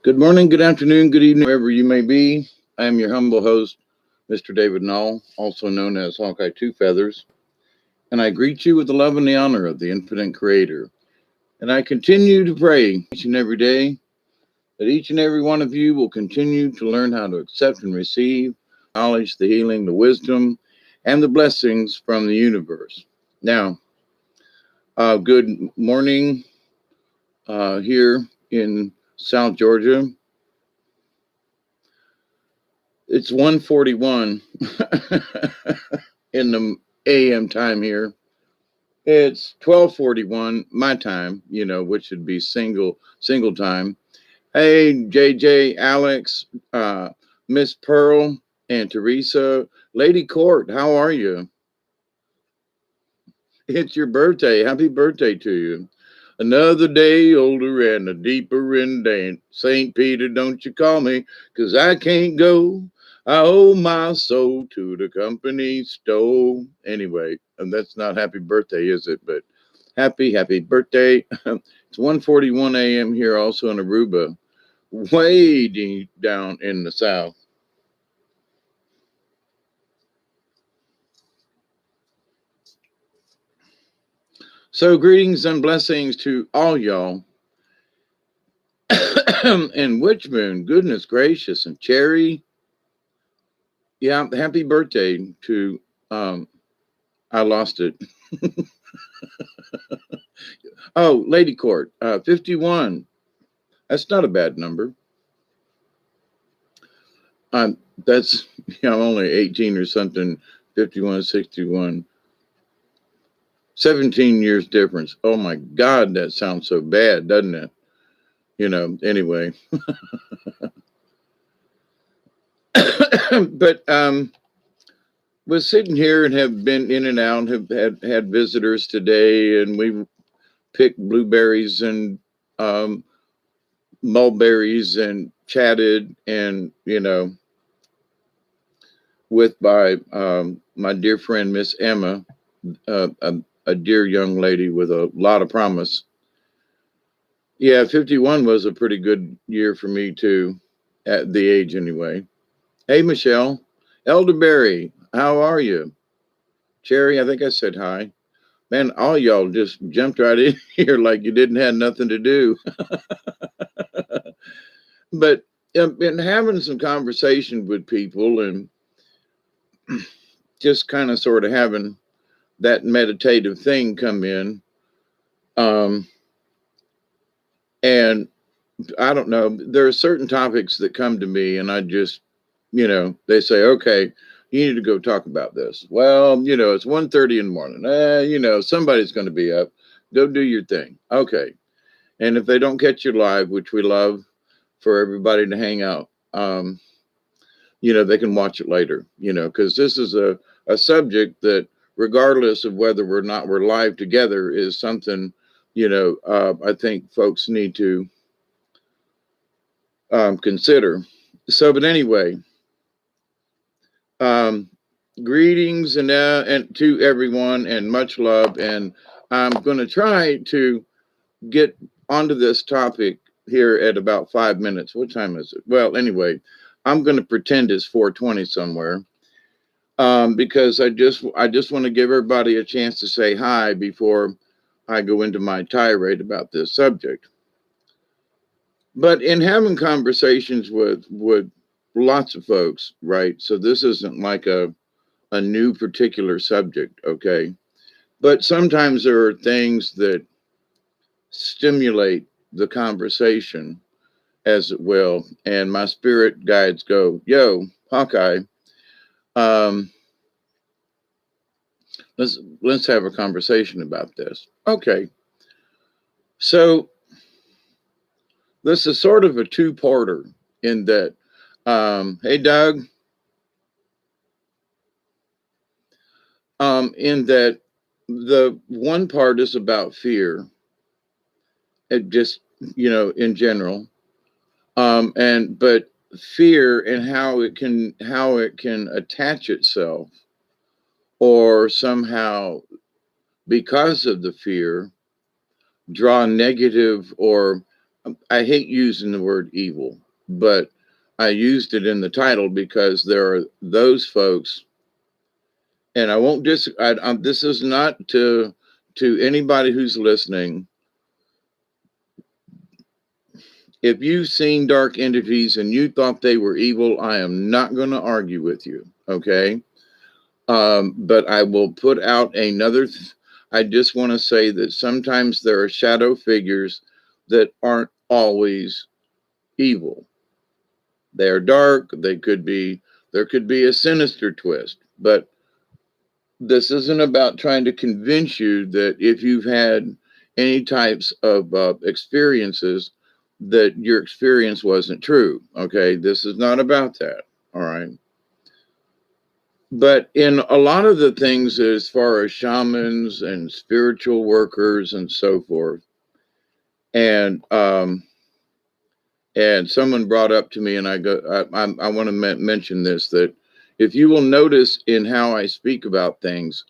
Good morning, good afternoon, good evening, wherever you may be. I am your humble host, Mr. David Null, also known as Hawkeye Two Feathers, and I greet you with the love and the honor of the infinite creator. And I continue to pray each and every day that each and every one of you will continue to learn how to accept and receive knowledge, the healing, the wisdom, and the blessings from the universe. Now, good morning here in South Georgia. It's 1:41 in the AM time here. It's 12:41 my time, which would be single time. Hey, JJ, Alex, Miss Pearl, and Teresa, Lady Court, how are you? It's your birthday. Happy birthday to you. Another day older and a deeper in dance. St. Peter, don't you call me, 'cause I can't go. I owe my soul to the company store. Anyway, and that's not happy birthday, is it? But happy birthday. It's 1:41 a.m. here also in Aruba, way deep down in the south. So greetings and blessings to all y'all. And Witchmoon, goodness gracious, and Cherry. Yeah, happy birthday to I lost it. Oh, Lady Court, 51. That's not a bad number. That's I'm only 18 or something. 51, 61. 17 years difference. Oh my God, that sounds so bad, doesn't it? Anyway. But was sitting here and have been in and out, have had visitors today, and we picked blueberries and mulberries and chatted, and with my dear friend Miss Emma, a dear young lady with a lot of promise. Yeah, 51 was a pretty good year for me too, at the age anyway. Hey, Michelle, Elderberry, how are you? Cherry, I think I said hi. Man, all y'all just jumped right in here like you didn't have nothing to do. But been having some conversation with people and just kind of sort of having that meditative thing come in. And I don't know, there are certain topics that come to me and I just, they say, okay, you need to go talk about this. Well, it's 1:30 in the morning. Somebody's going to be up. Go do your thing. Okay. And if they don't catch you live, which we love for everybody to hang out, they can watch it later, because this is a subject that, regardless of whether or not we're live together, is something, I think folks need to consider. So, but anyway, greetings and to everyone, and much love. And I'm going to try to get onto this topic here at about 5 minutes. What time is it? Well, anyway, I'm going to pretend it's 4:20 somewhere, because I just want to give everybody a chance to say hi before I go into my tirade about this subject. But in having conversations with lots of folks, right? So this isn't like a new particular subject, okay? But sometimes there are things that stimulate the conversation, as it will, and my spirit guides go, yo, Hawkeye, um, let's have a conversation about this. Okay. So this is sort of a two-parter in that, hey Doug, in that the one part is about fear, it just, in general, and but fear and how it can attach itself, or somehow, because of the fear, draw negative or I hate using the word evil, but I used it in the title because there are those folks, and I won't this is not to anybody who's listening. If you've seen dark entities and you thought they were evil, I am not going to argue with you. Okay. But I will put out I just want to say that sometimes there are shadow figures that aren't always evil. They are dark. There could be a sinister twist, but this isn't about trying to convince you that if you've had any types of experiences, that your experience wasn't true. Okay. This is not about that. All right. But in a lot of the things, as far as shamans and spiritual workers and so forth, and someone brought up to me, and I want to mention this, that if you will notice in how I speak about things,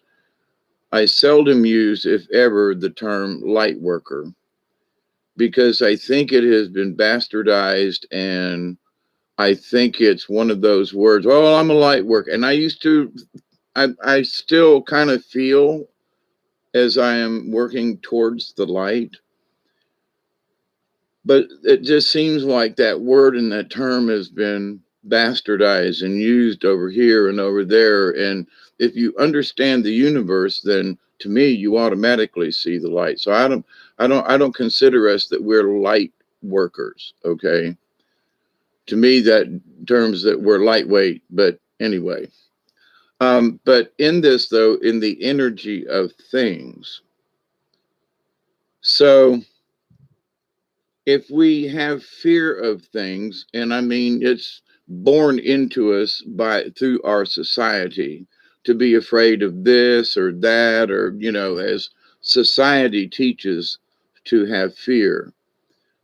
I seldom use, if ever, the term light worker, because I think it has been bastardized, and I think it's one of those words. Well, I'm a light worker, and I still kind of feel as I am working towards the light. But it just seems like that word and that term has been bastardized and used over here and over there. And if you understand the universe, then to me, you automatically see the light. So I don't consider us that we're light workers. Okay. To me, that terms that we're lightweight, but anyway. But in this, though, in the energy of things, so if we have fear of things, and I mean it's born into us by through our society to be afraid of this or that, or as society teaches to have fear.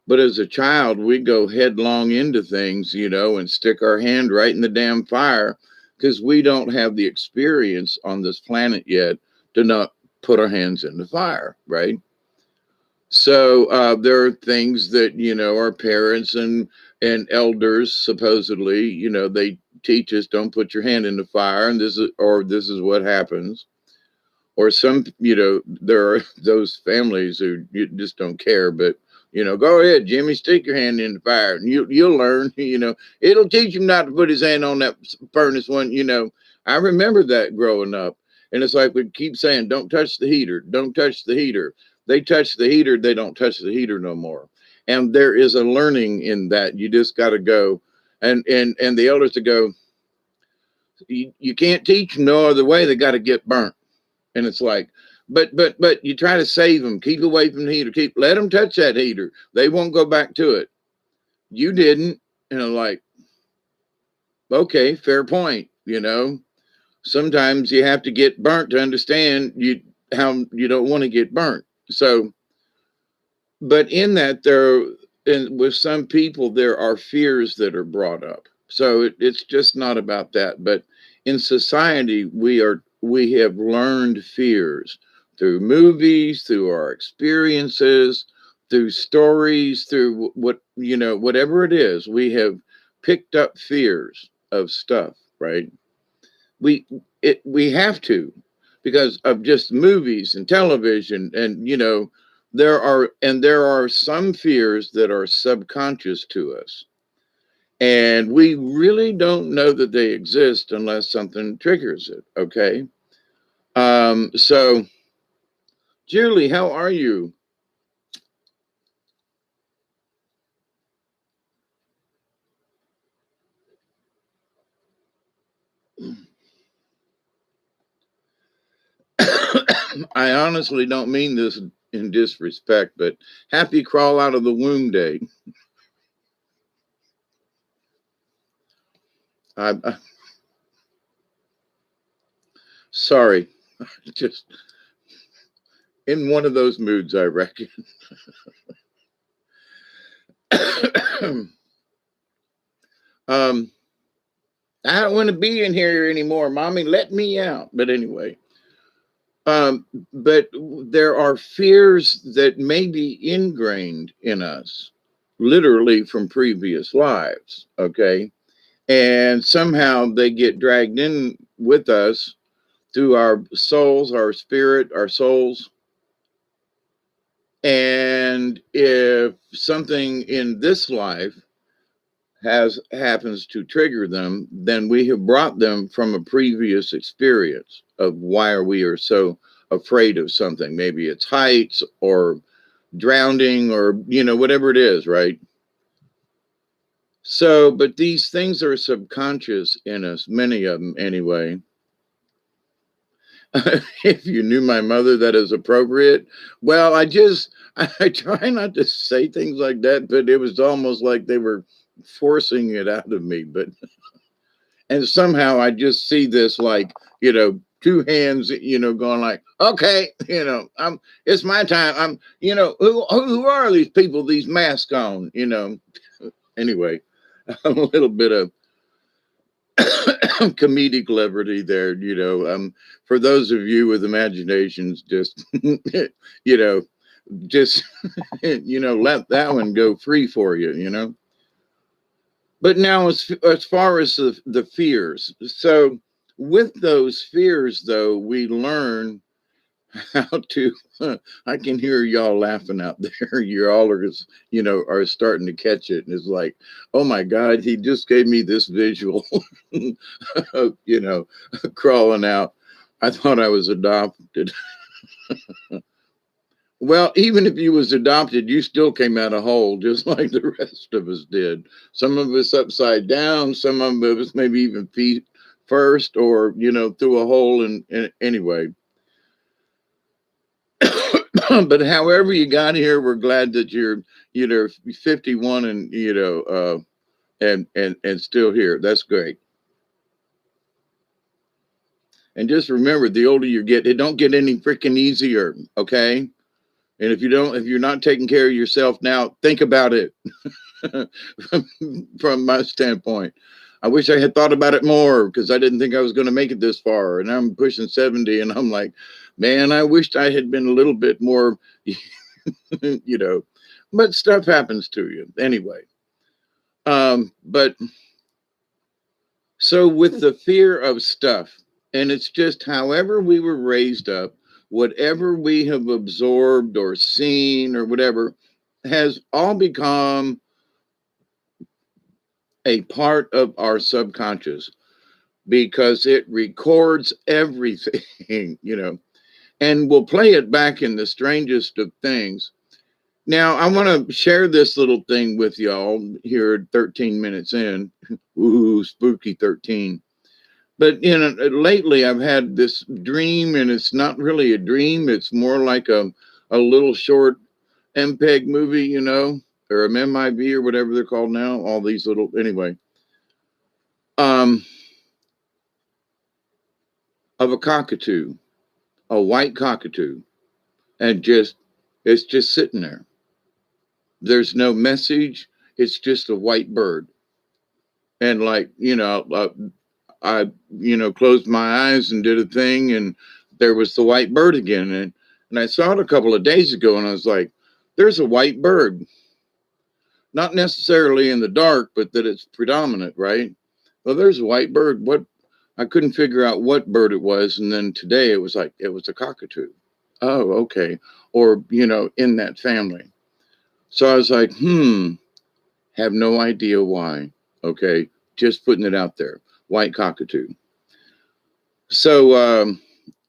But as a child, we go headlong into things, and stick our hand right in the damn fire because we don't have the experience on this planet yet to not put our hands in the fire, right? So there are things that our parents and elders supposedly they teach us, don't put your hand in the fire, and this is what happens. Or some there are those families who you just don't care, but go ahead, Jimmy, stick your hand in the fire, and you'll learn. It'll teach him not to put his hand on that furnace one. I remember that growing up, and it's like we keep saying, don't touch the heater, don't touch the heater. They touch the heater, they don't touch the heater no more. And there is a learning in that. You just got to go, and the elders to go. You can't teach them no other way. They got to get burnt. And it's like, but you try to save them, keep away from the heater, let them touch that heater. They won't go back to it. You didn't. And I'm like, okay, fair point. Sometimes you have to get burnt to understand how you don't want to get burnt. So, but in that and with some people, there are fears that are brought up. So it's just not about that. But in society, we have learned fears through movies, through our experiences, through stories, through whatever it is. We have picked up fears of stuff, right? We have to, because of just movies and television, and there are some fears that are subconscious to us, and we really don't know that they exist unless something triggers it. Okay. So Julie, how are you? I honestly don't mean this in disrespect, but happy crawl out of the womb day. I sorry, just in one of those moods, I reckon. um, I don't want to be in here anymore, mommy. Let me out. But anyway, but there are fears that may be ingrained in us, literally from previous lives. Okay. And somehow they get dragged in with us through our souls, our spirit, our souls. And if something in this life has happens to trigger them, then we have brought them from a previous experience of why we are so afraid of something. Maybe it's heights or drowning or whatever it is, right? So, but these things are subconscious in us, many of them anyway. If you knew my mother, that is appropriate. Well, I try not to say things like that, but it was almost like they were forcing it out of me. But and somehow I just see this like, two hands, going like, okay, it's my time. Who are these people, these masks on, anyway, a little bit of comedic levity there, for those of you with imaginations, just, just, let that one go free for you. But now, as far as the fears, so with those fears, though, we learn how to. I can hear y'all laughing out there. You all are starting to catch it, and it's like, oh my God, he just gave me this visual, of, crawling out. I thought I was adopted. Well, even if you was adopted, you still came out a hole, just like the rest of us did. Some of us upside down, some of us maybe even feet first, or through a hole. And anyway, but however you got here, we're glad that you're 51 and and still here. That's great. And just remember, the older you get, it don't get any freaking easier. Okay. And if you're not taking care of yourself now, think about it. From my standpoint, I wish I had thought about it more because I didn't think I was going to make it this far. And I'm pushing 70 and I'm like, man, I wished I had been a little bit more, but stuff happens to you anyway. But so with the fear of stuff, and it's just however we were raised up, whatever we have absorbed or seen or whatever has all become a part of our subconscious because it records everything, and we'll play it back in the strangest of things. Now, I want to share this little thing with y'all here 13 minutes in. Ooh, spooky 13. But lately I've had this dream, and it's not really a dream. It's more like a little short MPEG movie, or a MIB or whatever they're called now. All these little, anyway. Of a cockatoo, a white cockatoo, and it's just sitting there. There's no message. It's just a white bird. And like, I closed my eyes and did a thing, and there was the white bird again. And I saw it a couple of days ago, and I was like, there's a white bird. Not necessarily in the dark, but that it's predominant, right? Well, there's a white bird. What I couldn't figure out what bird it was, and then today it was like it was a cockatoo. Oh, okay. Or, in that family. So I was like, have no idea why. Okay. Just putting it out there. White cockatoo. So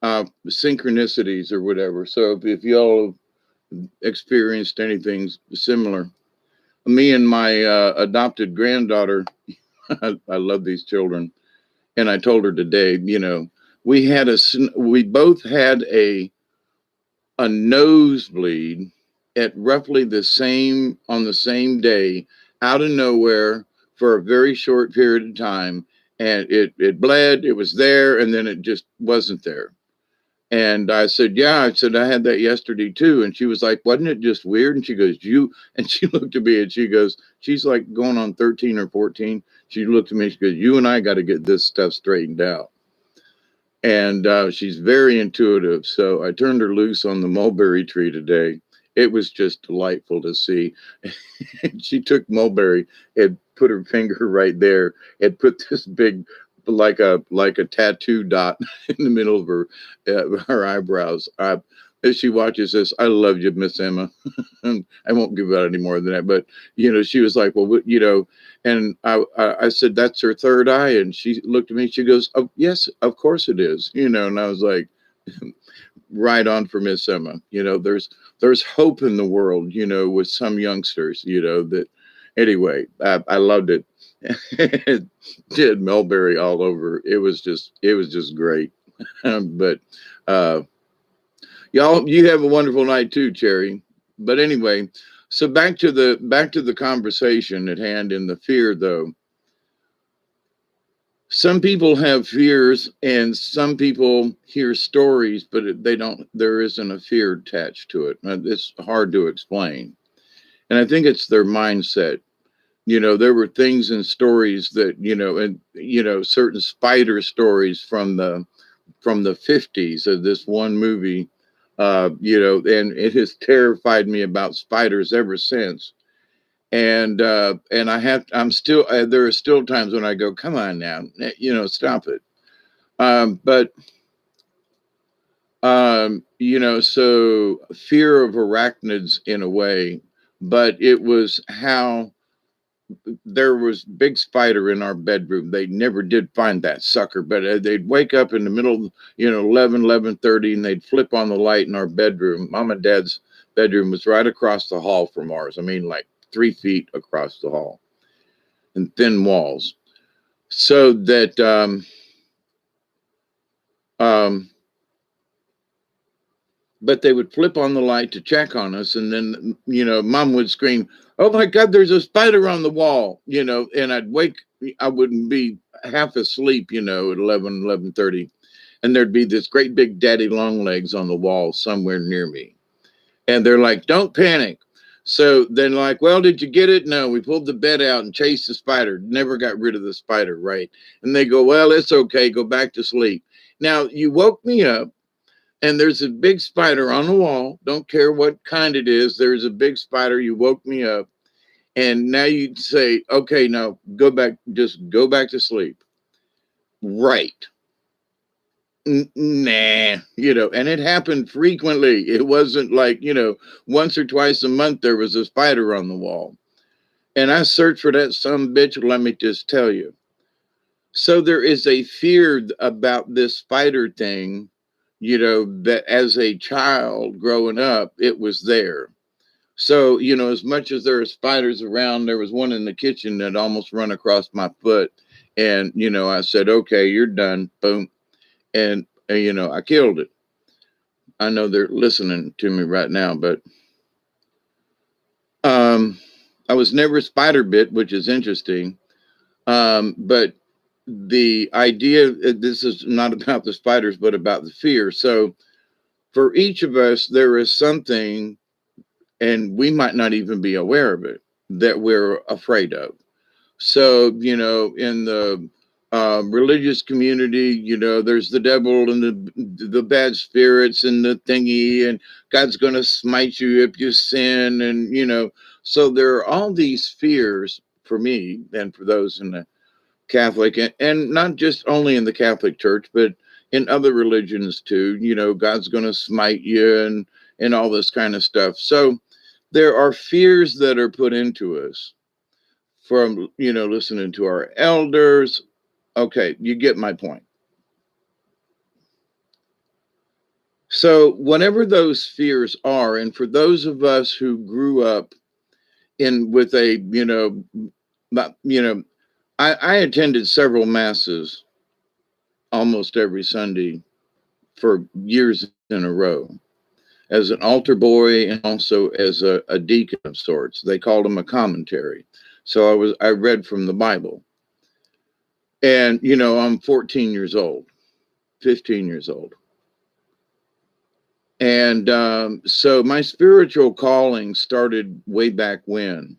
synchronicities or whatever. So if y'all have experienced anything similar, me and my adopted granddaughter, I love these children. And I told her today, we both had a nosebleed at roughly on the same day, out of nowhere for a very short period of time. And it bled, it was there, and then it just wasn't there. And I said, yeah, I said, I had that yesterday too. And she was like, wasn't it just weird? And she goes, and she looked at me and she goes, she's like going on 13 or 14. She looked at me, she goes, you and I got to get this stuff straightened out. And she's very intuitive. So I turned her loose on the mulberry tree today. it was just delightful to see. She took Mulberry and put her finger right there and put this big, like a tattoo dot in the middle of her eyebrows. As she watches this, I love you, Miss Emma. I won't give out any more than that, but she was like, well, and I said, that's her third eye, and she looked at me. She goes, oh yes, of course it is. And I was like, right on for Miss Emma. There's hope in the world. With some youngsters. That. Anyway, I loved it. It did Mulberry all over. It was just great. But y'all, you have a wonderful night too, Cherry. But anyway, so back to the conversation at hand in the fear though. Some people have fears and some people hear stories, but there isn't a fear attached to it. It's hard to explain. And I think it's their mindset. There were things in stories that, and, certain spider stories from the 50s of this one movie, and it has terrified me about spiders ever since. And I'm still, there are still times when I go, come on now, stop it. But so fear of arachnids in a way, but it was how there was big spider in our bedroom. They never did find that sucker, but they'd wake up in the middle of, 11:30, and they'd flip on the light in our bedroom. Mom and Dad's bedroom was right across the hall from ours. I mean, like 3 feet across the hall, and thin walls. So that but they would flip on the light to check on us, and then Mom would scream, oh my God, there's a spider on the wall, and I wouldn't be half asleep, at 11:30, and there'd be this great big daddy long legs on the wall somewhere near me, and they're like, don't panic. So then, like, well, did you get it? No, we pulled the bed out and chased the spider. Never got rid of the spider, right? And they go, well, it's okay, go back to sleep. Now you woke me up, and there's a big spider on the wall. Don't care what kind it is. There's a big spider. You woke me up. And now you'd say, okay, now go back, just go back to sleep. Right. Nah, and it happened frequently. It wasn't like, once or twice a month there was a spider on the wall. And I searched for that some bitch, let me just tell you. So there is a fear about this spider thing, that as a child growing up, it was there. So, as much as there are spiders around, there was one in the kitchen that almost run across my foot. And, I said, okay, you're done. Boom. And, I killed it. I know they're listening to me right now, but I was never spider bit, which is interesting. But the idea, this is not about the spiders, but about the fear. So for each of us, there is something, and we might not even be aware of it, that we're afraid of. So, in the religious community, there's the devil and the bad spirits and the thingy, and God's going to smite you if you sin. And, so there are all these fears for me and for those in the Catholic, and not just only in the Catholic Church, but in other religions too. God's going to smite you and all this kind of stuff. So there are fears that are put into us from, listening to our elders. Okay, you get my point. So whatever those fears are, and for those of us who grew up with a, I attended several masses almost every Sunday for years in a row as an altar boy and also as a deacon of sorts. They called him a commentary. So I read from the Bible. And, I'm 14 years old, 15 years old. And so my spiritual calling started way back when,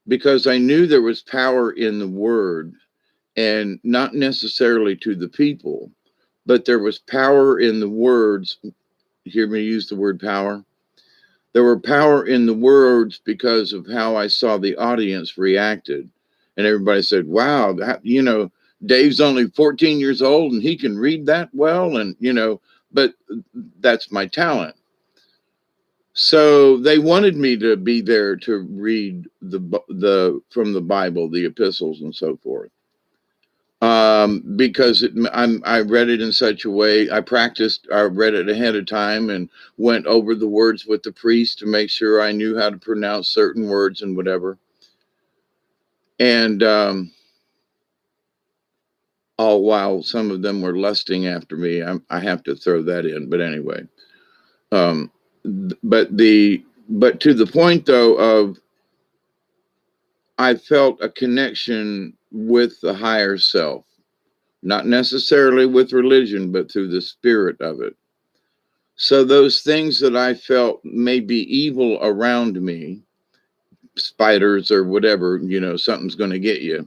because I knew there was power in the word, and not necessarily to the people, but there was power in the words. Hear me use the word power. There were power in the words because of how I saw the audience reacted. And everybody said, wow, Dave's only 14 years old and he can read that well. And, but that's my talent. So they wanted me to be there to read the from the Bible, the epistles and so forth. Because I read it in such a way. I read it ahead of time and went over the words with the priest to make sure I knew how to pronounce certain words and whatever. And all while some of them were lusting after me. I have to throw that in, but anyway. Um, but to the point though of I felt a connection with the higher self, not necessarily with religion, but through the spirit of it. So those things that I felt may be evil around me, spiders or whatever, something's going to get you.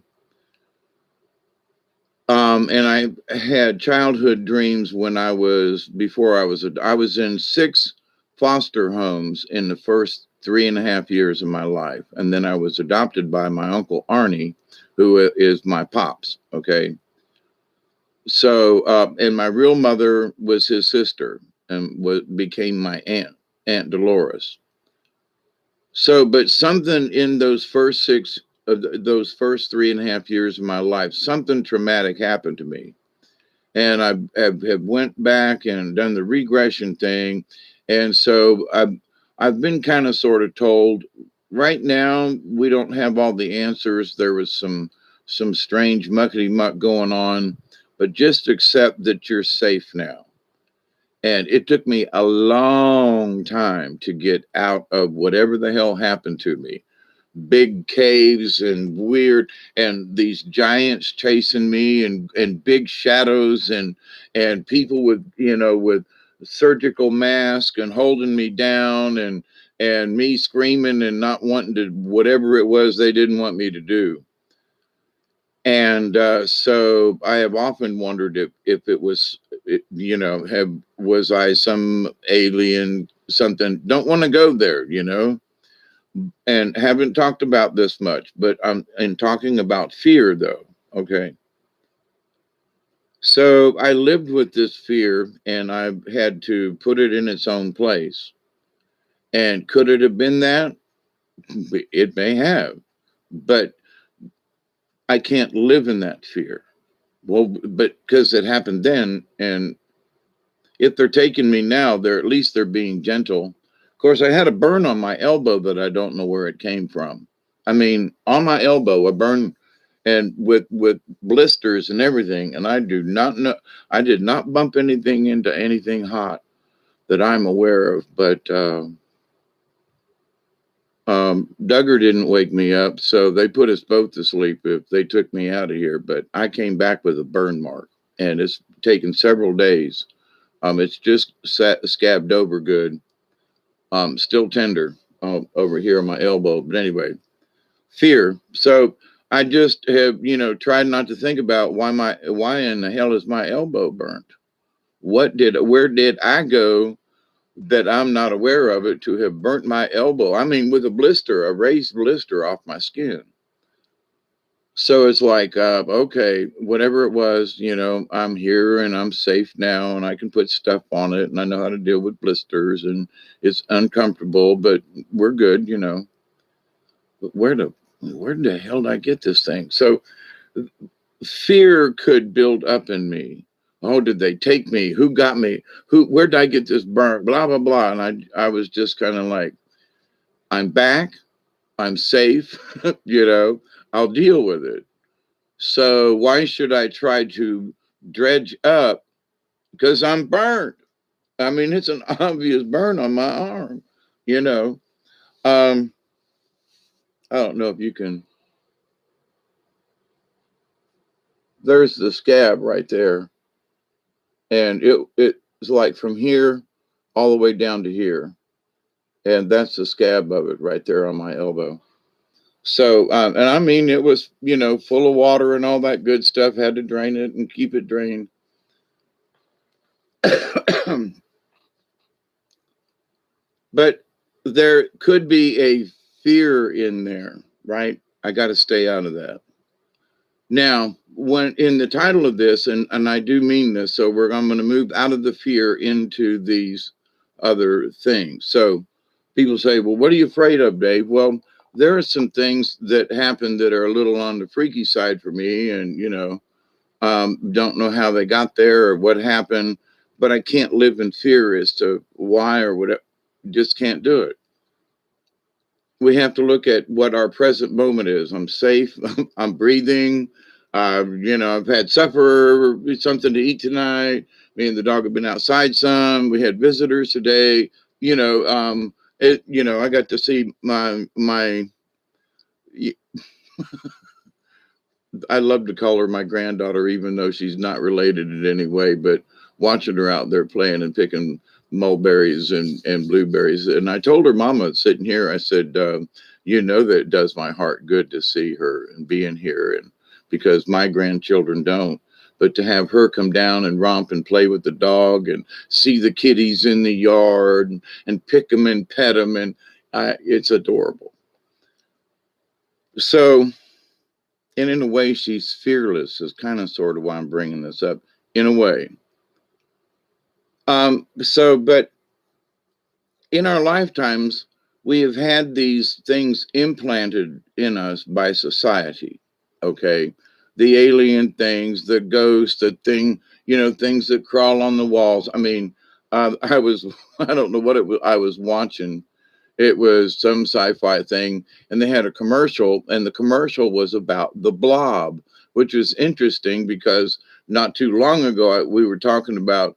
And I had childhood dreams when I was in 6 foster homes in the first 3.5 years of my life. And then I was adopted by my uncle Arnie, who is my pops. Okay. So, and my real mother was his sister and became my Aunt Dolores. So, but something in those first 3.5 years of my life, something traumatic happened to me. And I have went back and done the regression thing. And so I've been kind of sort of told right now, we don't have all the answers. There was some strange muckety muck going on, but just accept that you're safe now. And it took me a long time to get out of whatever the hell happened to me. Big caves and weird, and these giants chasing me, and big shadows, and people with surgical masks and holding me down, and me screaming and not wanting to, whatever it was they didn't want me to do. And so I have often wondered if it was, was I some alien, something. Don't want to go there, and haven't talked about this much, but I'm in talking about fear though. Okay. So I lived with this fear and I've had to put it in its own place. And could it have been that? It may have, but I can't live in that fear. Well, but because it happened then, and if they're taking me now, at least they're being gentle. Of course, I had a burn on my elbow that I don't know where it came from. I mean, on my elbow, a burn, and with blisters and everything. And I do not know. I did not bump anything into anything hot that I'm aware of. But Duggar didn't wake me up, so they put us both to sleep if they took me out of here. But I came back with a burn mark, and it's taken several days. It's just scabbed over good. Still tender over here on my elbow. But anyway, fear. So I just have, tried not to think about why in the hell is my elbow burnt? Where did I go that I'm not aware of it to have burnt my elbow? I mean, with a raised blister off my skin. So it's like, okay, whatever it was, I'm here and I'm safe now and I can put stuff on it and I know how to deal with blisters and it's uncomfortable, but we're good, But where the hell did I get this thing? So fear could build up in me. Oh, did they take me? Who got me? Where did I get this burn? Blah, blah, blah. And I was just kind of like, I'm back. I'm safe. I'll deal with it. So why should I try to dredge up? Because I'm burnt. I mean, it's an obvious burn on my arm, you know. Um, I don't know if you can. There's the scab right there. And it's like from here all the way down to here. And that's the scab of it right there on my elbow. So, and I mean, it was, full of water and all that good stuff. Had to drain it and keep it drained. But there could be a fear in there, right? I got to stay out of that. Now, when in the title of this, and I do mean this, so I'm going to move out of the fear into these other things. So people say, well, what are you afraid of, Dave? Well, there are some things that happen that are a little on the freaky side for me, and don't know how they got there or what happened, but I can't live in fear as to why or whatever. Just can't do it. We have to look at what our present moment is. I'm safe. I'm breathing. I've had supper, something to eat tonight. Me and the dog have been outside some. We had visitors today. I got to see my. I love to call her my granddaughter, even though she's not related in any way. But watching her out there playing and picking mulberries and blueberries, and I told her mama sitting here, I said, that it does my heart good to see her and being here, and because my grandchildren don't. But to have her come down and romp and play with the dog and see the kitties in the yard and pick them and pet them, and it's adorable. So, and in a way, she's fearless, is kind of sort of why I'm bringing this up, in a way. But in our lifetimes, we have had these things implanted in us by society. Okay. The alien things, the ghost, the thing, things that crawl on the walls. I mean, I don't know what it was I was watching. It was some sci-fi thing, and they had a commercial, and the commercial was about the Blob, which was interesting because not too long ago we were talking about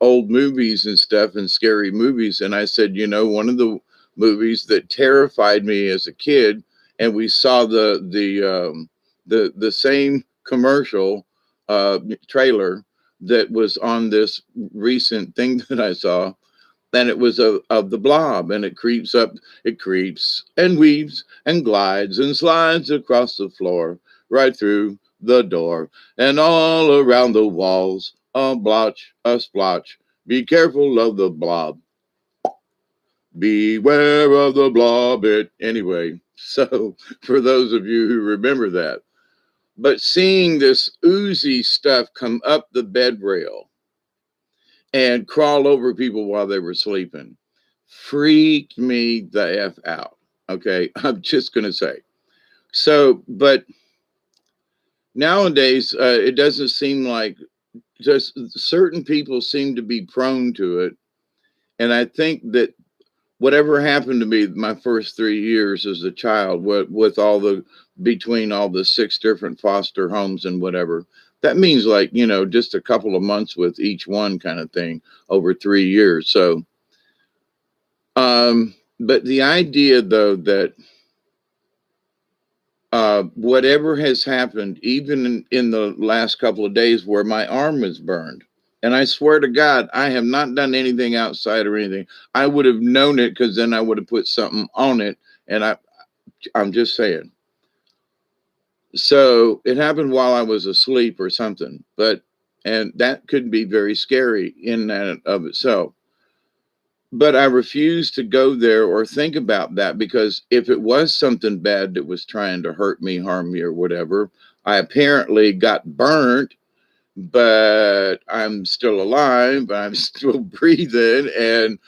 old movies and stuff and scary movies, and I said, one of the movies that terrified me as a kid, and we saw the same commercial trailer that was on this recent thing that I saw, and it was of the Blob, and it creeps and weaves and glides and slides across the floor, right through the door, and all around the walls, a blotch, a splotch. Be careful of the Blob. Beware of the Blob. Anyway, so for those of you who remember that. But seeing this oozy stuff come up the bed rail and crawl over people while they were sleeping freaked me the F out. Okay. I'm just going to say. So, but nowadays, it doesn't seem like, just certain people seem to be prone to it. And I think that whatever happened to me my first 3 years as a child, with between all the 6 different foster homes and whatever, that means just a couple of months with each one kind of thing over 3 years. So, but the idea though that whatever has happened, even in the last couple of days where my arm was burned, and I swear to God, I have not done anything outside or anything. I would have known it because then I would have put something on it. And I'm just saying. So it happened while I was asleep or something, and that could be very scary in and of itself. But I refuse to go there or think about that, because if it was something bad that was trying to hurt me, harm me, or whatever, I apparently got burnt, but I'm still alive. I'm still breathing, and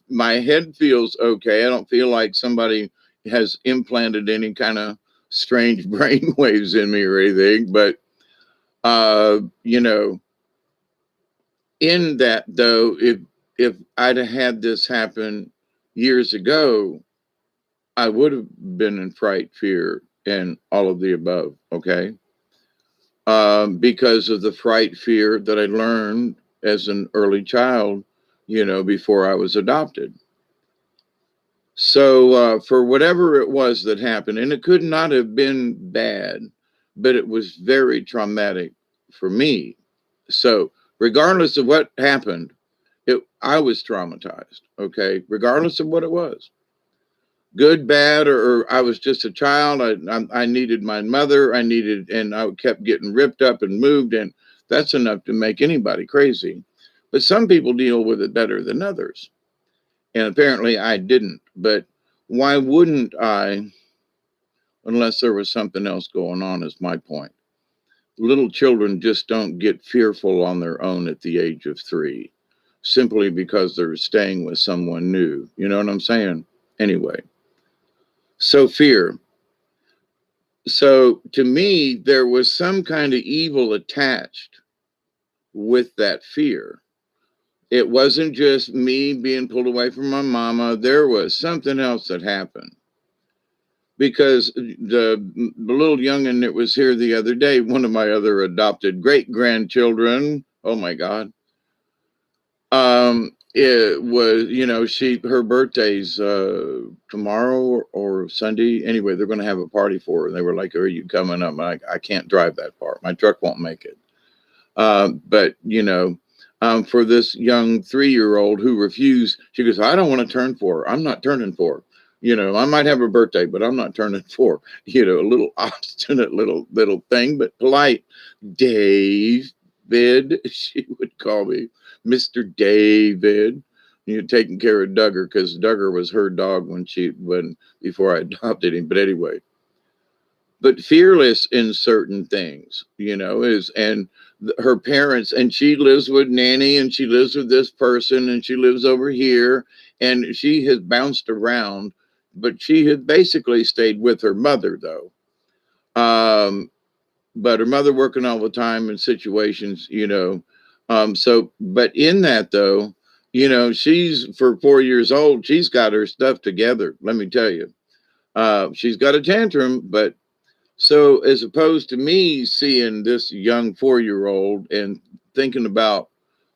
my head feels okay. I don't feel like somebody has implanted any kind of strange brain waves in me or anything. But in that though, if I'd have had this happen years ago, I would have been in fright, fear, and all of the above. Okay. Because of the fright, fear that I learned as an early child, before I was adopted. So for whatever it was that happened, and it could not have been bad, but it was very traumatic for me. So regardless of what happened, I was traumatized. Okay, regardless of what it was, good, bad, or I was just a child. I needed my mother. And I kept getting ripped up and moved, and that's enough to make anybody crazy. But some people deal with it better than others. And apparently I didn't. But why wouldn't I, unless there was something else going on, is my point. Little children just don't get fearful on their own at the age of 3, simply because they're staying with someone new. You know what I'm saying? Anyway, so fear. So to me, there was some kind of evil attached with that fear. It wasn't just me being pulled away from my mama. There was something else that happened. Because the little youngin' that was here the other day, one of my other adopted great grandchildren, oh my God, it was, her birthday's tomorrow or Sunday. Anyway, they're going to have a party for her. And they were like, are you coming up? I'm like, I can't drive that far. My truck won't make it. But, for this young 3-year-old who refused, she goes, I don't want to turn 4. I'm not turning 4. I might have a birthday, but I'm not turning 4. A little obstinate little thing, but polite. David, she would call me Mr. David. Taking care of Duggar, because Duggar was her dog before I adopted him. But anyway, but fearless in certain things, and her parents, and she lives with Nanny, and she lives with this person, and she lives over here, and she has bounced around, but she had basically stayed with her mother, though. But her mother working all the time in situations, but in that, though, she's, for 4 years old, she's got her stuff together. Let me tell you, she's got a tantrum, but so as opposed to me seeing this young 4-year-old and thinking about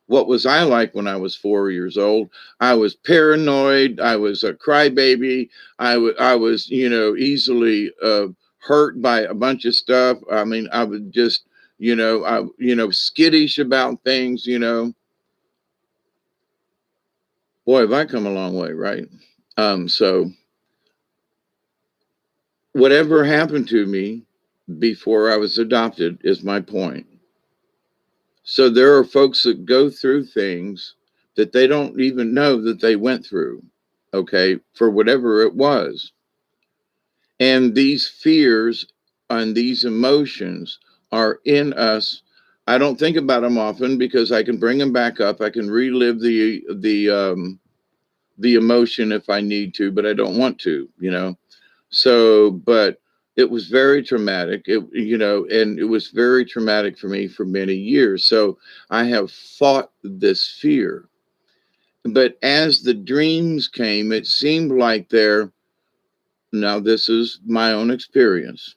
what was I like when I was 4 years old, I was paranoid. I was a crybaby. I was, easily hurt by a bunch of stuff. I mean, I would just, skittish about things, Boy, have I come a long way, right? So whatever happened to me before I was adopted is my point. So there are folks that go through things that they don't even know that they went through, okay, for whatever it was. And these fears and these emotions are in us. I don't think about them often because I can bring them back up. I can relive the emotion if I need to, but I don't want to, So, but it was very traumatic, and it was very traumatic for me for many years. So I have fought this fear. But as the dreams came, it seemed like now this is my own experience.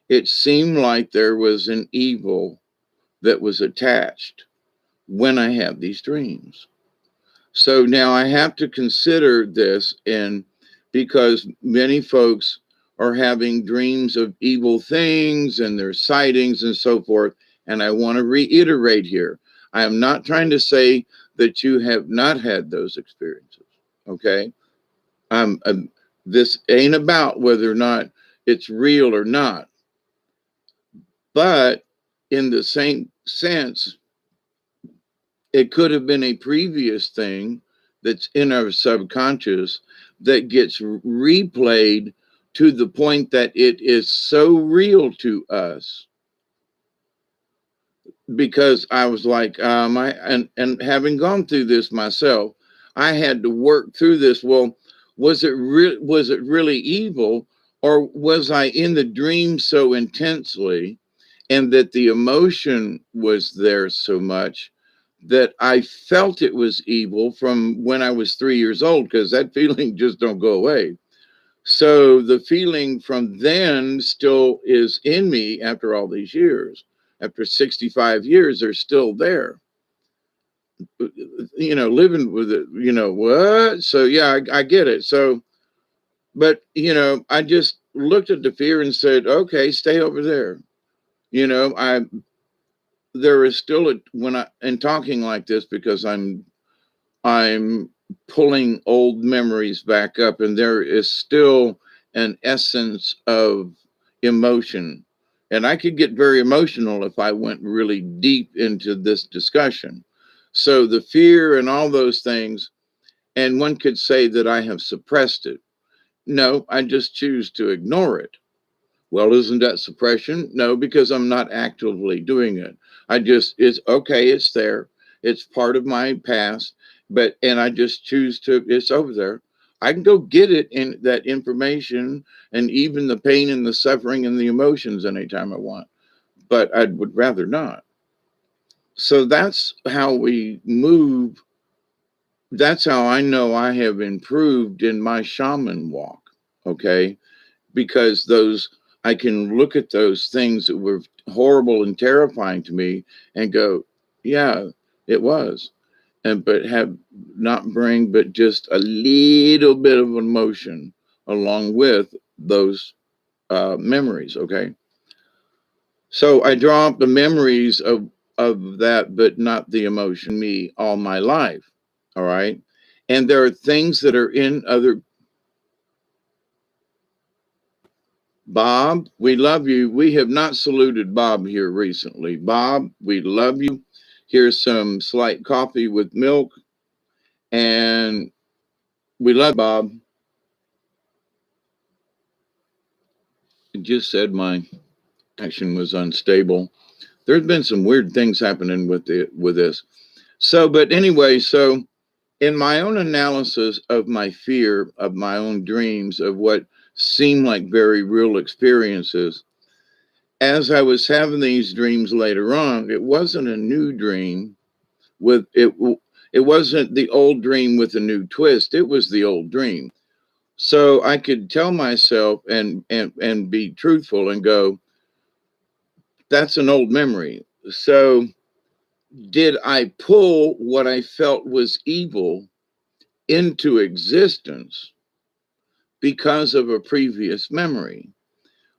It seemed like there was an evil that was attached when I have these dreams. So now I have to consider this, and because many folks are having dreams of evil things and their sightings and so forth. And I want to reiterate here, I am not trying to say that you have not had those experiences. Okay. This ain't about whether or not it's real or not. But in the same sense, it could have been a previous thing that's in our subconscious that gets replayed to the point that it is so real to us. Because I was like, and having gone through this myself, I had to work through this. Well, was it really evil, or was I in the dream so intensely, and that the emotion was there so much that I felt it was evil from when I was 3 years old, because that feeling just don't go away. So the feeling from then still is in me after all these years. After 65 years, they're still there. Living with it, what? So yeah, I get it. So, but I just looked at the fear and said, okay, stay over there. There is still in talking like this, because I'm pulling old memories back up, and there is still an essence of emotion. And I could get very emotional if I went really deep into this discussion. So the fear and all those things, And one could say that I have suppressed it. No, I just choose to ignore it. Well, isn't that suppression? No, because I'm not actively doing it. It's okay, it's there. It's part of my past, and I just choose to, it's over there. I can go get it in that information and even the pain and the suffering and the emotions anytime I want, but I would rather not. So that's how we move. That's how I know I have improved in my shaman walk. Okay, because those, I can look at those things that were horrible and terrifying to me and go, yeah, it was. And but have not bring but just a little bit of emotion along with those memories. Okay. So I draw up the memories of that, but not the emotion me all my life. All right. And there are things that are in other. Bob, we love you. We have not saluted Bob here recently. Bob, we love you. Here's some slight coffee with milk. And we love Bob. It just said my action was unstable. There's been some weird things happening with this. So, but anyway, so in my own analysis of my fear, of my own dreams, of what seemed like very real experiences, as I was having these dreams later on, it wasn't a new dream with it. It wasn't the old dream with a new twist. It was the old dream. So I could tell myself and be truthful and go, that's an old memory. So did I pull what I felt was evil into existence because of a previous memory?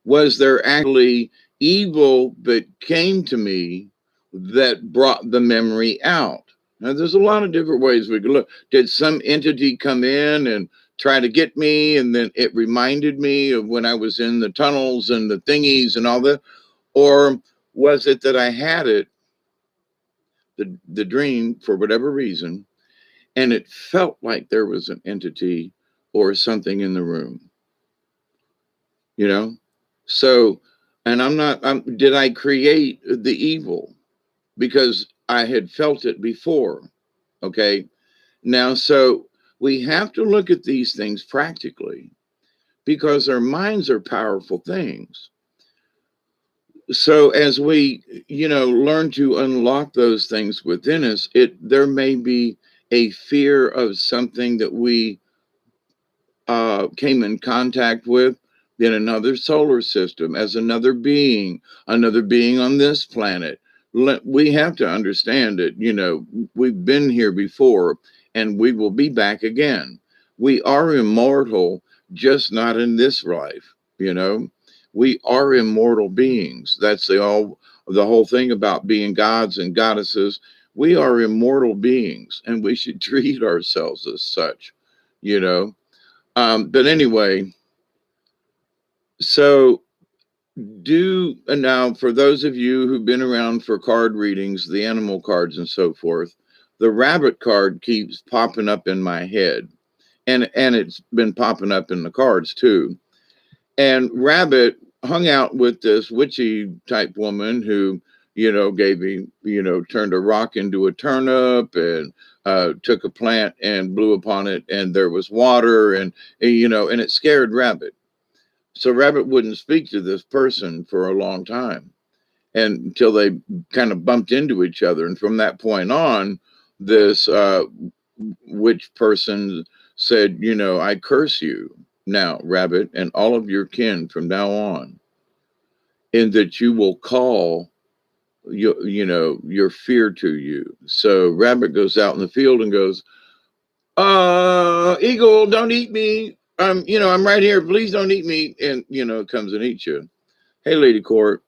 Was there actually evil that came to me that brought the memory out? Now, there's a lot of different ways we could look. Did some entity come in and try to get me, and then it reminded me of when I was in the tunnels and the thingies and all that? Or was it that I had it, the dream, for whatever reason, and it felt like there was an entity or something in the room, you know? So, and did I create the evil because I had felt it before? Okay. Now, so we have to look at these things practically because our minds are powerful things. So as we, learn to unlock those things within us, there may be a fear of something that we came in contact with in another solar system as another being on this planet. We have to understand it. We've been here before and we will be back again. We are immortal, just not in this life. You know, we are immortal beings. That's the whole thing about being gods and goddesses. We are immortal beings and we should treat ourselves as such, you know. But anyway, so now for those of you who've been around for card readings, the animal cards and so forth, the rabbit card keeps popping up in my head, and it's been popping up in the cards too. And Rabbit hung out with this witchy type woman who, gave me, turned a rock into a turnip and took a plant and blew upon it, and there was water, and it scared Rabbit. So Rabbit wouldn't speak to this person for a long time, and until they kind of bumped into each other. And from that point on, this witch person said, I curse you now, Rabbit, and all of your kin from now on, in that you will call your fear to you. So Rabbit goes out in the field and goes, Eagle, don't eat me. I'm right here. Please don't eat me. And, it comes and eats you. Hey, Lady Court.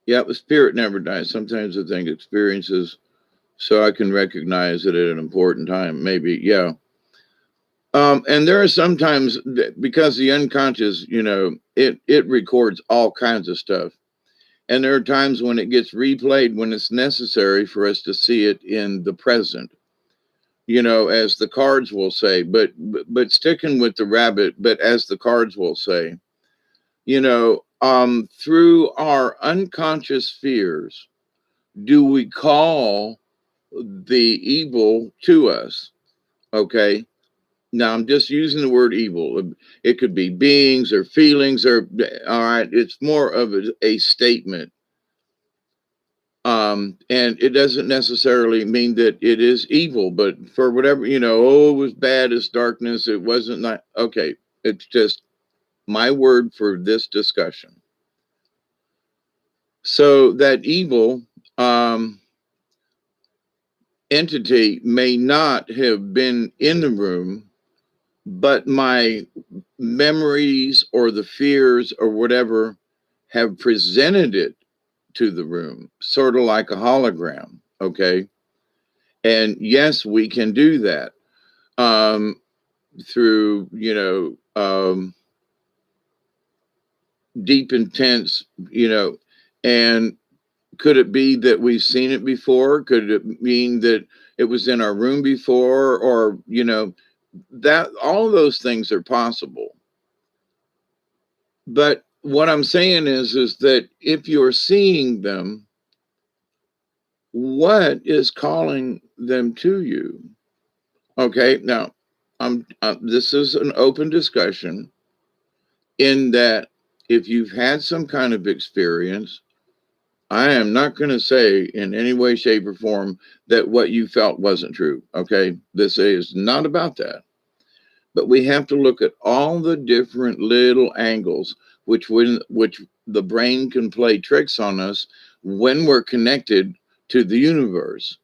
Yeah, the spirit never dies. Sometimes I think experiences so I can recognize it at an important time. Maybe, yeah. And there are sometimes because the unconscious, it records all kinds of stuff. And there are times when it gets replayed when it's necessary for us to see it in the present, as the cards will say. But sticking with the rabbit, but as the cards will say, through our unconscious fears, do we call the evil to us? Okay. Now I'm just using the word evil. It could be beings or feelings or all right. It's more of a statement. And it doesn't necessarily mean that it is evil, but for whatever, oh, it was bad as darkness. It wasn't not okay. It's just my word for this discussion. So that evil entity may not have been in the room, but my memories or the fears or whatever have presented it to the room, sort of like a hologram. Okay. And yes, we can do that through, deep, intense, and could it be that we've seen it before? Could it mean that it was in our room before? Or, that all those things are possible. But what I'm saying is that if you're seeing them, what is calling them to you? Okay, now this is an open discussion in that if you've had some kind of experience, I am not going to say in any way, shape, or form that what you felt wasn't true. Okay, this is not about that. But we have to look at all the different little angles which the brain can play tricks on us when we're connected to the universe.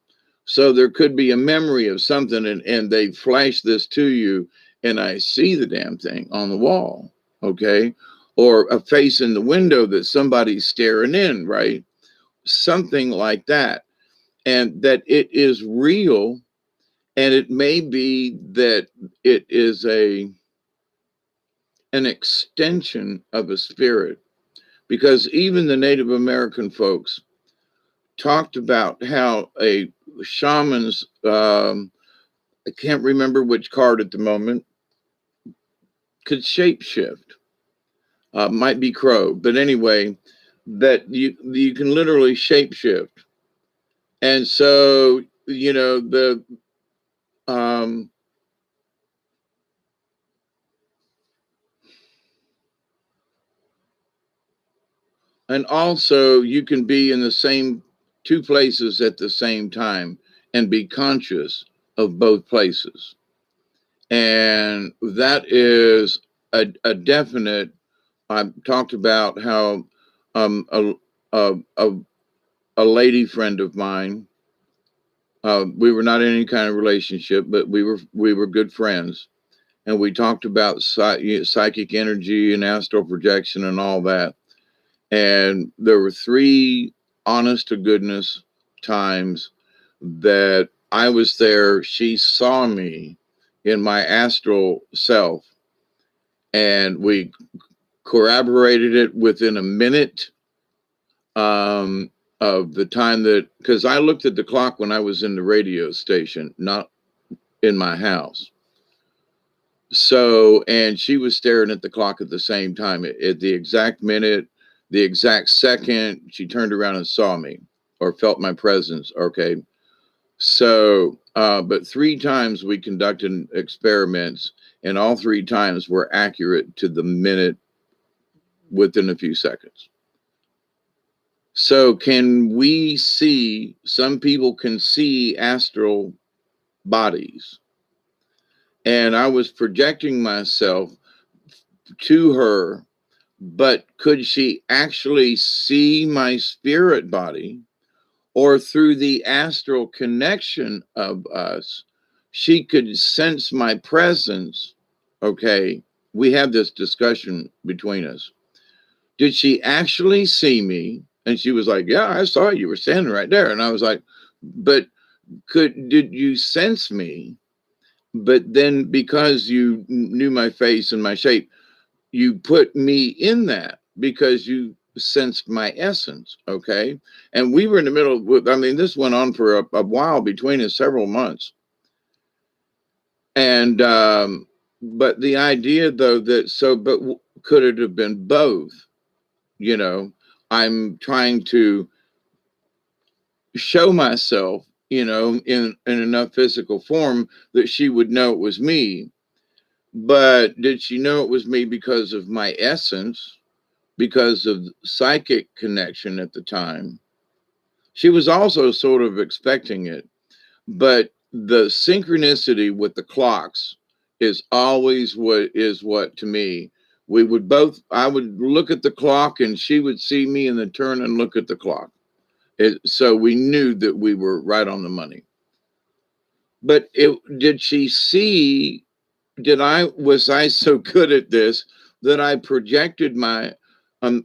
So there could be a memory of something and they flash this to you and I see the damn thing on the wall, okay? Or a face in the window that somebody's staring in, right? Something like that. And that it is real, and it may be that it is an extension of a spirit, because even the Native American folks talked about how a shaman's I can't remember which card at the moment could shapeshift. Might be crow, but anyway, that you can literally shapeshift. And so the um and also you can be in the same two places at the same time and be conscious of both places. And that is a definite. I talked about how um, a, a, a, a lady friend of mine, we were not in any kind of relationship, but we were good friends. And we talked about psychic energy and astral projection and all that. And there were 3 honest to goodness times that I was there. She saw me in my astral self, and we corroborated it within a minute of the time that, because I looked at the clock when I was in the radio station, not in my house. So, and she was staring at the clock at the same time, at the exact minute, the exact second, she turned around and saw me or felt my presence. Okay. So, but 3 times we conducted experiments, and all 3 times were accurate to the minute within a few seconds. So, can we see, some people can see astral bodies. And I was projecting myself to her, but could she actually see my spirit body? Or through the astral connection of us, she could sense my presence. Okay, we have this discussion between us. Did she actually see me? And she was like, yeah, I saw you were standing right there. And I was like, but did you sense me? But then because you knew my face and my shape, you put me in that because you sensed my essence. Okay. And we were in the middle of, I mean, this went on for a while between us, several months. And, but the idea though that but could it have been both? You know, I'm trying to show myself, in enough physical form that she would know it was me. But did she know it was me because of my essence, because of psychic connection at the time? She was also sort of expecting it, but the synchronicity with the clocks is always what to me. I would look at the clock and she would see me and then turn and look at the clock. So we knew that we were right on the money. But did she see? Was I so good at this that I projected my a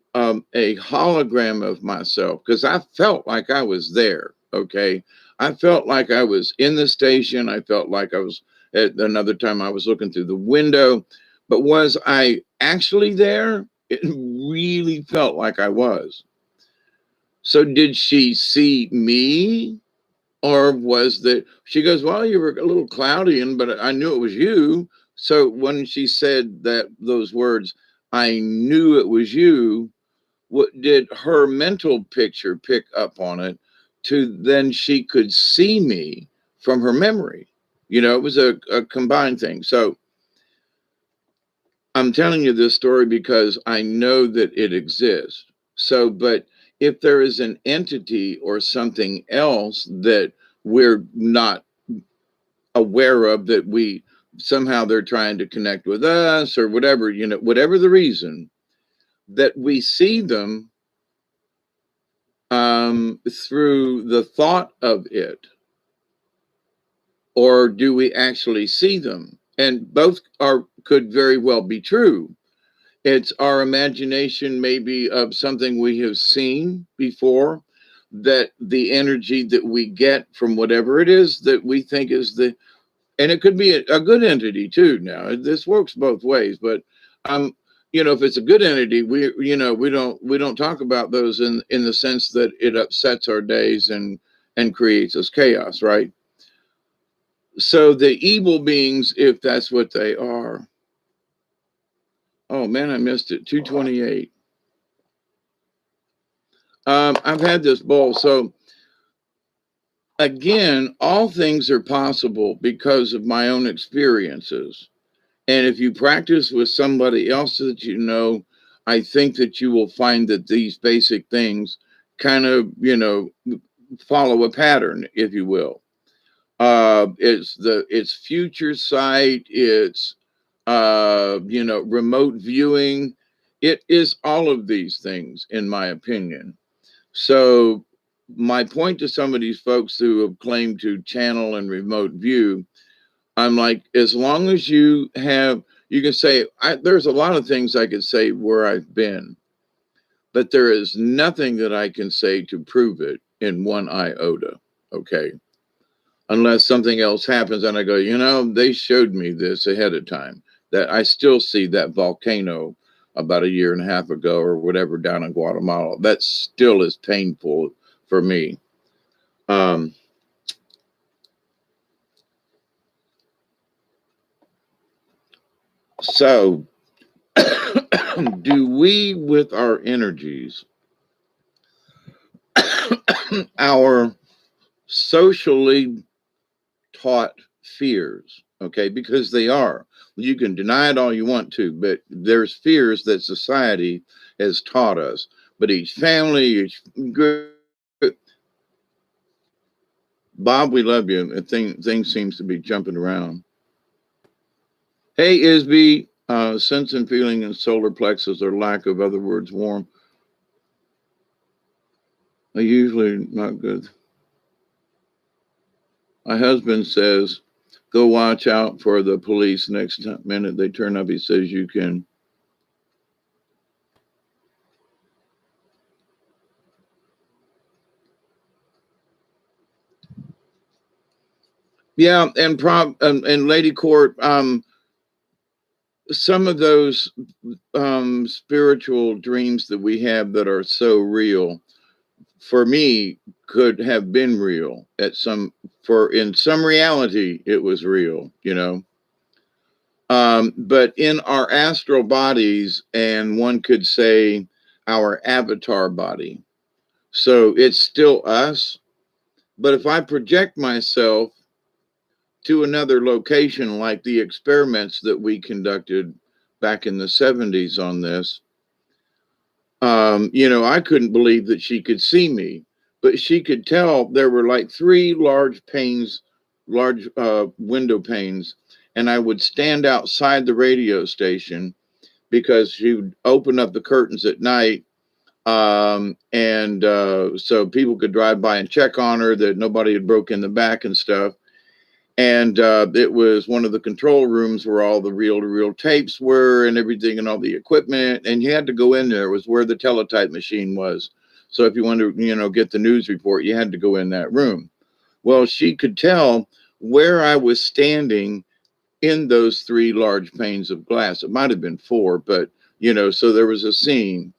hologram of myself, because I felt like I was there. Okay, I felt like I was in the station. I felt like I was at another time I was looking through the window, but was I actually there? It really felt like I was. So did she see me? Or was that she goes, well, you were a little cloudy, but I knew it was you. So when she said those words, I knew it was you, what did her mental picture pick up on it to then she could see me from her memory? It was a combined thing. So I'm telling you this story because I know that it exists. So, but if there is an entity or something else that we're not aware of, that we somehow they're trying to connect with us or whatever, whatever the reason, that we see them through the thought of it, or do we actually see them? And both could very well be true. It's our imagination, maybe, of something we have seen before, that the energy that we get from whatever it is that we think is and it could be a good entity too. Now, this works both ways, but um, if it's a good entity, we don't talk about those in the sense that it upsets our days and creates us chaos, right? So the evil beings, if that's what they are. Oh man, I missed it. 228. I've had this bowl. So again, all things are possible because of my own experiences. And if you practice with somebody else that I think that you will find that these basic things kind of, follow a pattern, if you will. It's future sight, it's remote viewing. It is all of these things, in my opinion. So my point to some of these folks who have claimed to channel and remote view, I'm like, as long as you can say, there's a lot of things I could say where I've been, but there is nothing that I can say to prove it in one iota. Okay. Unless something else happens and I go, they showed me this ahead of time, that I still see that volcano about a year and a half ago or whatever down in Guatemala. That still is painful for me. Um, so do we, with our energies, our socially taught fears, okay, because they are. You can deny it all you want to, but there's fears that society has taught us. But each family, Bob, we love you. Things seems to be jumping around. Hey, Isby, sense and feeling in solar plexus or lack of other words, warm. Are usually not good. My husband says, go watch out for the police. Next minute they turn up, he says you can. Yeah, and Lady Court, some of those spiritual dreams that we have that are so real, for me, could have been real at some, for in some reality it was real, you know. But in our astral bodies, and one could say our avatar body, so it's still us. But if I project myself to another location, like the experiments that we conducted back in the 70s on this, you know, I couldn't believe that she could see me, but she could tell there were like three large panes, large window panes, and I would stand outside the radio station because she would open up the curtains at night. And so people could drive by and check on her that nobody had broke in the back and stuff. And it was one of the control rooms where all the reel-to-reel tapes were and everything and all the equipment. And you had to go in there. It was where the teletype machine was. So if you wanted to, you know, get the news report, you had to go in that room. Well, she could tell where I was standing in those three large panes of glass. It might have been four, but, you know, so there was a scene.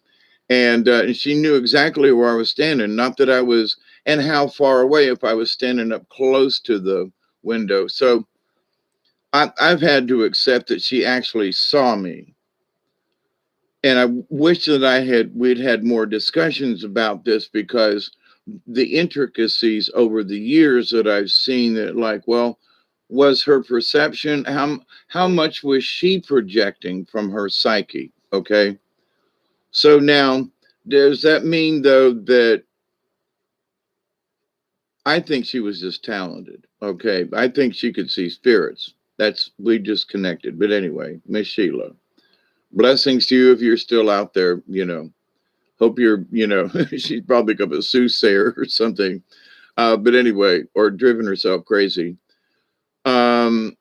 And she knew exactly where I was standing, not that I was, and how far away if I was standing up close to the window. So I've had to accept that she actually saw me. And I wish that we'd had more discussions about this, because the intricacies over the years that I've seen, that like, well, was her perception, how much was she projecting from her psyche? Okay. So now, does that mean though that I think she was just talented? Okay. I think she could see spirits. We just connected. But anyway, Miss Sheila, blessings to you if you're still out there, you know. Hope you're, you know, she's probably become a soothsayer or something. But anyway, or driven herself crazy. Um,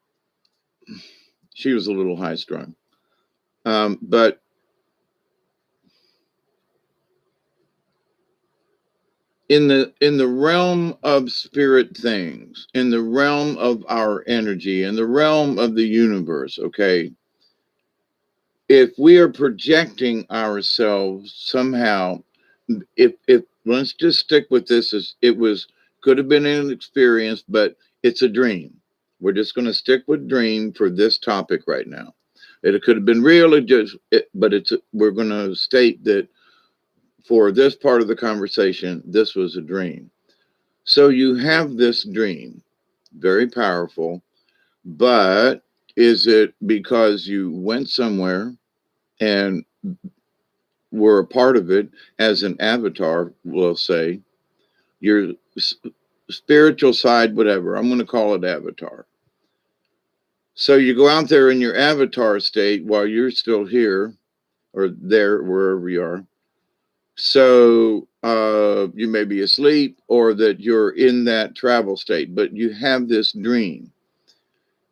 she was a little high strung. But in the realm of spirit things, in the realm of our energy, in the realm of the universe, okay, if we are projecting ourselves somehow, if let's just stick with this, as it was, could have been an experience, but it's a dream. We're just going to stick with dream for this topic right now. It could have been real, but we're going to state that for this part of the conversation, this was a dream. So you have this dream, very powerful, but is it because you went somewhere and were a part of it as an avatar, we'll say, your spiritual side, whatever, I'm going to call it avatar. So you go out there in your avatar state while you're still here or there, wherever you are. So you may be asleep, or that you're in that travel state, but you have this dream.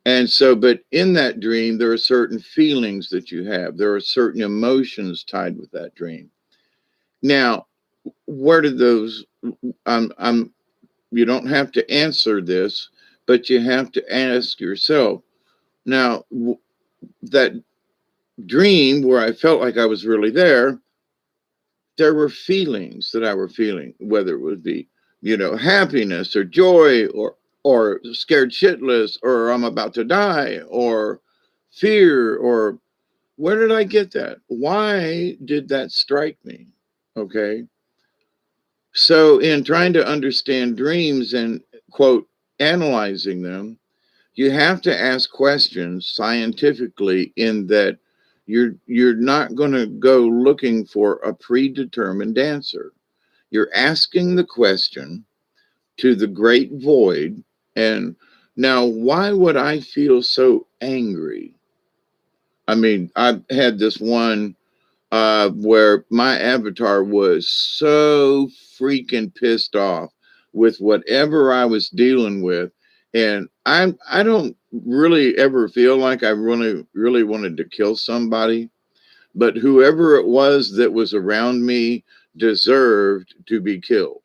And so, but in that dream, there are certain feelings that you have. There are certain emotions tied with that dream. Now, where did those? I'm. You don't have to answer this, but you have to ask yourself. Now, that dream where I felt like I was really there were feelings that I were feeling, whether it would be, you know, happiness or joy, or scared shitless, or I'm about to die, or fear, or where did I get that? Why did that strike me? Okay. So in trying to understand dreams and quote analyzing them, you have to ask questions scientifically, in that you're not going to go looking for a predetermined answer. You're asking the question to the great void. And now, why would I feel so angry? I mean, I've had this one where my avatar was so freaking pissed off with whatever I was dealing with. And I don't really ever feel like I really, really wanted to kill somebody, but whoever it was that was around me deserved to be killed.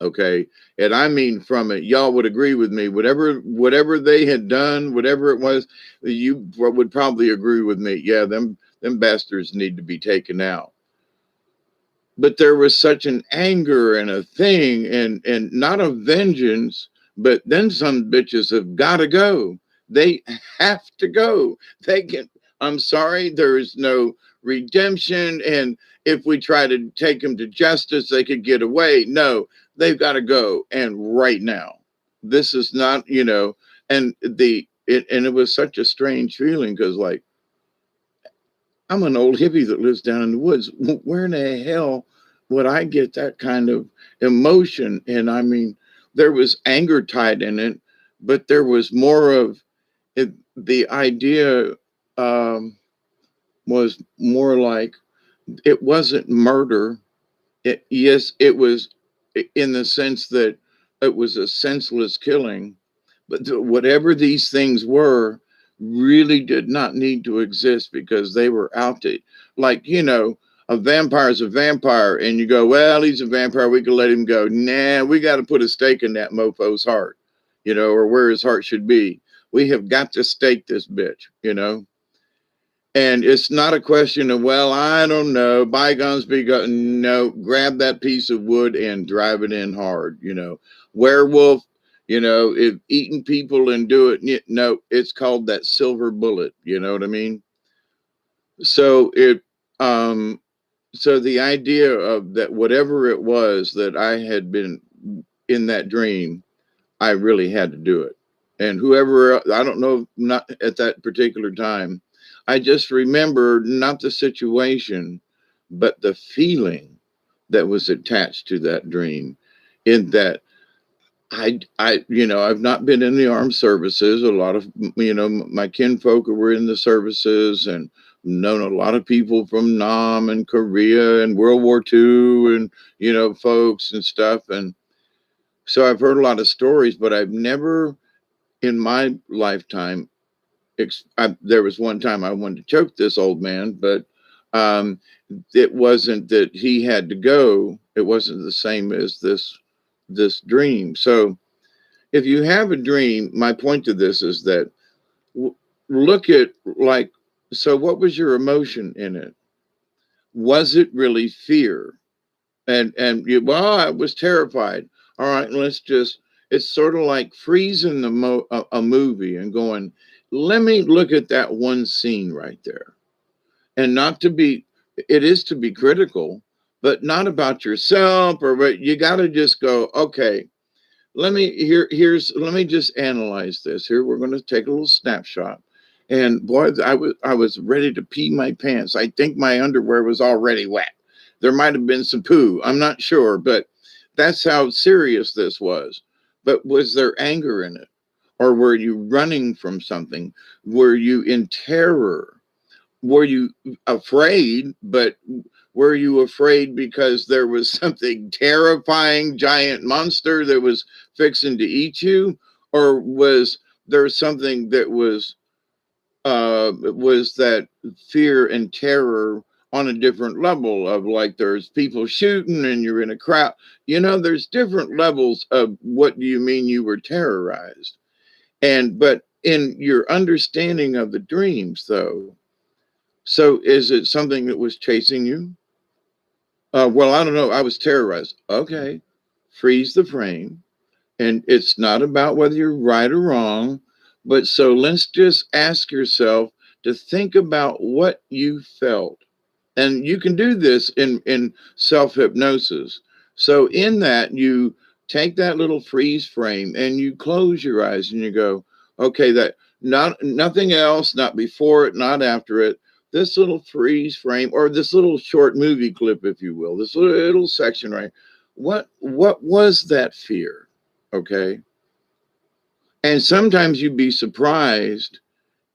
Okay. And I mean from it, y'all would agree with me. Whatever they had done, whatever it was, you would probably agree with me. Yeah, them bastards need to be taken out. But there was such an anger and a thing, and not a vengeance, but then some bitches have got to go. They have to go. They can. I'm sorry, there is no redemption, and if we try to take them to justice, they could get away. No, they've got to go, and right now. This is not, and it was such a strange feeling because, like, I'm an old hippie that lives down in the woods. Where in the hell would I get that kind of emotion? And I mean, there was anger tied in it, but there was more of it. The idea was more like it wasn't murder. Yes, it was in the sense that it was a senseless killing, but whatever these things were really did not need to exist because they were out to, like, a vampire is a vampire, and you go, well, he's a vampire, we can let him go. Nah, we got to put a stake in that mofo's heart, or where his heart should be. We have got to stake this bitch. And it's not a question of, well, I don't know, bygones be gone. No, grab that piece of wood and drive it in hard. Werewolf, if eating people and do it, no, it's called that silver bullet. You know what I mean? So so the idea of that, whatever it was that I had been in that dream, I really had to do it. And whoever, I don't know, not at that particular time, I just remember not the situation, but the feeling that was attached to that dream. In that I've not been in the armed services. A lot of, my kinfolk were in the services, and known a lot of people from Nam and Korea and World War II, and, folks and stuff. And so I've heard a lot of stories, but I've never in my lifetime, there was one time I wanted to choke this old man, but um, it wasn't that he had to go. It wasn't the same as this dream. So if you have a dream, my point to this is that look at, like, so what was your emotion in it? Was it really fear? And well, I was terrified. All right, let's just, it's sort of like freezing a movie and going, let me look at that one scene right there. And not to be, it is to be critical, but not about yourself, or, but you got to just go, okay, let me just analyze this. Here, we're going to take a little snapshot. And boy, I was ready to pee my pants. I think my underwear was already wet. There might have been some poo. I'm not sure, but that's how serious this was. But was there anger in it? Or were you running from something? Were you in terror? Were you afraid, but were you afraid because there was something terrifying, giant monster that was fixing to eat you? Or was there something that was that fear and terror on a different level of, like, there's people shooting and you're in a crowd? There's different levels of what do you mean you were terrorized. But in your understanding of the dreams, though, so is it something that was chasing you? Well, I don't know. I was terrorized. Okay. Freeze the frame. And it's not about whether you're right or wrong. But so let's just ask yourself to think about what you felt. And you can do this in self hypnosis. So in that, you take that little freeze frame and you close your eyes and you go, okay, that, not nothing else, not before it, not after it. This little freeze frame, or this little short movie clip, if you will, this little section, right? What was that fear? Okay. And sometimes you'd be surprised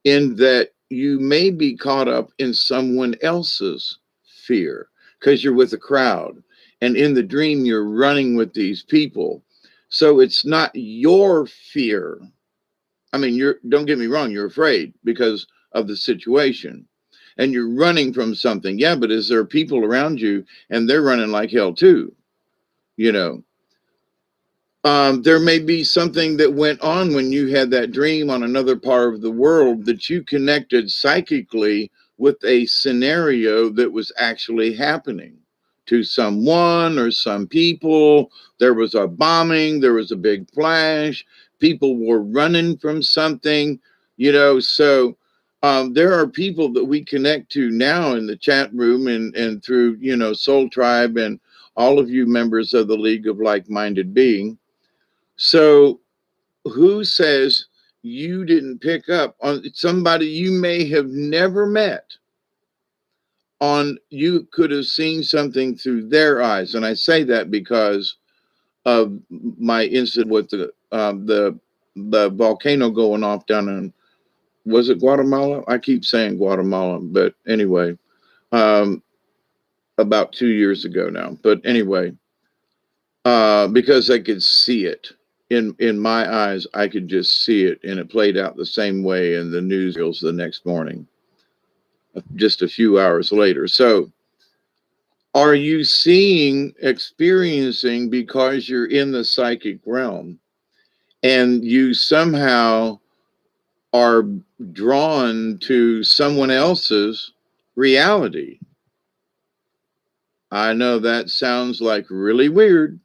in that you may be caught up in someone else's fear because you're with a crowd, and in the dream you're running with these people. So it's not your fear. I mean, you're, don't get me wrong, you're afraid because of the situation and you're running from something. Yeah, but is there people around you and they're running like hell too, you know? There may be something that went on when you had that dream on another part of the world that you connected psychically with a scenario that was actually happening to someone or some people. There was a bombing, there was a big flash, people were running from something, So there are people that we connect to now in the chat room and through, Soul Tribe and all of you members of the League of Like-Minded Being. So who says you didn't pick up on somebody you may have never met? You could have seen something through their eyes, and I say that because of my incident with the volcano going off down in, was it Guatemala? I keep saying Guatemala, but anyway, about 2 years ago now. But anyway, because I could see it in my eyes, I could just see it, and it played out the same way in the newsreels the next morning, just a few hours later. So, are you experiencing because you're in the psychic realm, and you somehow are drawn to someone else's reality? I know that sounds like really weird,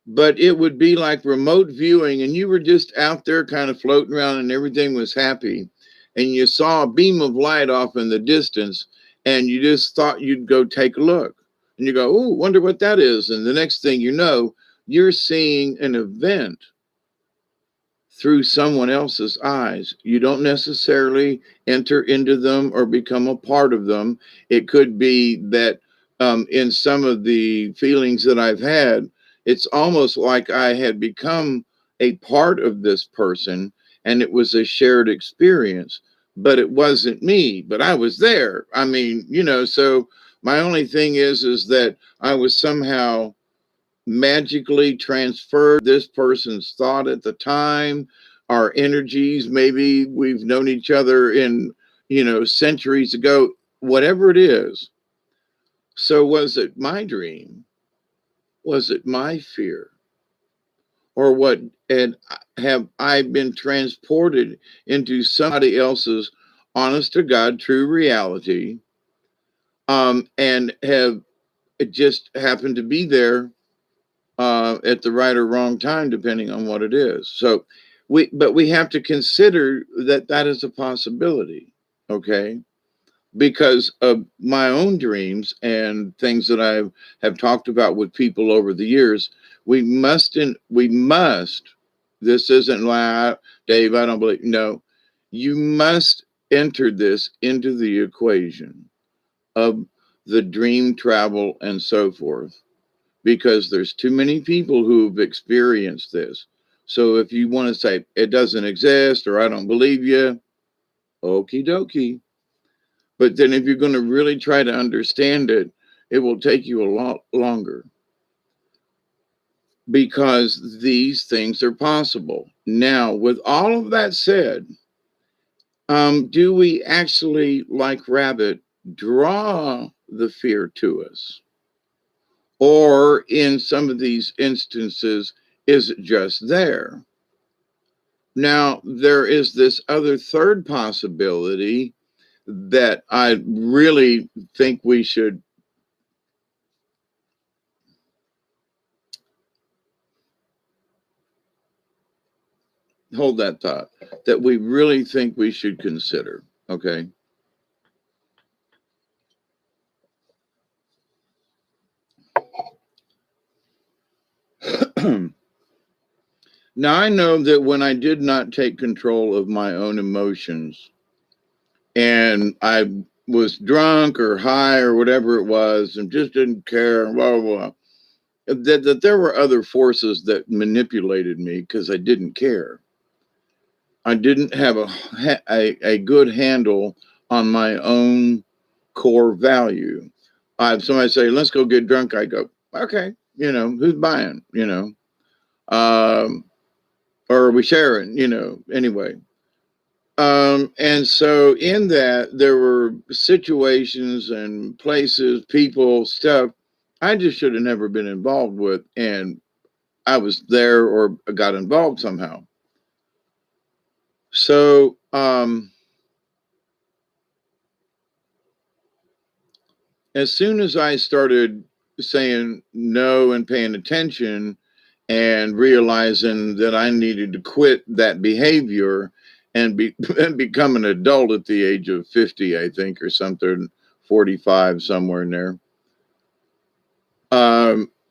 but it would be like remote viewing, and you were just out there kind of floating around and everything was happy, and you saw a beam of light off in the distance, and you just thought you'd go take a look, and you go, oh, wonder what that is. And the next thing you know, you're seeing an event through someone else's eyes. You don't necessarily enter into them or become a part of them. It could be that in some of the feelings that I've had, it's almost like I had become a part of this person and it was a shared experience, but it wasn't me, but I was there. I mean, so my only thing is that I was somehow magically transferred this person's thought at the time, our energies. Maybe we've known each other in, centuries ago, whatever it is. So was it my dream? Was it my fear? Or what? And have I been transported into somebody else's honest to God true reality? And have it just happened to be there at the right or wrong time, depending on what it is. So we have to consider that is a possibility, okay? Because of my own dreams and things that I have talked about with people over the years, we must, this isn't like, Dave, I don't believe, no, you must enter this into the equation of the dream travel and so forth, because there's too many people who've experienced this. So if you want to say it doesn't exist or I don't believe you, okie dokie. But then if you're going to really try to understand it, it will take you a lot longer, because these things are possible. Now, with all of that said, do we actually, like Rabbit, draw the fear to us? Or in some of these instances, is it just there? Now, there is this other third possibility that I really think we should hold that thought, that we really think we should consider, okay? Now, I know that when I did not take control of my own emotions and I was drunk or high or whatever it was and just didn't care, blah, blah, blah, that there were other forces that manipulated me because I didn't care. I didn't have a good handle on my own core value. If somebody say, let's go get drunk, I go, okay, who's buying, or are we sharing, anyway. And so in that, there were situations and places, people, stuff I just should have never been involved with. And I was there or got involved somehow. So, as soon as I started saying no and paying attention and realizing that I needed to quit that behavior and and become an adult at the age of 50, I think, or something, 45, somewhere in there.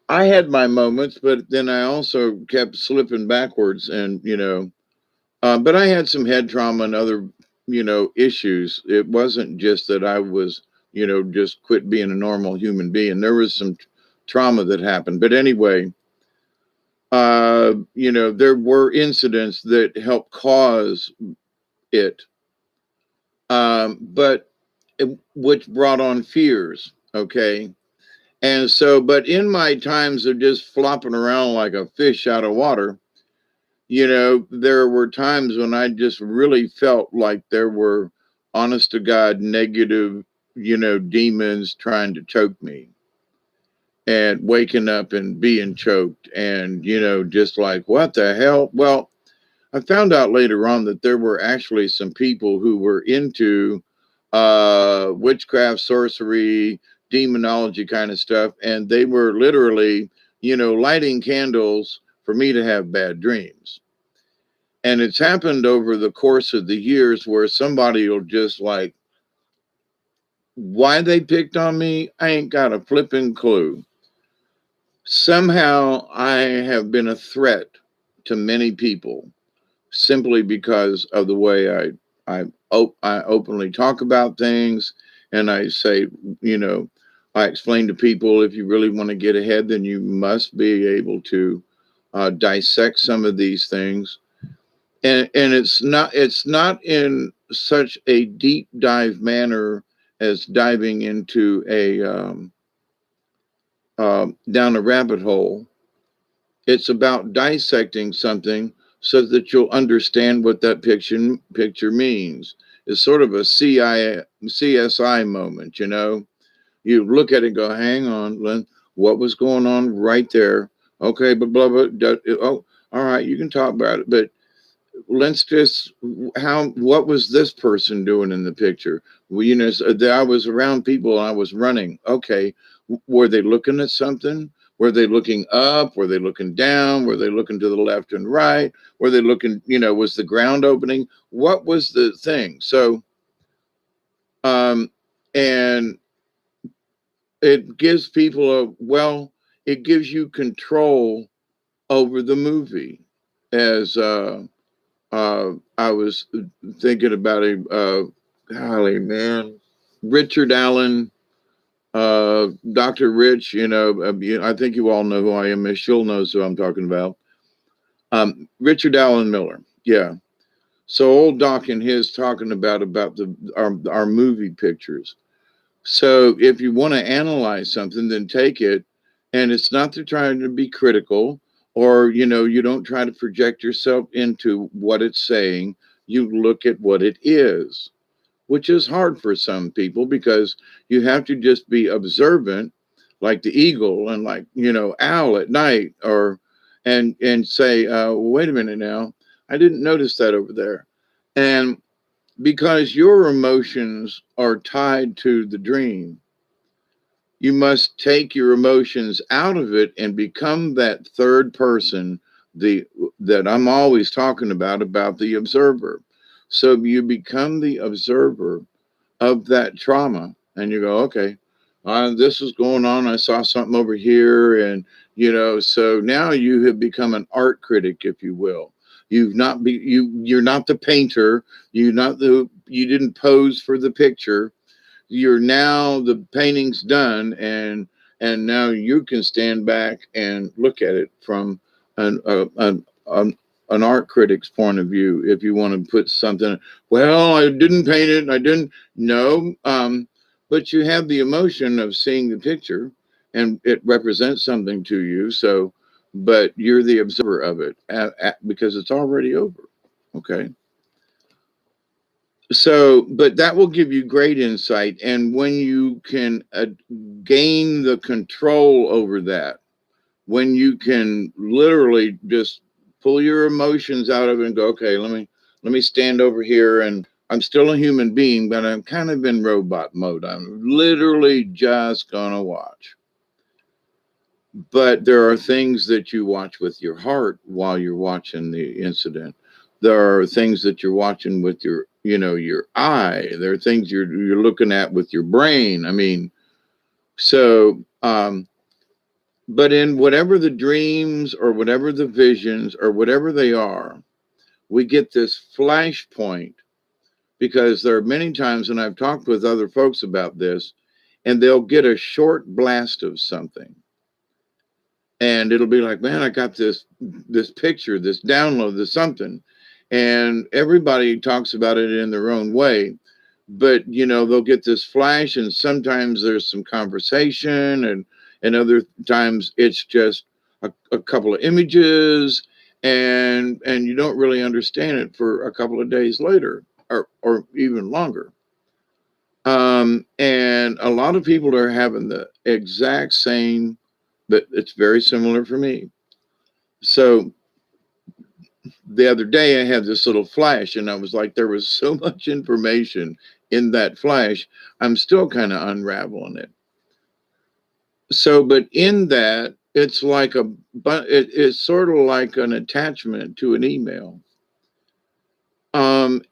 I had my moments, but then I also kept slipping backwards, and but I had some head trauma and other, issues. It wasn't just that I was, just quit being a normal human being. There was some trauma that happened. But anyway, there were incidents that helped cause it, but which brought on fears. Okay. And so, but in my times of just flopping around like a fish out of water, there were times when I just really felt like there were, honest to God, negative, demons trying to choke me and waking up and being choked and, just like, what the hell? Well, I found out later on that there were actually some people who were into witchcraft, sorcery, demonology kind of stuff. And they were literally, lighting candles for me to have bad dreams. And it's happened over the course of the years where somebody will just like, why they picked on me, I ain't got a flipping clue. Somehow I have been a threat to many people simply because of the way I openly talk about things. And I say, you know, I explain to people, if you really want to get ahead, then you must be able to dissect some of these things. And it's not in such a deep dive manner as diving into a down a rabbit hole. It's about dissecting something so that you'll understand what that picture means. It's sort of a CSI moment, You look at it and go, hang on, Lynn, what was going on right there? Okay, but blah, blah, blah, oh, all right, you can talk about it. But let's just, what was this person doing in the picture? Well, I was around people and I was running. Okay, were they looking at something? Were they looking up? Were they looking down? Were they looking to the left and right? Were they looking, was the ground opening? What was the thing? So, um, and it gives people it gives you control over the movie. As I was thinking about golly, man, Richard Allen, Dr. Rich, I think you all know who I am. Miss Schill knows who I'm talking about. Richard Allen Miller. Yeah. So old Doc and his talking about our movie pictures. So if you want to analyze something, then take it. And it's not to try to be critical or, you don't try to project yourself into what it's saying. You look at what it is, which is hard for some people because you have to just be observant, like the eagle and like, owl at night, and say, wait a minute now, I didn't notice that over there. And because your emotions are tied to the dream, you must take your emotions out of it and become that third person, the that I'm always talking about the observer. So you become the observer of that trauma and you go, okay, this is going on. I saw something over here. And, so now you have become an art critic, if you will. You're not the painter. You didn't pose for the picture. You're now, the painting's done, and now you can stand back and look at it from an art critic's point of view. If you want to put something, well, I didn't paint it, I didn't know, but you have the emotion of seeing the picture, and it represents something to you. So, but you're the observer of it because it's already over. Okay. So, but that will give you great insight. And when you can gain the control over that, when you can literally just pull your emotions out of it and go, okay, let me stand over here, and I'm still a human being, but I'm kind of in robot mode. I'm literally just gonna watch. But there are things that you watch with your heart while you're watching the incident. There are things that you're watching with your, your eye. There are things you're looking at with your brain. I mean, so but in whatever the dreams or whatever the visions or whatever they are, we get this flash point, because there are many times when I've talked with other folks about this, and they'll get a short blast of something, and it'll be like, man, I got this picture, this download, this something, and everybody talks about it in their own way. But they'll get this flash, and sometimes there's some conversation, and other times it's just a couple of images, and you don't really understand it for a couple of days later, or even longer. And a lot of people are having the exact same, but it's very similar for me. So the other day I had this little flash, and I was like, there was so much information in that flash. I'm still kind of unraveling it. So, but in that, it's like it's sort of like an attachment to an email. And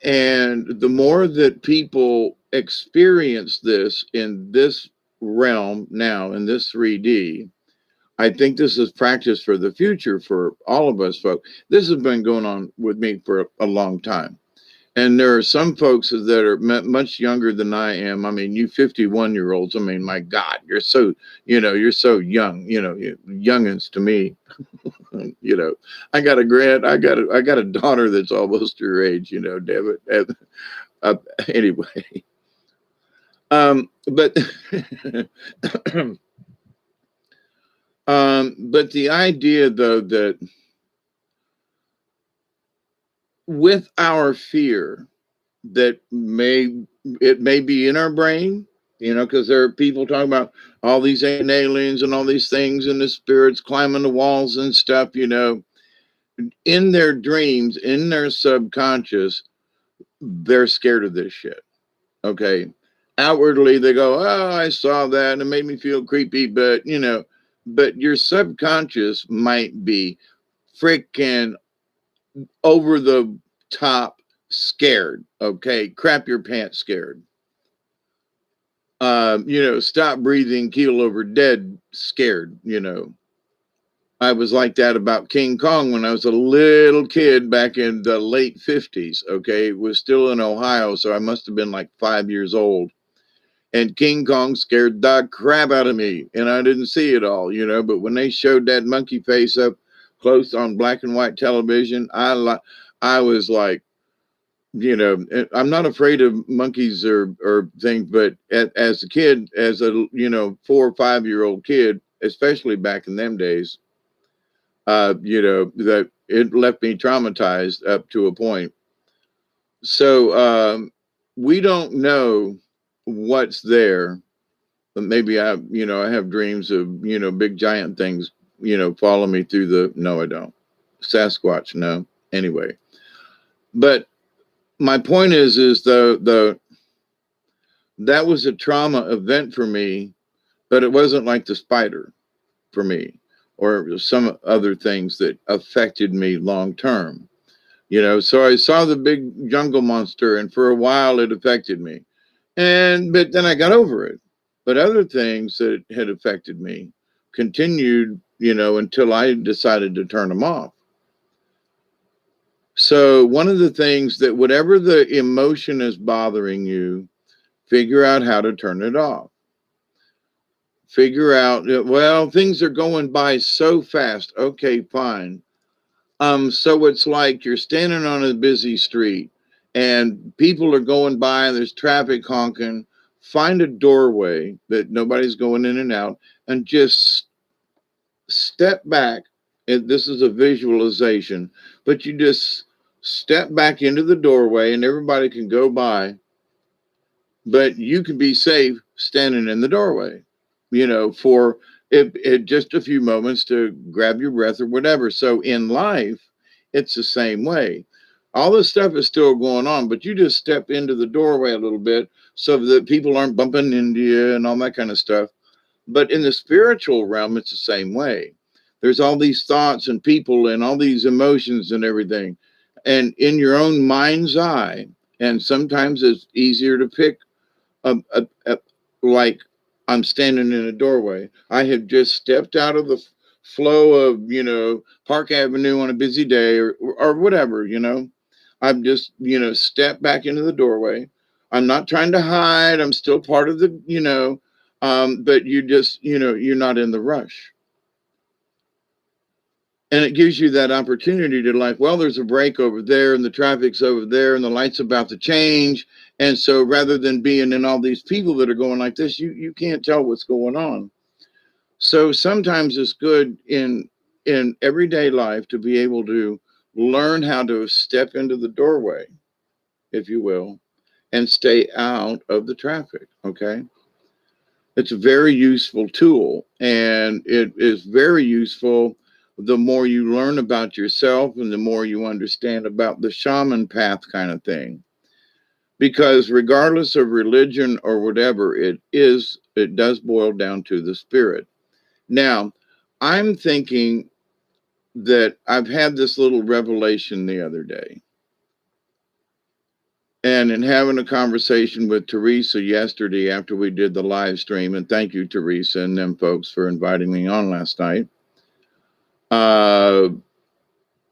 the more that people experience this in this realm now, in this 3D, I think this is practice for the future for all of us folks. This has been going on with me for a long time. And there are some folks that are much younger than I am. I mean, you 51-year-olds, I mean, my God, you're so young, youngins to me. I got a daughter that's almost your age, damn it. Anyway, but but the idea though that with our fear, that it may be in our brain, because there are people talking about all these aliens and all these things, and the spirits climbing the walls and stuff, in their dreams, in their subconscious, they're scared of this shit. Okay. Outwardly, they go, oh, I saw that and it made me feel creepy, but your subconscious might be freaking over the top scared. Okay. Crap your pants scared. Stop breathing, keel over dead scared. I was like that about King Kong when I was a little kid back in the late 50s. Okay. It was still in Ohio. So I must have been like 5 years old. And King Kong scared the crap out of me. And I didn't see it all, but when they showed that monkey face up close on black and white television, I was like, I'm not afraid of monkeys or things, but as a kid, as a 4 or 5 year old kid, especially back in them days, that it left me traumatized up to a point. So we don't know what's there, but maybe I have dreams of big giant things follow me through the. No, I don't. Sasquatch, no. Anyway, but my point is the that was a trauma event for me, but it wasn't like the spider for me or some other things that affected me long term. So I saw the big jungle monster, and for a while it affected me, but then I got over it. But other things that had affected me continued, until I decided to turn them off. So one of the things that whatever the emotion is bothering you, figure out how to turn it off. Figure out, well, things are going by so fast. Okay, fine. So it's like you're standing on a busy street and people are going by and there's traffic honking. Find a doorway that nobody's going in and out, and just step back. This is a visualization, but you just step back into the doorway and everybody can go by, but you can be safe standing in the doorway, for it just a few moments to grab your breath or whatever. So in life, it's the same way. All this stuff is still going on, but you just step into the doorway a little bit so that people aren't bumping into you and all that kind of stuff. But in the spiritual realm, it's the same way. There's all these thoughts and people and all these emotions and everything. And in your own mind's eye, and sometimes it's easier to pick like I'm standing in a doorway. I have just stepped out of the flow of, Park Avenue on a busy day or whatever, I've just, stepped back into the doorway. I'm not trying to hide. I'm still part of the, but you just, you're not in the rush. And it gives you that opportunity to, like, well, there's a break over there and the traffic's over there and the light's about to change. And so rather than being in all these people that are going like this, you can't tell what's going on. So sometimes it's good in everyday life to be able to learn how to step into the doorway, if you will, and stay out of the traffic. Okay. It's a very useful tool, and it is very useful the more you learn about yourself and the more you understand about the shaman path kind of thing. Because regardless of religion or whatever it does boil down to the spirit. Now, I'm thinking that I've had this little revelation the other day. And in having a conversation with Teresa yesterday after we did the live stream, and thank you, Teresa, and them folks for inviting me on last night. Uh,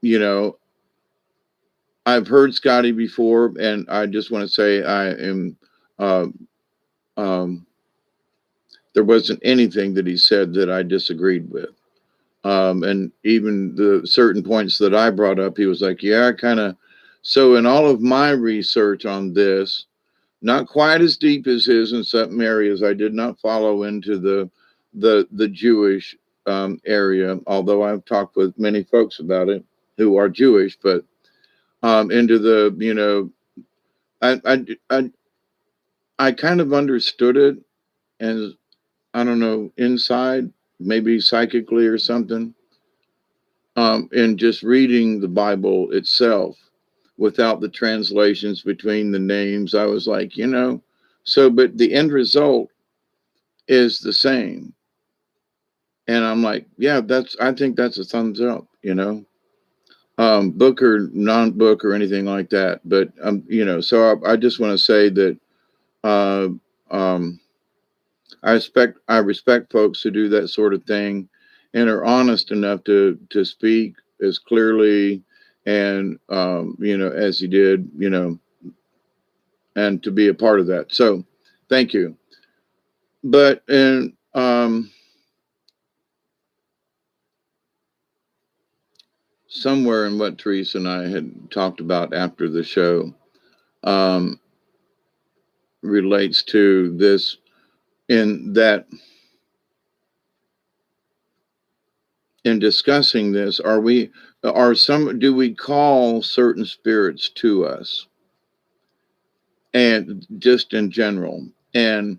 you know, I've heard Scotty before, and I just want to say I am. Uh, um, there wasn't anything that he said that I disagreed with, and even the certain points that I brought up, he was like, "Yeah, I kind of." So, in all of my research on this, not quite as deep as his in some areas. I did not follow into the Jewish area, although I've talked with many folks about it who are Jewish, but into the I, I I I kind of understood it, and I don't know, inside, maybe psychically or something, in just reading the Bible itself without the translations between the names. I was like, so but the end result is the same. And I'm like, yeah, I think that's a thumbs up, book or non-book or anything like that. But, so I just want to say that, uh, um, I respect folks who do that sort of thing and are honest enough to speak as clearly and, as he did, and to be a part of that. So thank you. But, and, somewhere in what Teresa and I had talked about after the show um, relates to this, in that in discussing this, do we call certain spirits to us, and just in general, and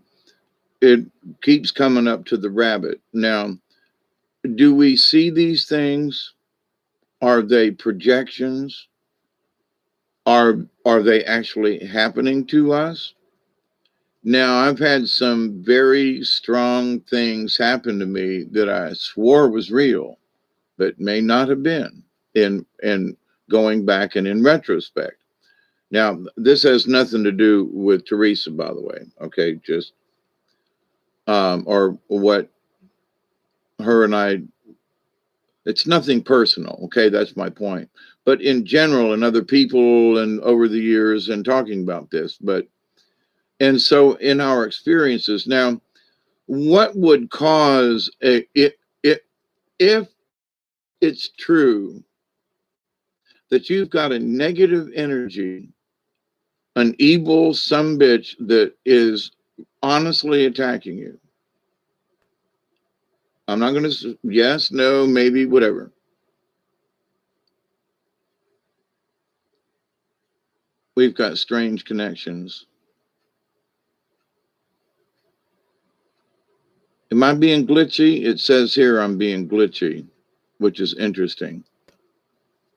it keeps coming up to the rabbit. Now, do we see these things? Are they projections? Are they actually happening to us? Now, I've had some very strong things happen to me that I swore was real, but may not have been in going back and in retrospect. Now, this has nothing to do with Teresa, by the way. Okay, just or what her and I. It's nothing personal. Okay, that's my point. But in general, and other people, and over the years, and talking about this, and so in our experiences now, what would cause it if it's true that you've got a negative energy, an evil some bitch that is honestly attacking you? I'm not going to, yes, no, maybe, whatever. We've got strange connections. Am I being glitchy? It says here I'm being glitchy, which is interesting.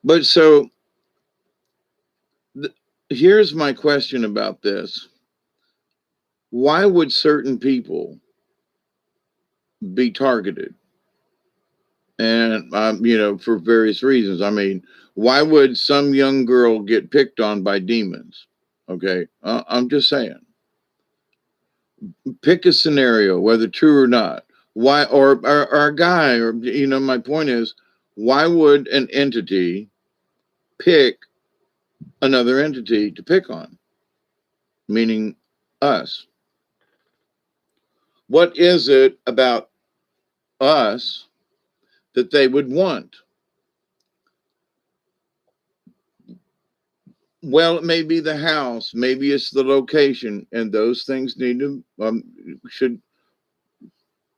But so th- here's my question about this. Why would certain people be targeted? And, for various reasons. I mean, why would some young girl get picked on by demons? Okay. I'm just saying, pick a scenario, whether true or not. Why, or a guy, or, my point is, why would an entity pick another entity to pick on, meaning us? What is it about us that they would want? Well, it may be the house, maybe it's the location, and those things need to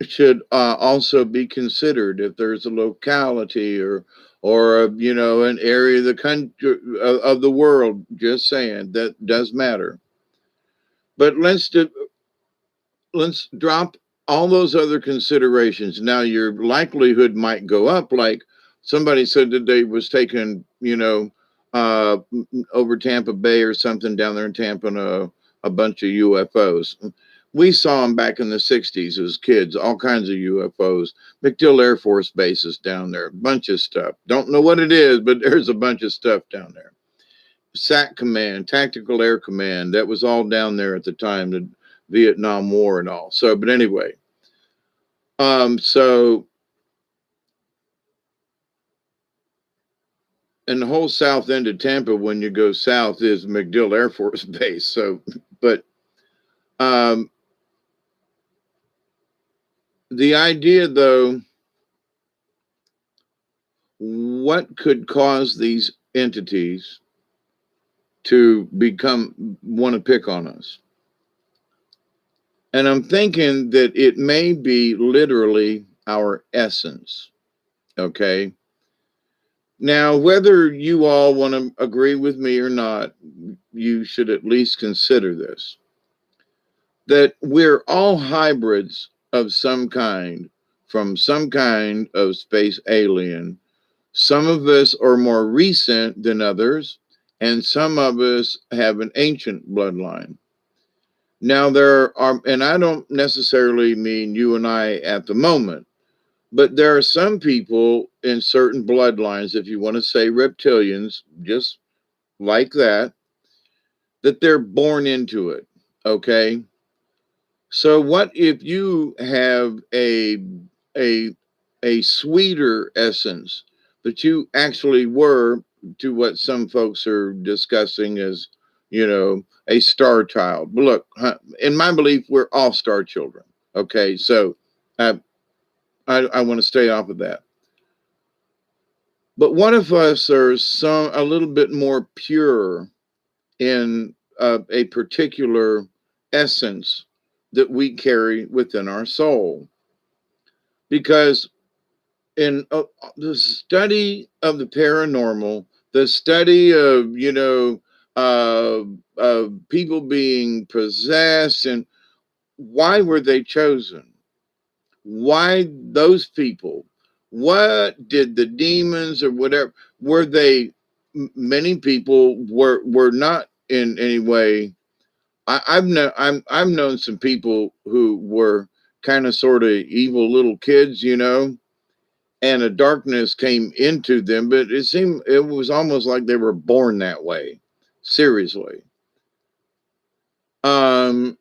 should also be considered. If there's a locality or an area of the country of the world, just saying that does matter. But let's drop all those other considerations. Now your likelihood might go up. Like somebody said that they was taking, uh, over Tampa Bay or something down there in Tampa, and a bunch of UFOs. We saw them back in the 60s as kids, all kinds of UFOs. MacDill Air Force bases down there, a bunch of stuff. Don't know what it is, but there's a bunch of stuff down there. SAC Command, Tactical Air Command, that was all down there at the time, the Vietnam War and all. So, but anyway, so, and the whole south end of Tampa, when you go south, is MacDill Air Force Base. So, but um, the idea, though, what could cause these entities to want to pick on us? And I'm thinking that it may be literally our essence. Okay. Now, whether you all want to agree with me or not, you should at least consider this, that we're all hybrids of some kind from some kind of space alien. Some of us are more recent than others, and some of us have an ancient bloodline. Now, there are, and I don't necessarily mean you and I at the moment, but there are some people in certain bloodlines, if you want to say reptilians, just like that they're born into it. Okay. So what if you have a a sweeter essence, but you actually were, to what some folks are discussing as, a star child? But look, in my belief, we're all star children. Okay. So I I want to stay off of that. But one of us are a little bit more pure in a particular essence that we carry within our soul. Because in the study of the paranormal, the study of, people being possessed, and why were they chosen? Why those people? What did the demons or whatever, were they? Many people were not in any way. I've known some people who were kind of sort of evil little kids, and a darkness came into them, but it was almost like they were born that way. Seriously. Um,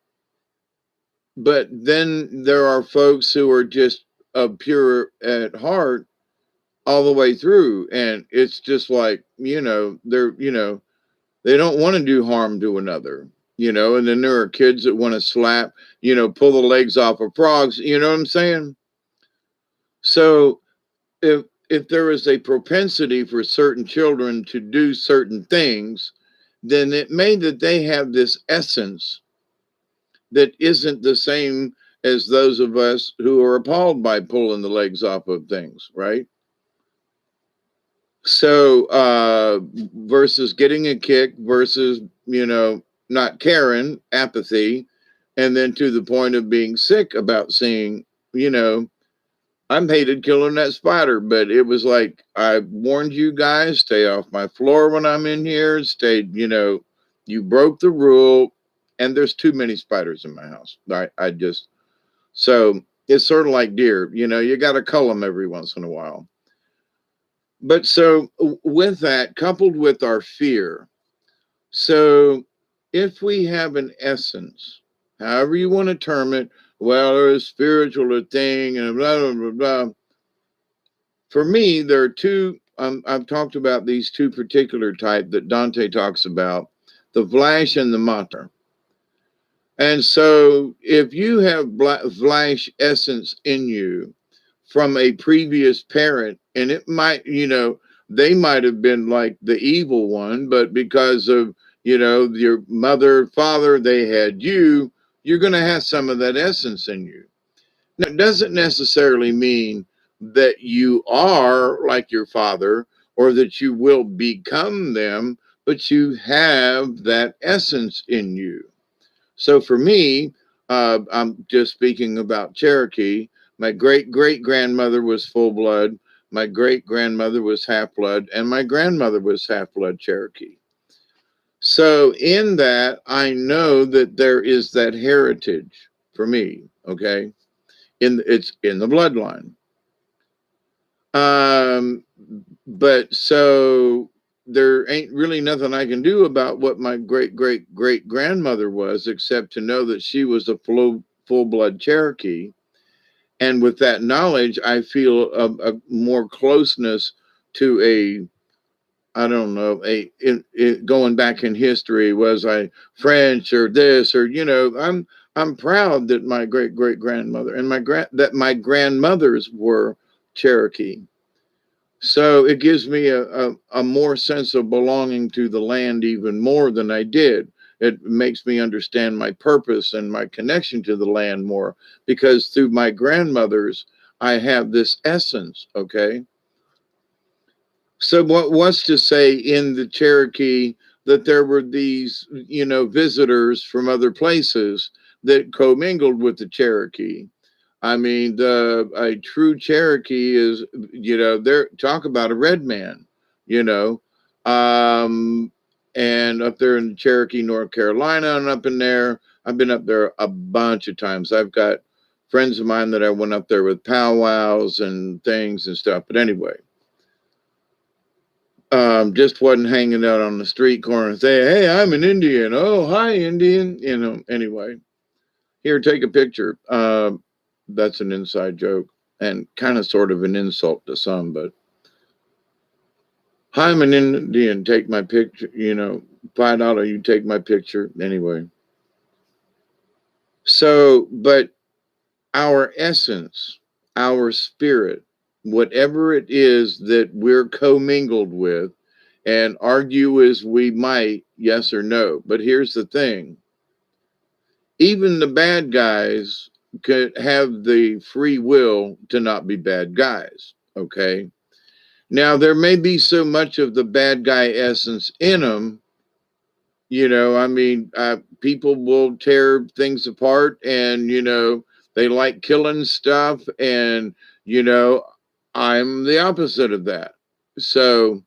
but then there are folks who are just pure at heart all the way through, and it's just like, they don't want to do harm to another, and then there are kids that want to slap, pull the legs off of frogs, you know what I'm saying? So if there is a propensity for certain children to do certain things, then it may that they have this essence that isn't the same as those of us who are appalled by pulling the legs off of things, right? So versus getting a kick versus, not caring, apathy, and then to the point of being sick about seeing you know, I'm hated killing that spider, but it was like, I warned you guys, stay off my floor when I'm in here. Stay, you broke the rule, and there's too many spiders in my house. I just, so it's sort of like deer, you got to cull them every once in a while. But so with that, coupled with our fear, so if we have an essence, however you want to term it, well, or a spiritual thing and blah, blah, blah, blah. For me, there are two, I've talked about these two particular type that Dante talks about, the Vlash and the Mater. And so if you have Vlash essence in you from a previous parent, and it might, they might have been like the evil one, but because of, your mother, father, they had you, you're going to have some of that essence in you. Now, it doesn't necessarily mean that you are like your father or that you will become them, but you have that essence in you. So for me, I'm just speaking about Cherokee. My great great grandmother was full blood. My great grandmother was half blood, and my grandmother was half blood Cherokee. So in that, I know that there is that heritage for me. Okay, it's in the bloodline. Um, but so there ain't really nothing I can do about what my great great great grandmother was, except to know that she was a full blood Cherokee. And with that knowledge, I feel a more closeness to a, I don't know, going back in history, was I French or this, or I'm proud that my great great grandmother and that my grandmothers were Cherokee. So it gives me a more sense of belonging to the land even more than I did. It makes me understand my purpose and my connection to the land more, because through my grandmothers, I have this essence. Okay. So what's to say in the Cherokee that there were these, visitors from other places that commingled with the Cherokee? I mean, a true Cherokee is, there, talk about a red man, you know, um, and up there in Cherokee, North Carolina, and up in there, I've been up there a bunch of times. I've got friends of mine that I went up there with powwows and things and stuff. But anyway, just wasn't hanging out on the street corner and saying, "Hey, I'm an Indian. Oh, hi, Indian." Anyway, here, take a picture. That's an inside joke and kind of sort of an insult to some, but hi, I'm an Indian. Take my picture. $5, you take my picture. Anyway. So, but our essence, our spirit, whatever it is that we're commingled with, and argue as we might, yes or no. But here's the thing, even the bad guys could have the free will to not be bad guys. Okay. Now, there may be so much of the bad guy essence in them, I mean, people will tear things apart, and, they like killing stuff. And, you know, I'm the opposite of that. So,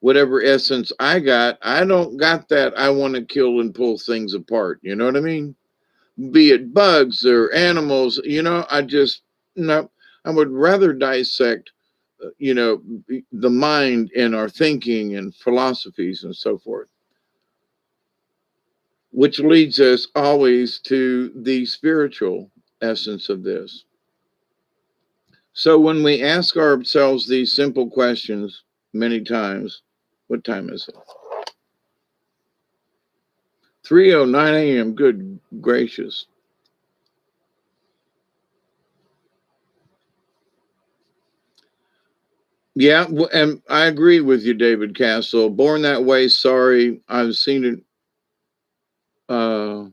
whatever essence I don't got that. I want to kill and pull things apart. You know what I mean? Be it bugs or animals, I just, no, I would rather dissect, the mind and our thinking and philosophies and so forth, which leads us always to the spiritual essence of this. So when we ask ourselves these simple questions many times, what time is it? 3:09 a.m. Good gracious. Yeah, and I agree with you, David Castle. Born That Way, sorry. I've seen it. Uh,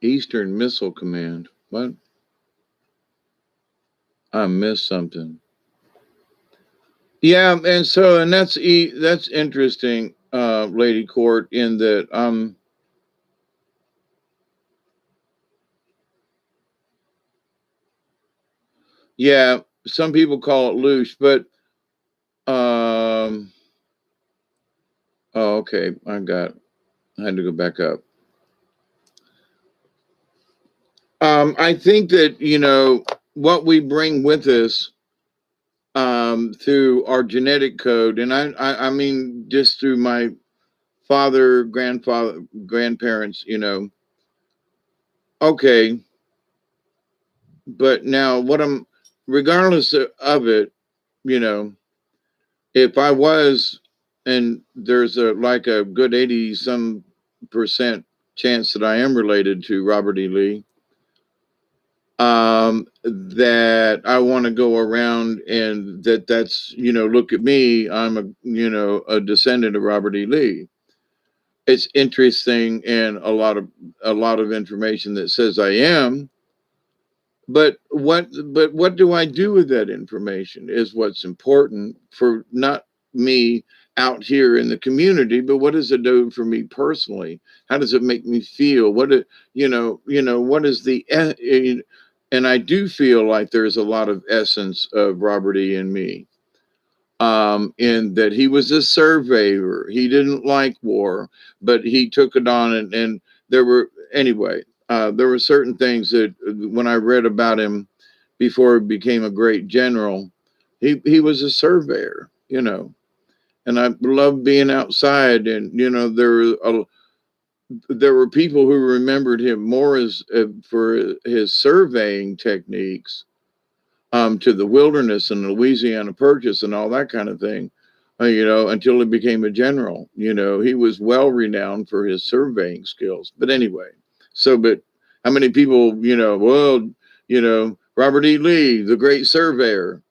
Eastern Missile Command. What? I missed something. Yeah, and so and that's interesting, Lady Court, in that yeah, some people call it loose, but um oh, okay, I had to go back up. I think that, what we bring with us through our genetic code, and I mean just through my father, grandfather, grandparents, okay, but now what I'm regardless of it, you know, if I was, and there's a like a good 80 some percent chance that I am related to Robert E. Lee, that I want to go around and that's, look at me, I'm a descendant of Robert E. Lee. It's interesting and a lot of information that says I am, but what do I do with that information is what's important for not me out here in the community, but what does it do for me personally? How does it make me feel? What is and I do feel like there's a lot of essence of Robert E in me, in that he was a surveyor. He didn't like war, but he took it on, and there were anyway. There were certain things that when I read about him before he became a great general, he was a surveyor, and I loved being outside, and there were people who remembered him more as for his surveying techniques, to the wilderness and the Louisiana Purchase and all that kind of thing, until he became a general. He was well renowned for his surveying skills. But anyway, but how many people, well, Robert E. Lee, the great surveyor,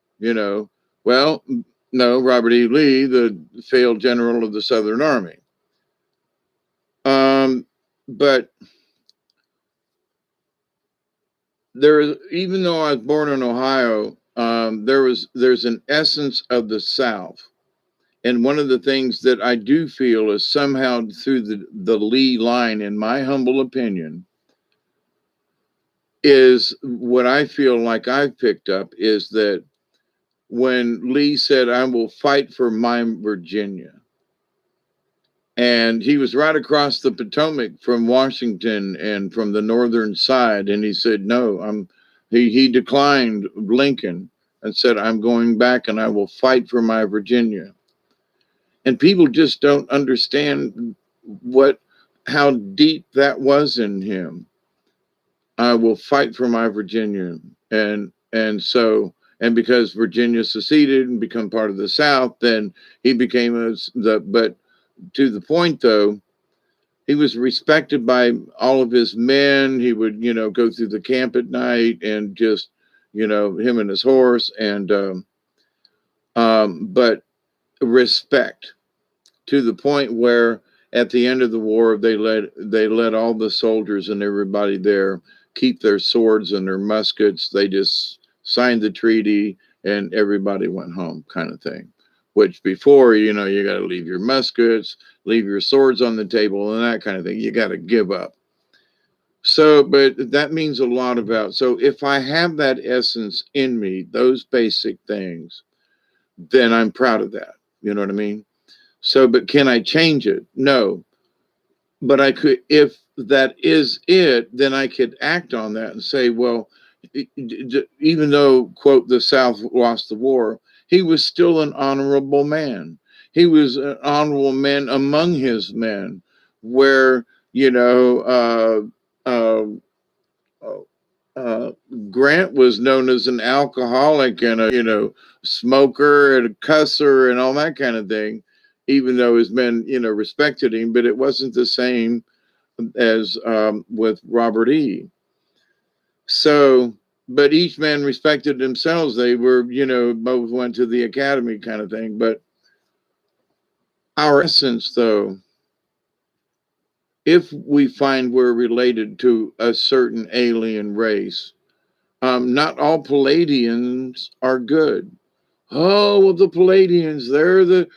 well, no, Robert E. Lee, the failed general of the Southern Army. But even though I was born in Ohio, there's an essence of the South. And one of the things that I do feel is somehow through the Lee line, in my humble opinion, is what I feel like I've picked up is that when Lee said, I will fight for my Virginia, and he was right across the Potomac from Washington and from the northern side, and he said, no, he declined Lincoln and said, I'm going back and I will fight for my Virginia. And people just don't understand what how deep that was in him. I will fight for my Virginia. And because Virginia seceded and become part of the South, then he became but to the point though, he was respected by all of his men. He would, go through the camp at night and just, him and his horse, and but respect to the point where at the end of the war they let all the soldiers and everybody there keep their swords and their muskets. They just signed the treaty and everybody went home, kind of thing. Which before, you got to leave your muskets, leave your swords on the table, and that kind of thing. You got to give up. So, but that means a lot about. So, if I have that essence in me, those basic things, then I'm proud of that. You know what I mean? So, but can I change it? No. But I could, if that is it, then I could act on that and say, well, even though, quote, the South lost the war, he was still an honorable man. He was an honorable man among his men, where, uh, uh, uh, Grant was known as an alcoholic and a smoker and a cusser and all that kind of thing, even though his men respected him, but it wasn't the same as with Robert E. So, but each man respected themselves. They were both went to the academy, kind of thing. But our essence, though, if we find we're related to a certain alien race, not all Palladians are good. Oh, well, the Palladians, they're the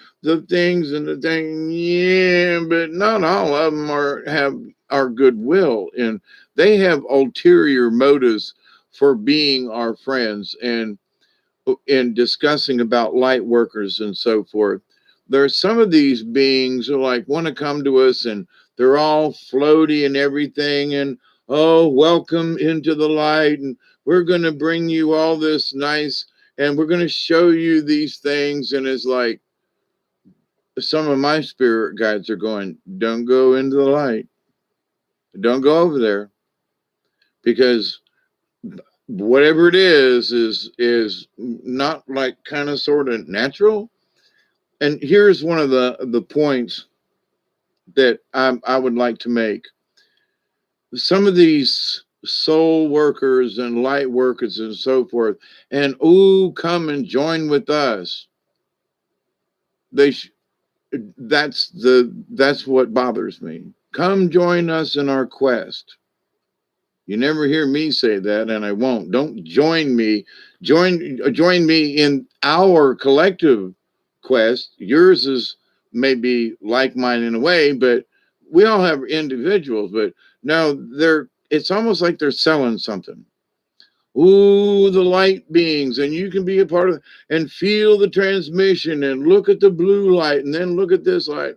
things and the thing. Yeah, but not all of them have our goodwill, and they have ulterior motives for being our friends and in discussing about light workers and so forth. There are some of these beings who like want to come to us and they're all floaty and everything, and oh, welcome into the light, and we're going to bring you all this nice, and we're going to show you these things. And it's like some of my spirit guides are going, don't go into the light, don't go over there, because whatever it is not like kind of sort of natural. And here's one of the points that I would like to make. Some of these soul workers and light workers and so forth, and ooh, come and join with us. They that's what bothers me. Come join us in our quest. You never hear me say that, and I won't. Don't join me. Join me in our collective quest. Yours is maybe like mine in a way, but we all have individuals. But no, it's almost like they're selling something. Ooh, the light beings, and you can be a part of it and feel the transmission and look at the blue light and then look at this light.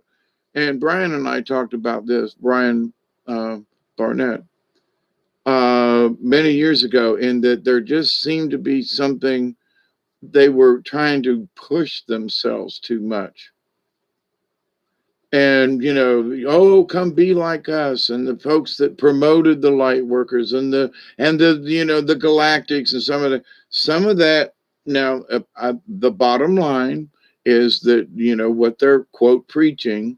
And Brian and I talked about this, Brian Barnett, many years ago, in that there just seemed to be something they were trying to push themselves too much. And, oh, come be like us. And the folks that promoted the light workers and the galactics and some of that. Now, the bottom line is that, what they're quote preaching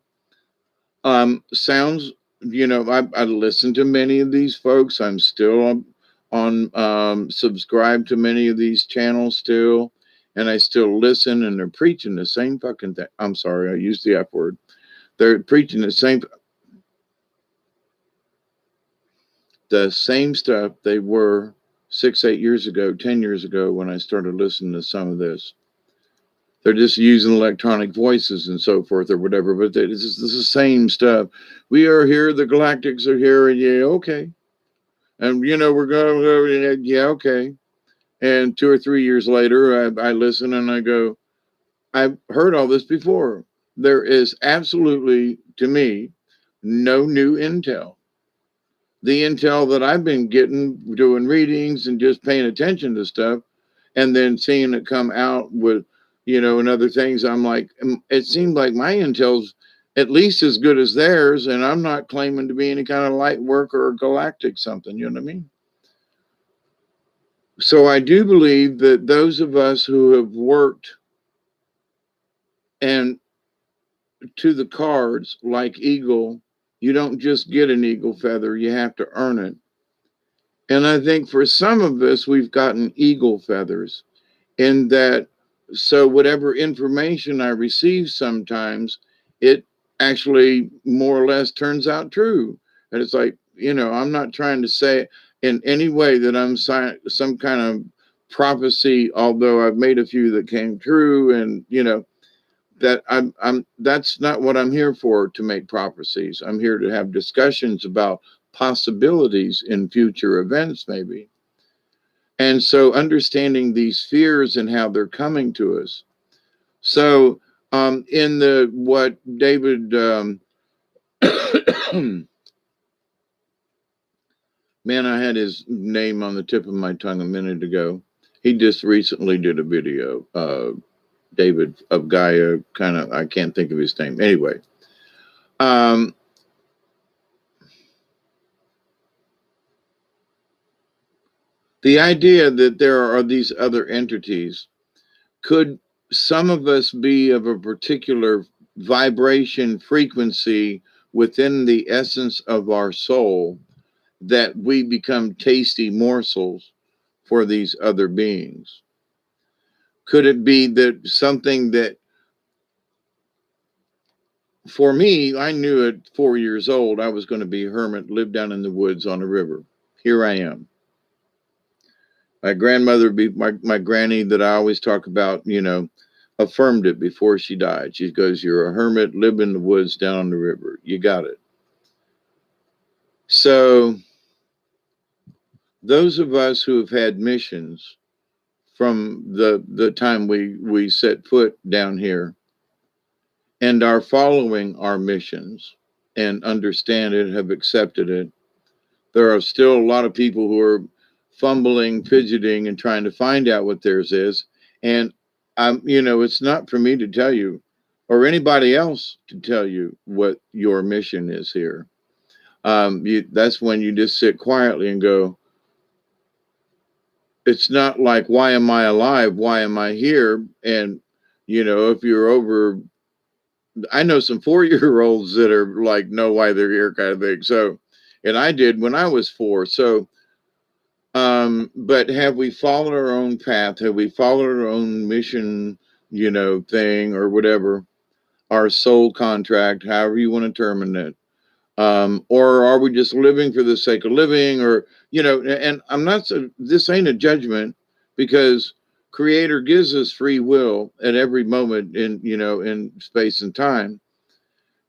sounds, I listen to many of these folks. I'm still on subscribe to many of these channels still, and I still listen, and they're preaching the same fucking thing. I'm sorry, I used the F word. They're preaching the same stuff they were 6, 8 years ago, 10 years ago when I started listening to some of this. They're just using electronic voices and so forth or whatever, but it's the same stuff. We are here, the galactics are here, and yeah, okay. And we're going, yeah, okay. And 2 or 3 years later, I listen and I go, I've heard all this before. There is absolutely, to me, no new intel. The intel that I've been getting, doing readings and just paying attention to stuff, and then seeing it come out with, and other things, I'm like, it seemed like my intel's at least as good as theirs, and I'm not claiming to be any kind of light worker or galactic something, you know what I mean? So I do believe that those of us who have worked and to the cards like eagle, you don't just get an eagle feather, you have to earn it. And I think for some of us, we've gotten eagle feathers in that. So whatever information I receive sometimes, it actually more or less turns out true. And it's like, I'm not trying to say in any way that I'm some kind of prophecy, although I've made a few that came true, and that that's not what I'm here for, to make prophecies. I'm here to have discussions about possibilities in future events, maybe. And so understanding these fears and how they're coming to us. So in the what David man, I had his name on the tip of my tongue a minute ago. He just recently did a video, David of Gaia, kind of, I can't think of his name. Anyway, the idea that there are these other entities, could some of us be of a particular vibration frequency within the essence of our soul that we become tasty morsels for these other beings? Could it be that something that, for me, I knew at 4 years old I was going to be a hermit, live down in the woods on a river. Here I am. My grandmother, my granny that I always talk about, affirmed it before she died. She goes, "You're a hermit, live in the woods down on the river. You got it." So those of us who have had missions from the time we set foot down here and are following our missions and understand it, have accepted it, there are still a lot of people who are fumbling, fidgeting, and trying to find out what theirs is. And it's not for me to tell you or anybody else to tell you what your mission is here. That's when you just sit quietly and go, it's not like, why am I alive? Why am I here? And, if you're over, I know some 4 year olds that are like, know why they're here kind of thing. So, and I did when I was 4. So, but have we followed our own path? Have we followed our own mission, thing or whatever, our soul contract, however you want to term it? Or are we just living for the sake of living? Or, and I'm not, this ain't a judgment because Creator gives us free will at every moment in space and time.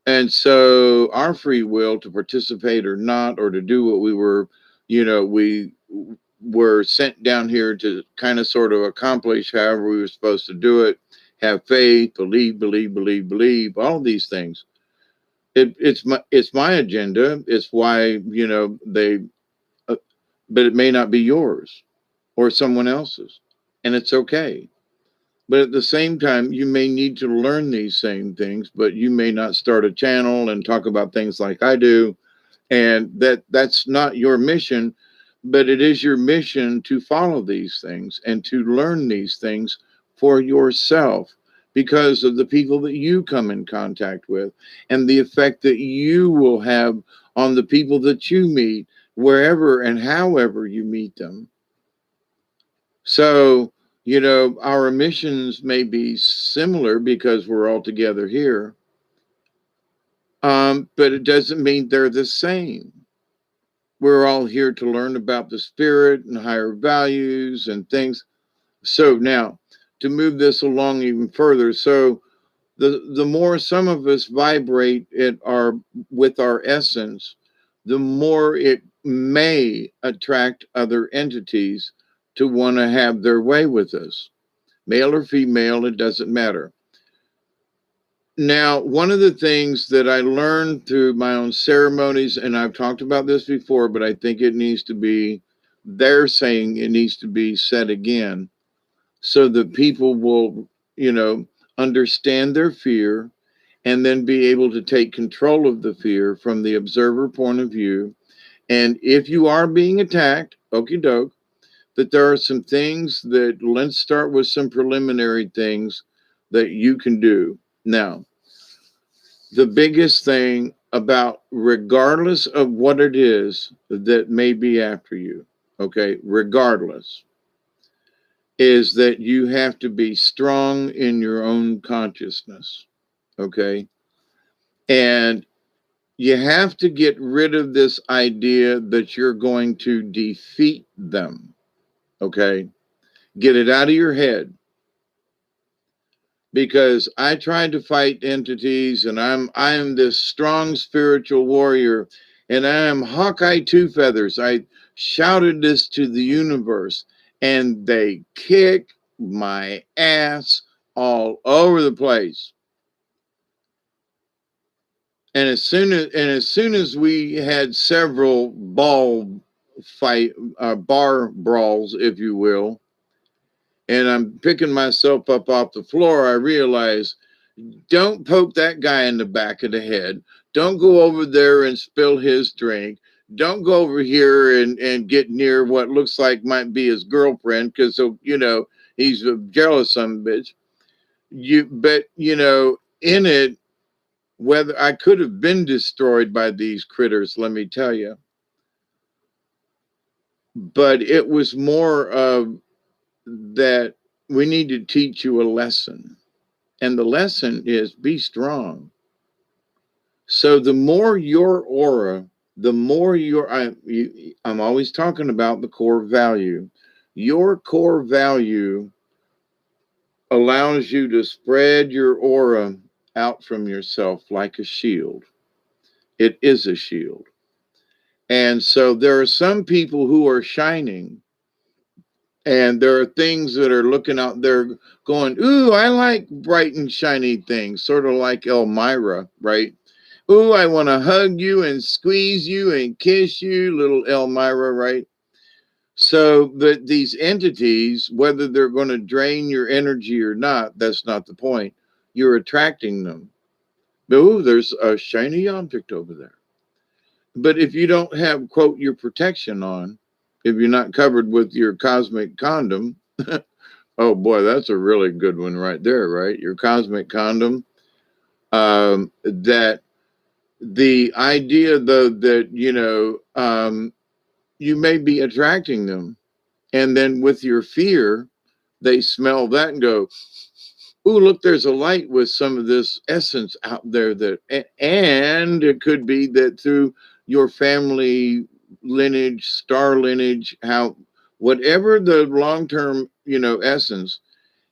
And so our free will to participate or not, or to do what we were sent down here to kind of sort of accomplish however we were supposed to do it, have faith, believe, all these things. It's my agenda. It's why, they, uh, but it may not be yours or someone else's. And it's okay. But at the same time, you may need to learn these same things, but you may not start a channel and talk about things like I do. And that's not your mission, but it is your mission to follow these things and to learn these things for yourself because of the people that you come in contact with and the effect that you will have on the people that you meet wherever and however you meet them. So, our missions may be similar because we're all together here, but it doesn't mean they're the same. We're all here to learn about the spirit and higher values and things. So now, to move this along even further, so the more some of us vibrate with our essence, the more it may attract other entities to want to have their way with us, male or female, it doesn't matter. Now, one of the things that I learned through my own ceremonies, and I've talked about this before, but I think it needs to be, they're saying it needs to be said again so that people will, understand their fear and then be able to take control of the fear from the observer point of view. And if you are being attacked, okie doke, that there are some things that, let's start with some preliminary things that you can do. Now, the biggest thing about, regardless of what it is that may be after you, okay, regardless, is that you have to be strong in your own consciousness, okay? And you have to get rid of this idea that you're going to defeat them, okay? Get it out of your head. Because I tried to fight entities and I am this strong spiritual warrior and I am Hawkeye Two Feathers. I shouted this to the universe and they kick my ass all over the place. And as soon as we had several bar brawls, if you will, and I'm picking myself up off the floor, I realize, don't poke that guy in the back of the head. Don't go over there and spill his drink. Don't go over here and get near what looks like might be his girlfriend because, he's a jealous son of a bitch. But, in it, whether I could have been destroyed by these critters, let me tell you. But it was more of that we need to teach you a lesson. And the lesson is be strong. So the more your aura, the more I'm always talking about the core value. Your core value allows you to spread your aura out from yourself like a shield. It is a shield. And so there are some people who are shining, and there are things that are looking out there going, ooh, I like bright and shiny things, sort of like Elmira, right? Ooh, I want to hug you and squeeze you and kiss you, little Elmira, right? So that these entities, whether they're going to drain your energy or not, that's not the point. You're attracting them. Ooh, there's a shiny object over there. But if you don't have, quote, your protection on, if you're not covered with your cosmic condom, oh boy, that's a really good one right there, right? Your cosmic condom. That the idea, though, that, you may be attracting them. And then with your fear, they smell that and go, ooh, look, there's a light with some of this essence out there that, and it could be that through your family lineage, star lineage, how, whatever the long-term, essence,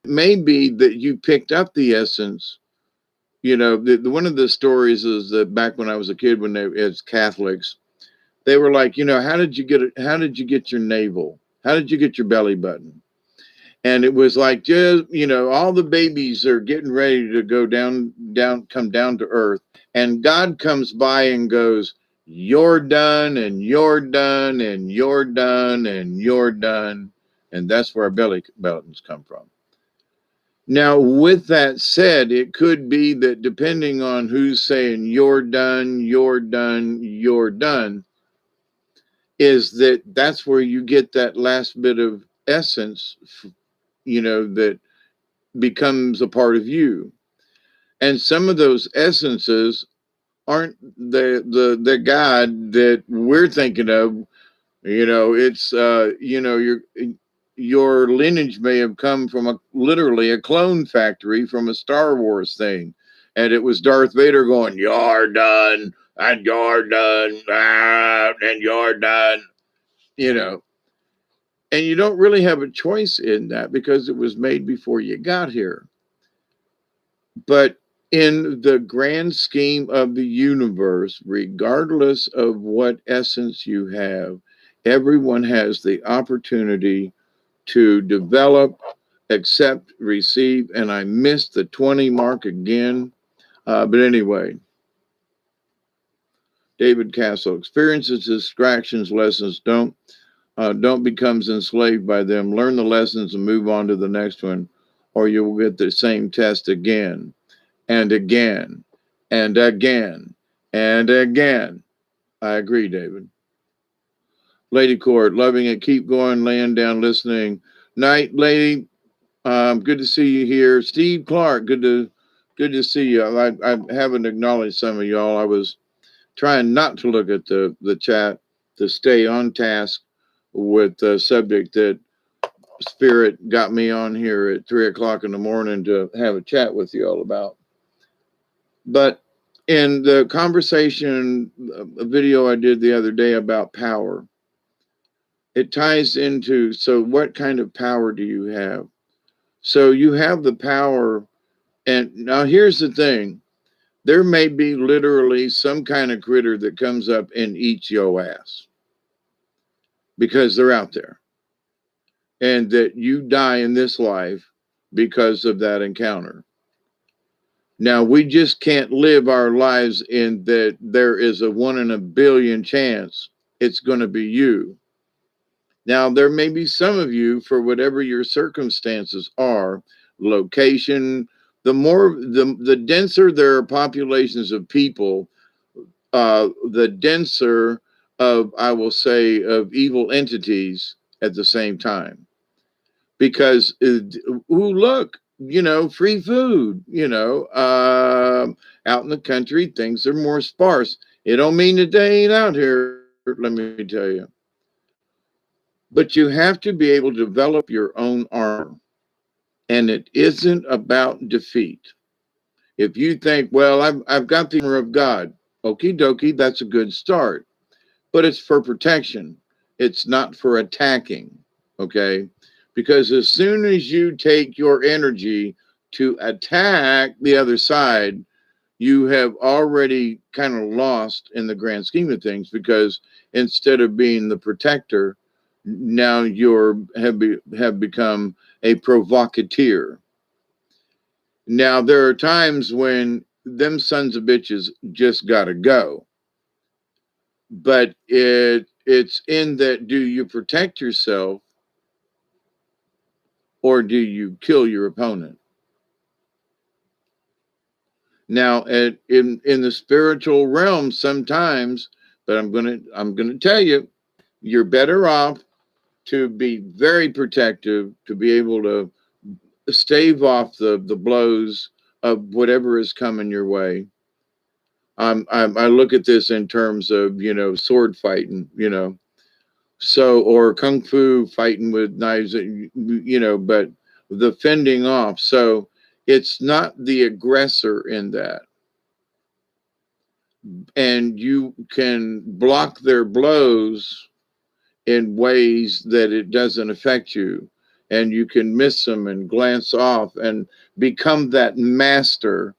it may be that you picked up the essence. One of the stories is that back when I was a kid, when they, as Catholics, they were like, how did you get it? How did you get your navel? How did you get your belly button? And it was like, just, all the babies are getting ready to go come down to earth. And God comes by and goes, you're done, and you're done, and you're done, and you're done. And that's where our belly buttons come from. Now, with that said, it could be that depending on who's saying you're done, you're done, you're done, is that that's where you get that last bit of essence, that becomes a part of you. And some of those essences aren't the God that we're thinking of. It's your lineage may have come from literally a clone factory from a Star Wars thing, and it was Darth Vader going, "You're done, and you're done, and you're done." You know, and you don't really have a choice in that because it was made before you got here. But in the grand scheme of the universe, regardless of what essence you have, everyone has the opportunity to develop, accept, receive. And I missed the 20 mark again. But anyway, David Castle, experiences, distractions, lessons. Don't become enslaved by them. Learn the lessons and move on to the next one, or you will get the same test again and again and again and again. I agree, David. Lady Court, loving it. Keep going, laying down, listening. Night, lady. Good to see you here. Steve Clark, good to see you. I haven't acknowledged some of y'all. I was trying not to look at the chat to stay on task with the subject that Spirit got me on here at 3 o'clock in the morning to have a chat with you all about. But in the conversation, a video I did the other day about power, it ties into, so what kind of power do you have? So you have the power, and now here's the thing. There may be literally some kind of critter that comes up and eats your ass because they're out there, and that you die in this life because of that encounter. Now, we just can't live our lives in that there is a 1 in a billion chance it's going to be you. Now, there may be some of you, for whatever your circumstances are, location, the denser there are populations of people, the denser of, I will say, of evil entities at the same time. Because, ooh, look, free food, out in the country, things are more sparse. It don't mean that they ain't out here, let me tell you. But you have to be able to develop your own armor. And it isn't about defeat. If you think, well, I've got the armor of God, okie dokie, that's a good start. But it's for protection. It's not for attacking. Okay. Because as soon as you take your energy to attack the other side, you have already kind of lost in the grand scheme of things, because instead of being the protector, now have become a provocateur. Now there are times when them sons of bitches just gotta go, but it's in that, do you protect yourself or do you kill your opponent? Now, in the spiritual realm, sometimes, but I'm gonna tell you, you're better off to be very protective, to be able to stave off the blows of whatever is coming your way. I look at this in terms of, sword fighting, so, or kung fu fighting with knives, but the fending off. So it's not the aggressor in that, and you can block their blows in ways that it doesn't affect you, and you can miss them and glance off and become that master,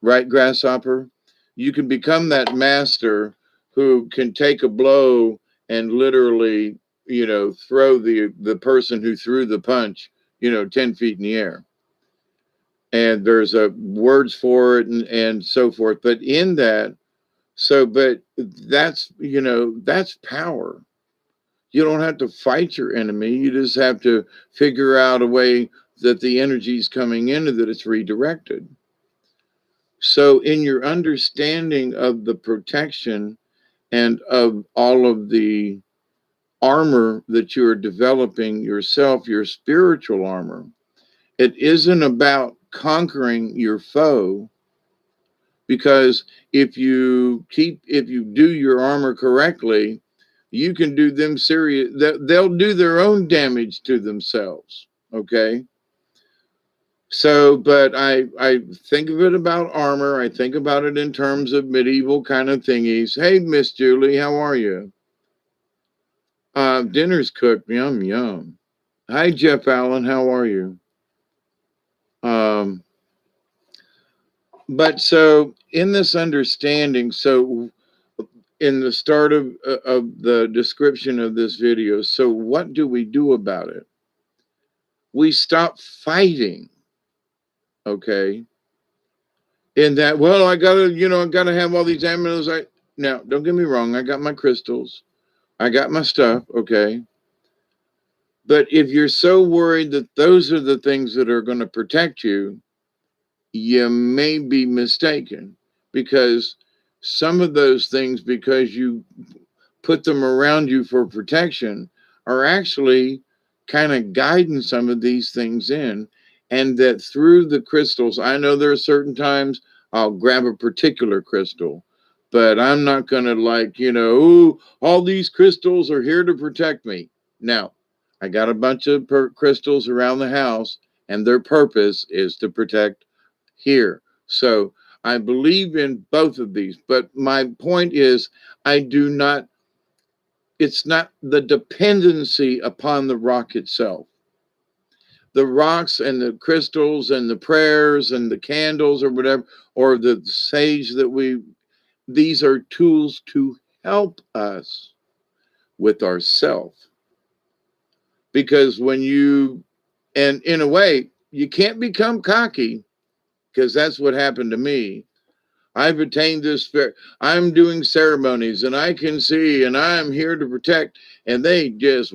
right, grasshopper? You can become that master who can take a blow and literally, throw the person who threw the punch, 10 feet in the air. And there's a words for it, and so forth. But in that, but that's power. You don't have to fight your enemy. You just have to figure out a way that the energy is coming in and that it's redirected. So, in your understanding of the protection and of all of the armor that you're developing yourself, your spiritual armor, it isn't about conquering your foe, because if you do your armor correctly, you can do them serious, they'll do their own damage to themselves. Okay. So, but I think of it about armor. I think about it in terms of medieval kind of thingies. Hey, Miss Julie, how are you? Dinner's cooked. Yum yum. Hi, Jeff Allen. How are you? Um, but so in this understanding, so in the start of the description of this video, so what do we do about it? We stop fighting. Okay. In that, well, I gotta have all these amulets. Now, don't get me wrong, I got my crystals, I got my stuff, okay. But if you're so worried that those are the things that are going to protect you, you may be mistaken, because some of those things, because you put them around you for protection, are actually kind of guiding some of these things in. And that through the crystals, I know there are certain times I'll grab a particular crystal, but I'm not going to, like, ooh, all these crystals are here to protect me. Now, I got a bunch of crystals around the house, and their purpose is to protect here. So I believe in both of these, but my point is, I do not, it's not the dependency upon the rock itself. The rocks and the crystals and the prayers and the candles or whatever, or the sage these are tools to help us with ourself. Because and in a way, you can't become cocky, because that's what happened to me. I've attained this. I'm doing ceremonies, and I can see, and I'm here to protect. And they just,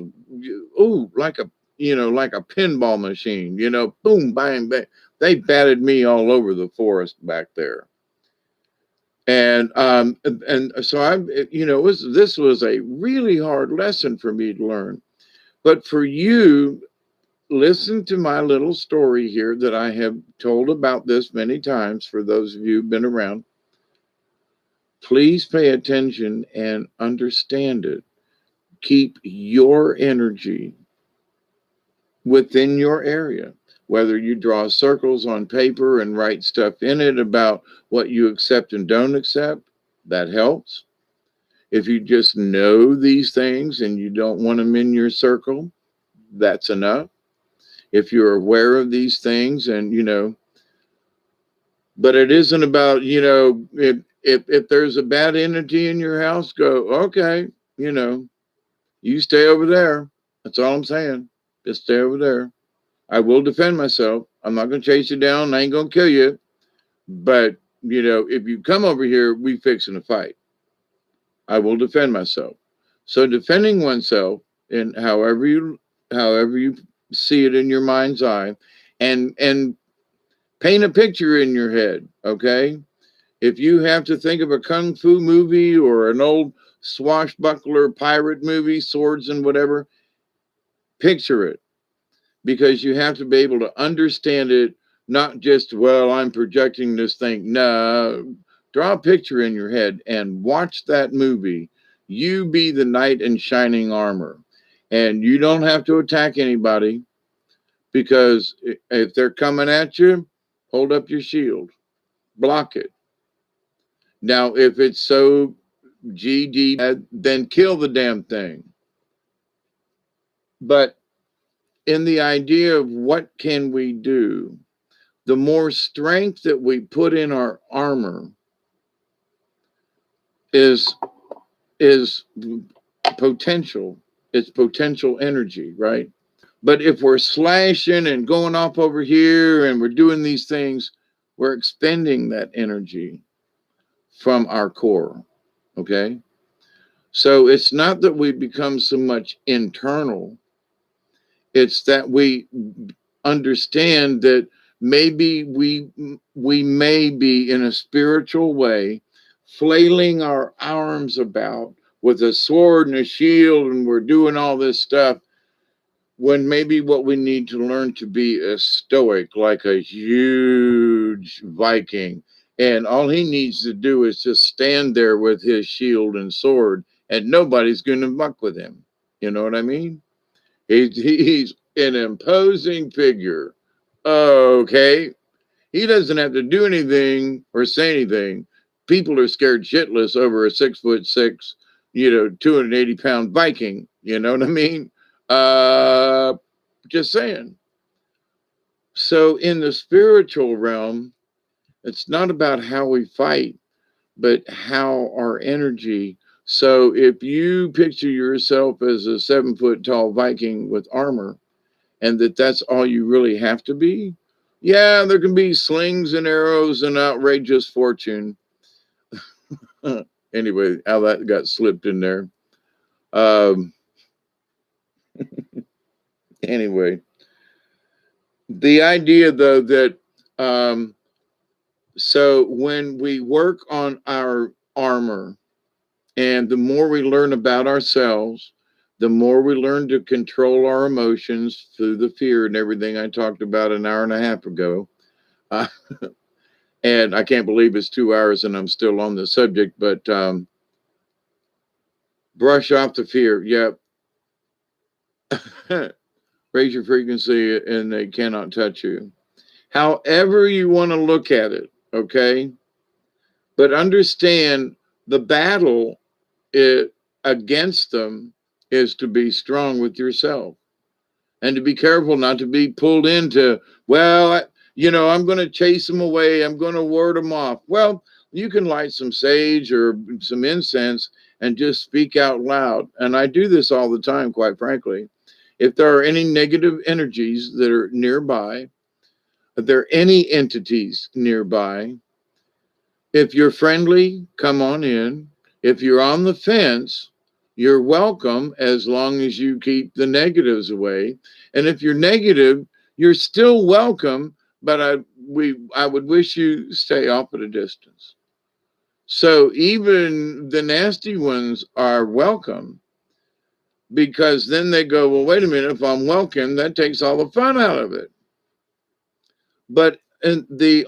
like like a pinball machine. Boom, bang, bang. They batted me all over the forest back there. And so this was a really hard lesson for me to learn. But for you, listen to my little story here that I have told about this many times. For those of you who've been around, please pay attention and understand it. Keep your energy within your area. Whether you draw circles on paper and write stuff in it about what you accept and don't accept, that helps. If you just know these things and you don't want them in your circle, that's enough. If you're aware of these things and, but it isn't about, if there's a bad entity in your house, go, okay, you know, you stay over there. That's all I'm saying. Just stay over there. I will defend myself. I'm not going to chase you down. I ain't going to kill you. But, if you come over here, we fixing a fight. I will defend myself. So defending oneself in however you see it in your mind's eye, and paint a picture in your head, okay? If you have to think of a kung fu movie or an old swashbuckler pirate movie, swords and whatever, picture it, because you have to be able to understand it, not just, well, I'm projecting this thing. No, draw a picture in your head and watch that movie. You be the knight in shining armor. And you don't have to attack anybody, because if they're coming at you, hold up your shield, block it. Now, if it's so GD bad, then kill the damn thing. But in the idea of what can we do, the more strength that we put in our armor is potential. It's potential energy, right? But if we're slashing and going off over here and we're doing these things, we're expending that energy from our core. Okay. So it's not that we become so much internal, it's that we understand that maybe we may be in a spiritual way flailing our arms about with a sword and a shield, and we're doing all this stuff, when maybe what we need to learn to be is stoic, like a huge Viking. And all he needs to do is just stand there with his shield and sword, and nobody's going to muck with him. You know what I mean? He's an imposing figure. Okay. He doesn't have to do anything or say anything. People are scared shitless over a 6'6", 280-pound Viking. You know what I mean? Just saying. So in the spiritual realm, it's not about how we fight, but how our energy. So if you picture yourself as a 7-foot tall Viking with armor, and that's all you really have to be, yeah, there can be slings and arrows and outrageous fortune. Anyway, how that got slipped in there. Anyway, the idea though that so when we work on our armor, and the more we learn about ourselves, the more we learn to control our emotions through the fear and everything I talked about an hour and a half ago. Uh, and I can't believe it's 2 hours and I'm still on the subject, but brush off the fear. Yep. Raise your frequency and they cannot touch you. However you want to look at it, okay? But understand the battle against them is to be strong with yourself, and to be careful not to be pulled into, well, I'm going to chase them away. I'm going to ward them off. Well, you can light some sage or some incense and just speak out loud. And I do this all the time, quite frankly. If there are any negative energies that are nearby, if there are any entities nearby, if you're friendly, come on in. If you're on the fence, you're welcome, as long as you keep the negatives away. And if you're negative, you're still welcome, but I would wish you stay off at a distance. So even the nasty ones are welcome, because then they go, well, wait a minute, if I'm welcome, that takes all the fun out of it. But in the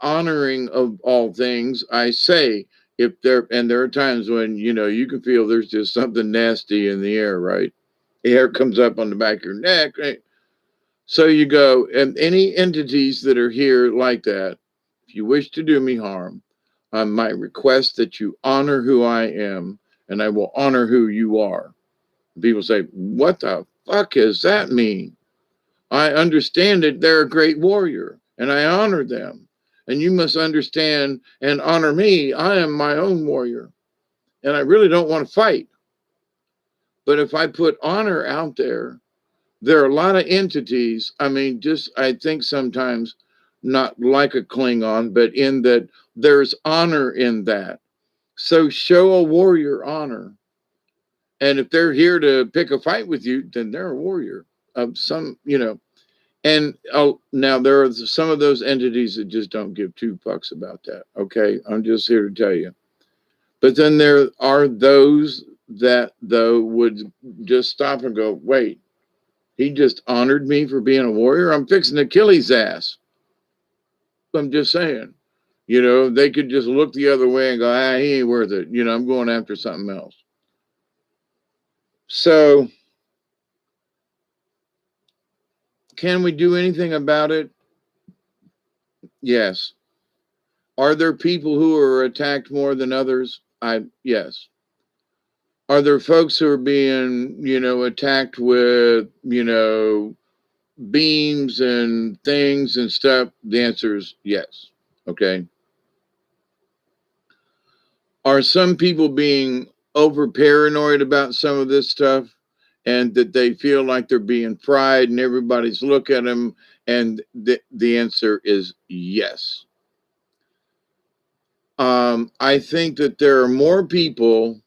honoring of all things, I say, there are times when you can feel there's just something nasty in the air, right? The hair comes up on the back of your neck, right? So you go, and any entities that are here like that, if you wish to do me harm, my request that you honor who I am, and I will honor who you are. People say, what the fuck does that mean? I understand that they're a great warrior, and I honor them. And you must understand and honor me. I am my own warrior, and I really don't want to fight. But if I put honor out there, there are a lot of entities. I mean, just I think sometimes not like a Klingon, but in that there's honor in that. So show a warrior honor. And if they're here to pick a fight with you, then they're a warrior of some, And now there are some of those entities that just don't give two fucks about that. Okay, I'm just here to tell you. But then there are those that though would just stop and go, wait, he just honored me for being a warrior. I'm fixing to kill his ass. I'm just saying, they could just look the other way and go, he ain't worth it. I'm going after something else. So can we do anything about it? Yes. Are there people who are attacked more than others? Yes. Are there folks who are being, attacked with, beams and things and stuff? The answer is yes. Okay. Are some people being over paranoid about some of this stuff and that they feel like they're being fried and everybody's looking at them? And the answer is yes. I think that there are more people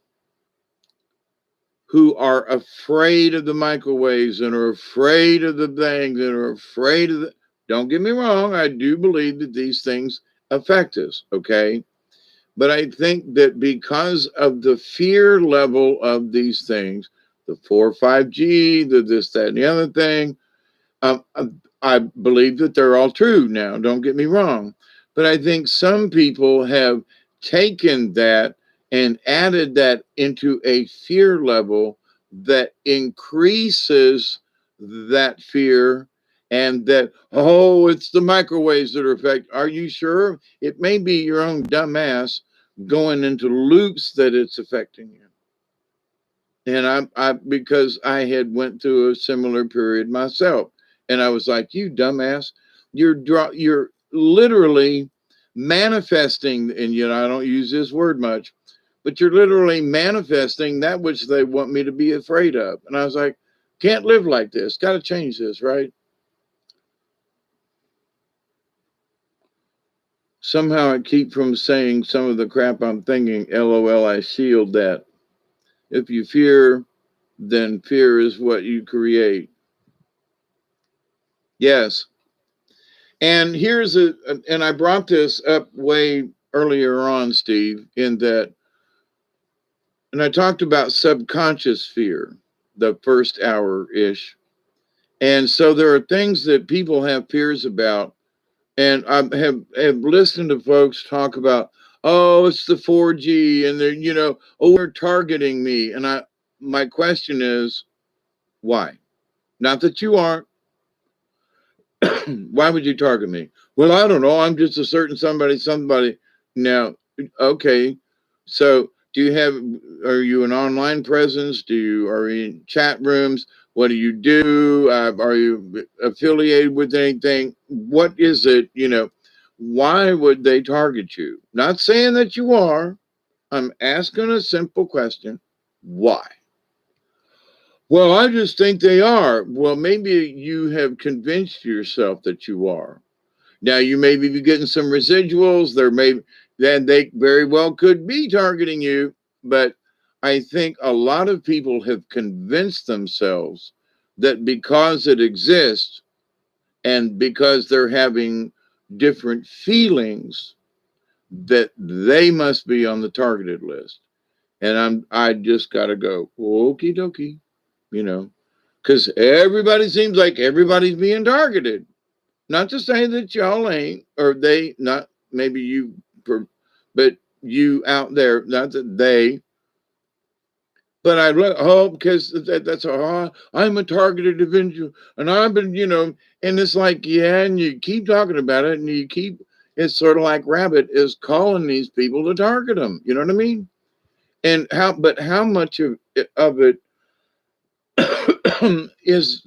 who are afraid of the microwaves and are afraid of the things and are afraid of the. Don't get me wrong, I do believe that these things affect us, okay? But I think that because of the fear level of these things, the 4 or 5G, the this, that, and the other thing, I believe that they're all true now. Don't get me wrong. But I think some people have taken that and added that into a fear level that increases that fear, and that, it's the microwaves that are affected. Are you sure? It may be your own dumbass going into loops that it's affecting you. And I because I had went through a similar period myself, and I was like, you dumbass, you're literally manifesting, and I don't use this word much, but you're literally manifesting that which they want me to be afraid of. And I was like, can't live like this, got to change this, right? Somehow I keep from saying some of the crap I'm thinking. LOL, I shield that. If you fear, then fear is what you create. Yes. And and I brought this up way earlier on, Steve, in that, and I talked about subconscious fear the first hour-ish. And so there are things that people have fears about. And I have listened to folks talk about, it's the 4G and they're, they're targeting me. And my question is, why? Not that you aren't. Why would you target me? Well, I don't know. I'm just a certain somebody. Now, okay. So are you an online presence? Are you in chat rooms? What do you do? Are you affiliated with anything? What is it? Why would they target you? Not saying that you are. I'm asking a simple question. Why? Well, I just think they are. Well, maybe you have convinced yourself that you are. Now, you may be getting some residuals. Then they very well could be targeting you. But I think a lot of people have convinced themselves that because it exists and because they're having different feelings, that they must be on the targeted list. And I just got to go, okie dokie, because everybody seems like everybody's being targeted. Not to say that y'all ain't, or they, not maybe you, but you out there, not that they. But I hope, because that's I'm a targeted individual, and I've been, and it's like, yeah, and you keep talking about it, and you keep, It's sort of like Rabbit is calling these people to target them. You know what I mean? And how much of it it is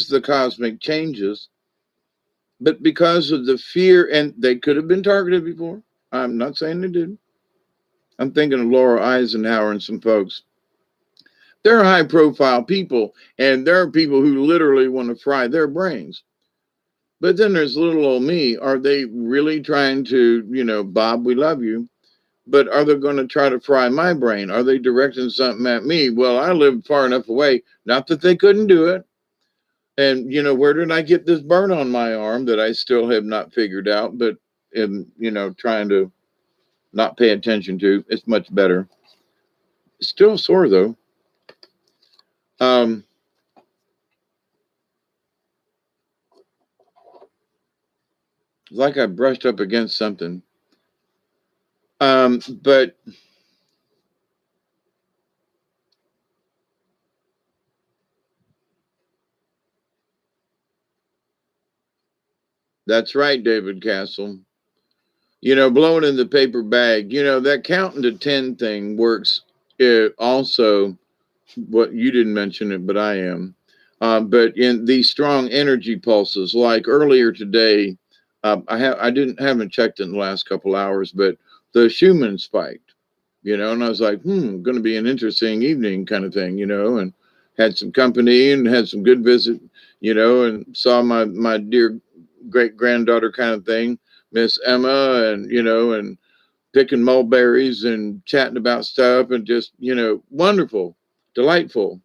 the cosmic changes, but because of the fear, and they could have been targeted before. I'm not saying they did. I'm thinking of Laura Eisenhower and some folks. They're high profile people, and there are people who literally want to fry their brains. But then there's little old me. Are they really trying to, Bob, we love you, but are they going to try to fry my brain? Are they directing something at me? Well, I live far enough away, not that they couldn't do it. And, where did I get this burn on my arm that I still have not figured out, but am, trying to not pay attention to? It's much better. It's still sore though. Um, like I brushed up against something. But that's right, David Castle. Blowing in the paper bag, that counting to 10 thing works. It also, what you didn't mention it, but I am. But in these strong energy pulses, like earlier today, haven't checked in the last couple hours, but the Schumann spiked, and I was like, going to be an interesting evening kind of thing, and had some company and had some good visit, and saw my dear great granddaughter kind of thing, Miss Emma, and picking mulberries and chatting about stuff and just, wonderful, delightful.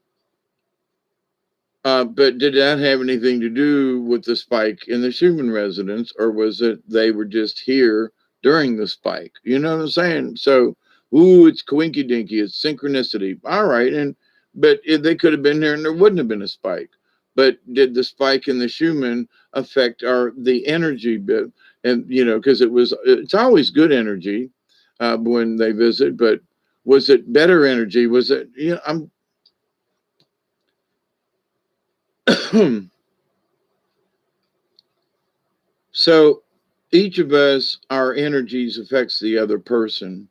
But did that have anything to do with the spike in the Schumann residence, or was it they were just here during the spike? You know what I'm saying? So, it's coinky dinky, it's synchronicity. All right, but they could have been here and there wouldn't have been a spike. But did the spike in the Schumann affect the energy bit? And because it's always good energy when they visit, but was it better energy? Was it I'm So each of us, our energies affects the other person.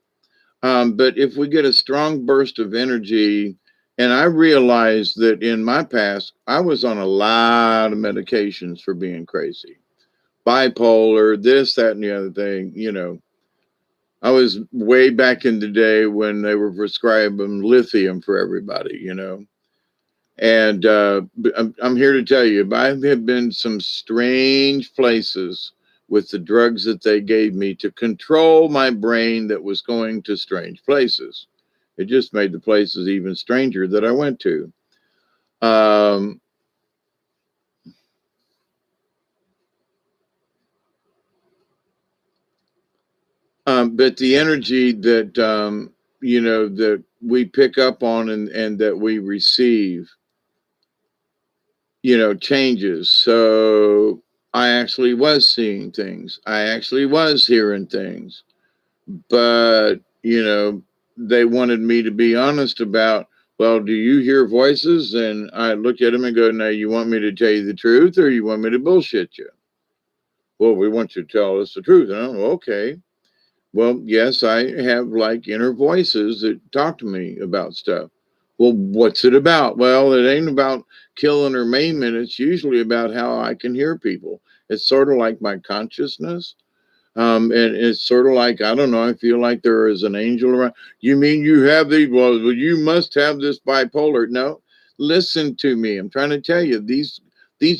But if we get a strong burst of energy, and I realized that in my past, I was on a lot of medications for being crazy, bipolar, this, that, and the other thing. I was way back in the day when they were prescribing lithium for everybody, And I'm here to tell you, I have been some strange places with the drugs that they gave me to control my brain that was going to strange places. It just made the places even stranger that I went to. Um, but the energy that, that we pick up on and that we receive, changes. So I actually was seeing things. I actually was hearing things. But, they wanted me to be honest about, well, do you hear voices? And I looked at them and go, now, you want me to tell you the truth or you want me to bullshit you? Well, we want you to tell us the truth. And I'm okay. Well, yes, I have like inner voices that talk to me about stuff. Well, what's it about? Well, it ain't about killing or maiming. It's usually about how I can hear people. It's sort of like my consciousness. And it's sort of like, I don't know, I feel like there is an angel around. You mean you have these? Well, you must have this bipolar. No, listen to me. I'm trying to tell you, these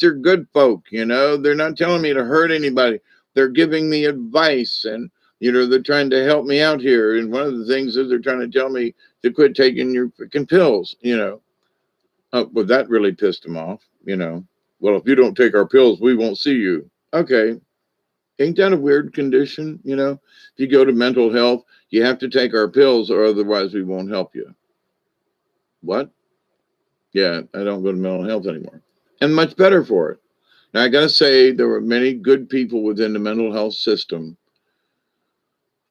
are good folk, they're not telling me to hurt anybody. They're giving me advice and, they're trying to help me out here. And one of the things is they're trying to tell me to quit taking your freaking pills, Well, that really pissed them off. Well, if you don't take our pills, we won't see you. Okay, ain't that a weird condition? If you go to mental health, you have to take our pills or otherwise we won't help you. What? Yeah, I don't go to mental health anymore. And much better for it. Now, I got to say, there were many good people within the mental health system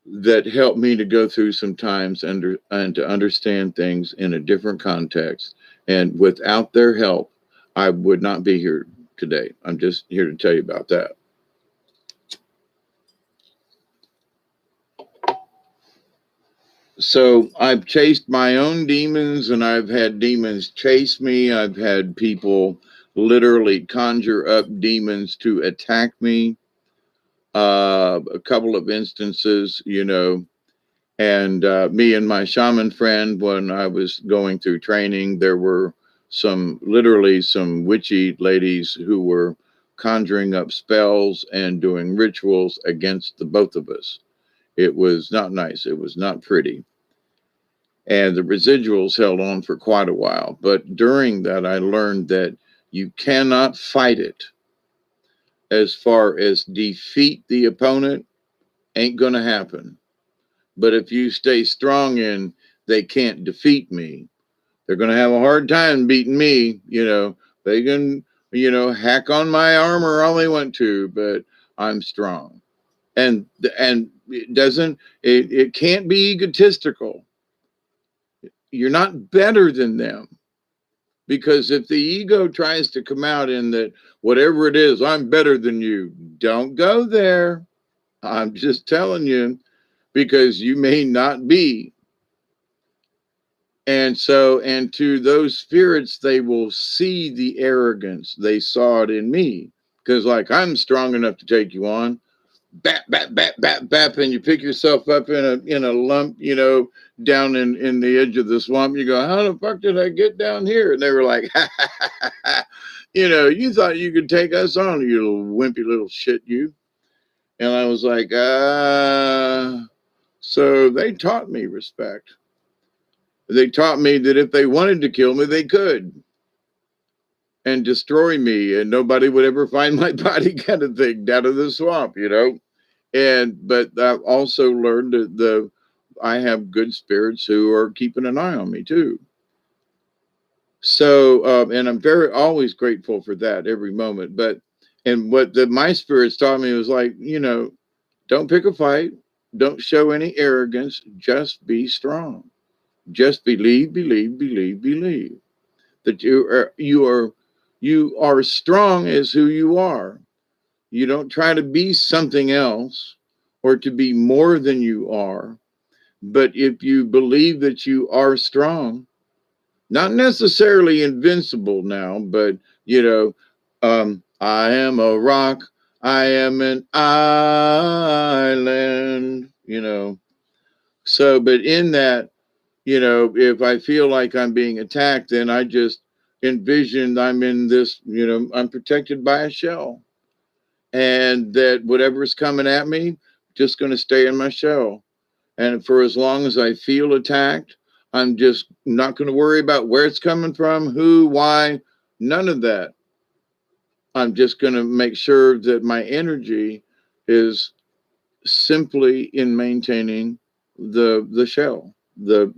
that helped me to go through some times and to understand things in a different context. And without their help, I would not be here today. I'm just here to tell you about that. So I've chased my own demons, and I've had demons chase me. I've had people literally conjure up demons to attack me. A couple of instances, and me and my shaman friend, when I was going through training, there were literally some witchy ladies who were conjuring up spells and doing rituals against the both of us. It was not nice. It was not pretty. And the residuals held on for quite a while. But during that, I learned that you cannot fight it. As far as defeat the opponent, ain't going to happen. But if you stay strong in, they can't defeat me, they're going to have a hard time beating me. They can, hack on my armor all they want to, but I'm strong. And it can't be egotistical. You're not better than them. Because if the ego tries to come out in that, whatever it is, I'm better than you, don't go there. I'm just telling you, because you may not be. And to those spirits, they will see the arrogance. They saw it in me. Because, like, I'm strong enough to take you on. Bap, bap, bap, bap, bap, and you pick yourself up in a lump, down in the edge of the swamp. You go, how the fuck did I get down here? And they were like, ha, ha, ha, ha, ha. You thought you could take us on, you little wimpy little shit, you. And I was like, so they taught me respect. They taught me that if they wanted to kill me, they could, and destroy me, and nobody would ever find my body, kind of thing, down in the swamp, but I've also learned that I have good spirits who are keeping an eye on me too. So, and I'm always grateful for that every moment. And what my spirits taught me was like, don't pick a fight, don't show any arrogance, just be strong, just believe, believe, believe, believe that you are strong as who you are. You don't try to be something else or to be more than you are. But if you believe that you are strong, not necessarily invincible now, but, I am a rock, I am an island, So, but in that, if I feel like I'm being attacked, then I just envision I'm in this, I'm protected by a shell. And that whatever's coming at me, just going to stay in my shell. And for as long as I feel attacked, I'm just not going to worry about where it's coming from, who, why, none of that. I'm just going to make sure that my energy is simply in maintaining the shell, the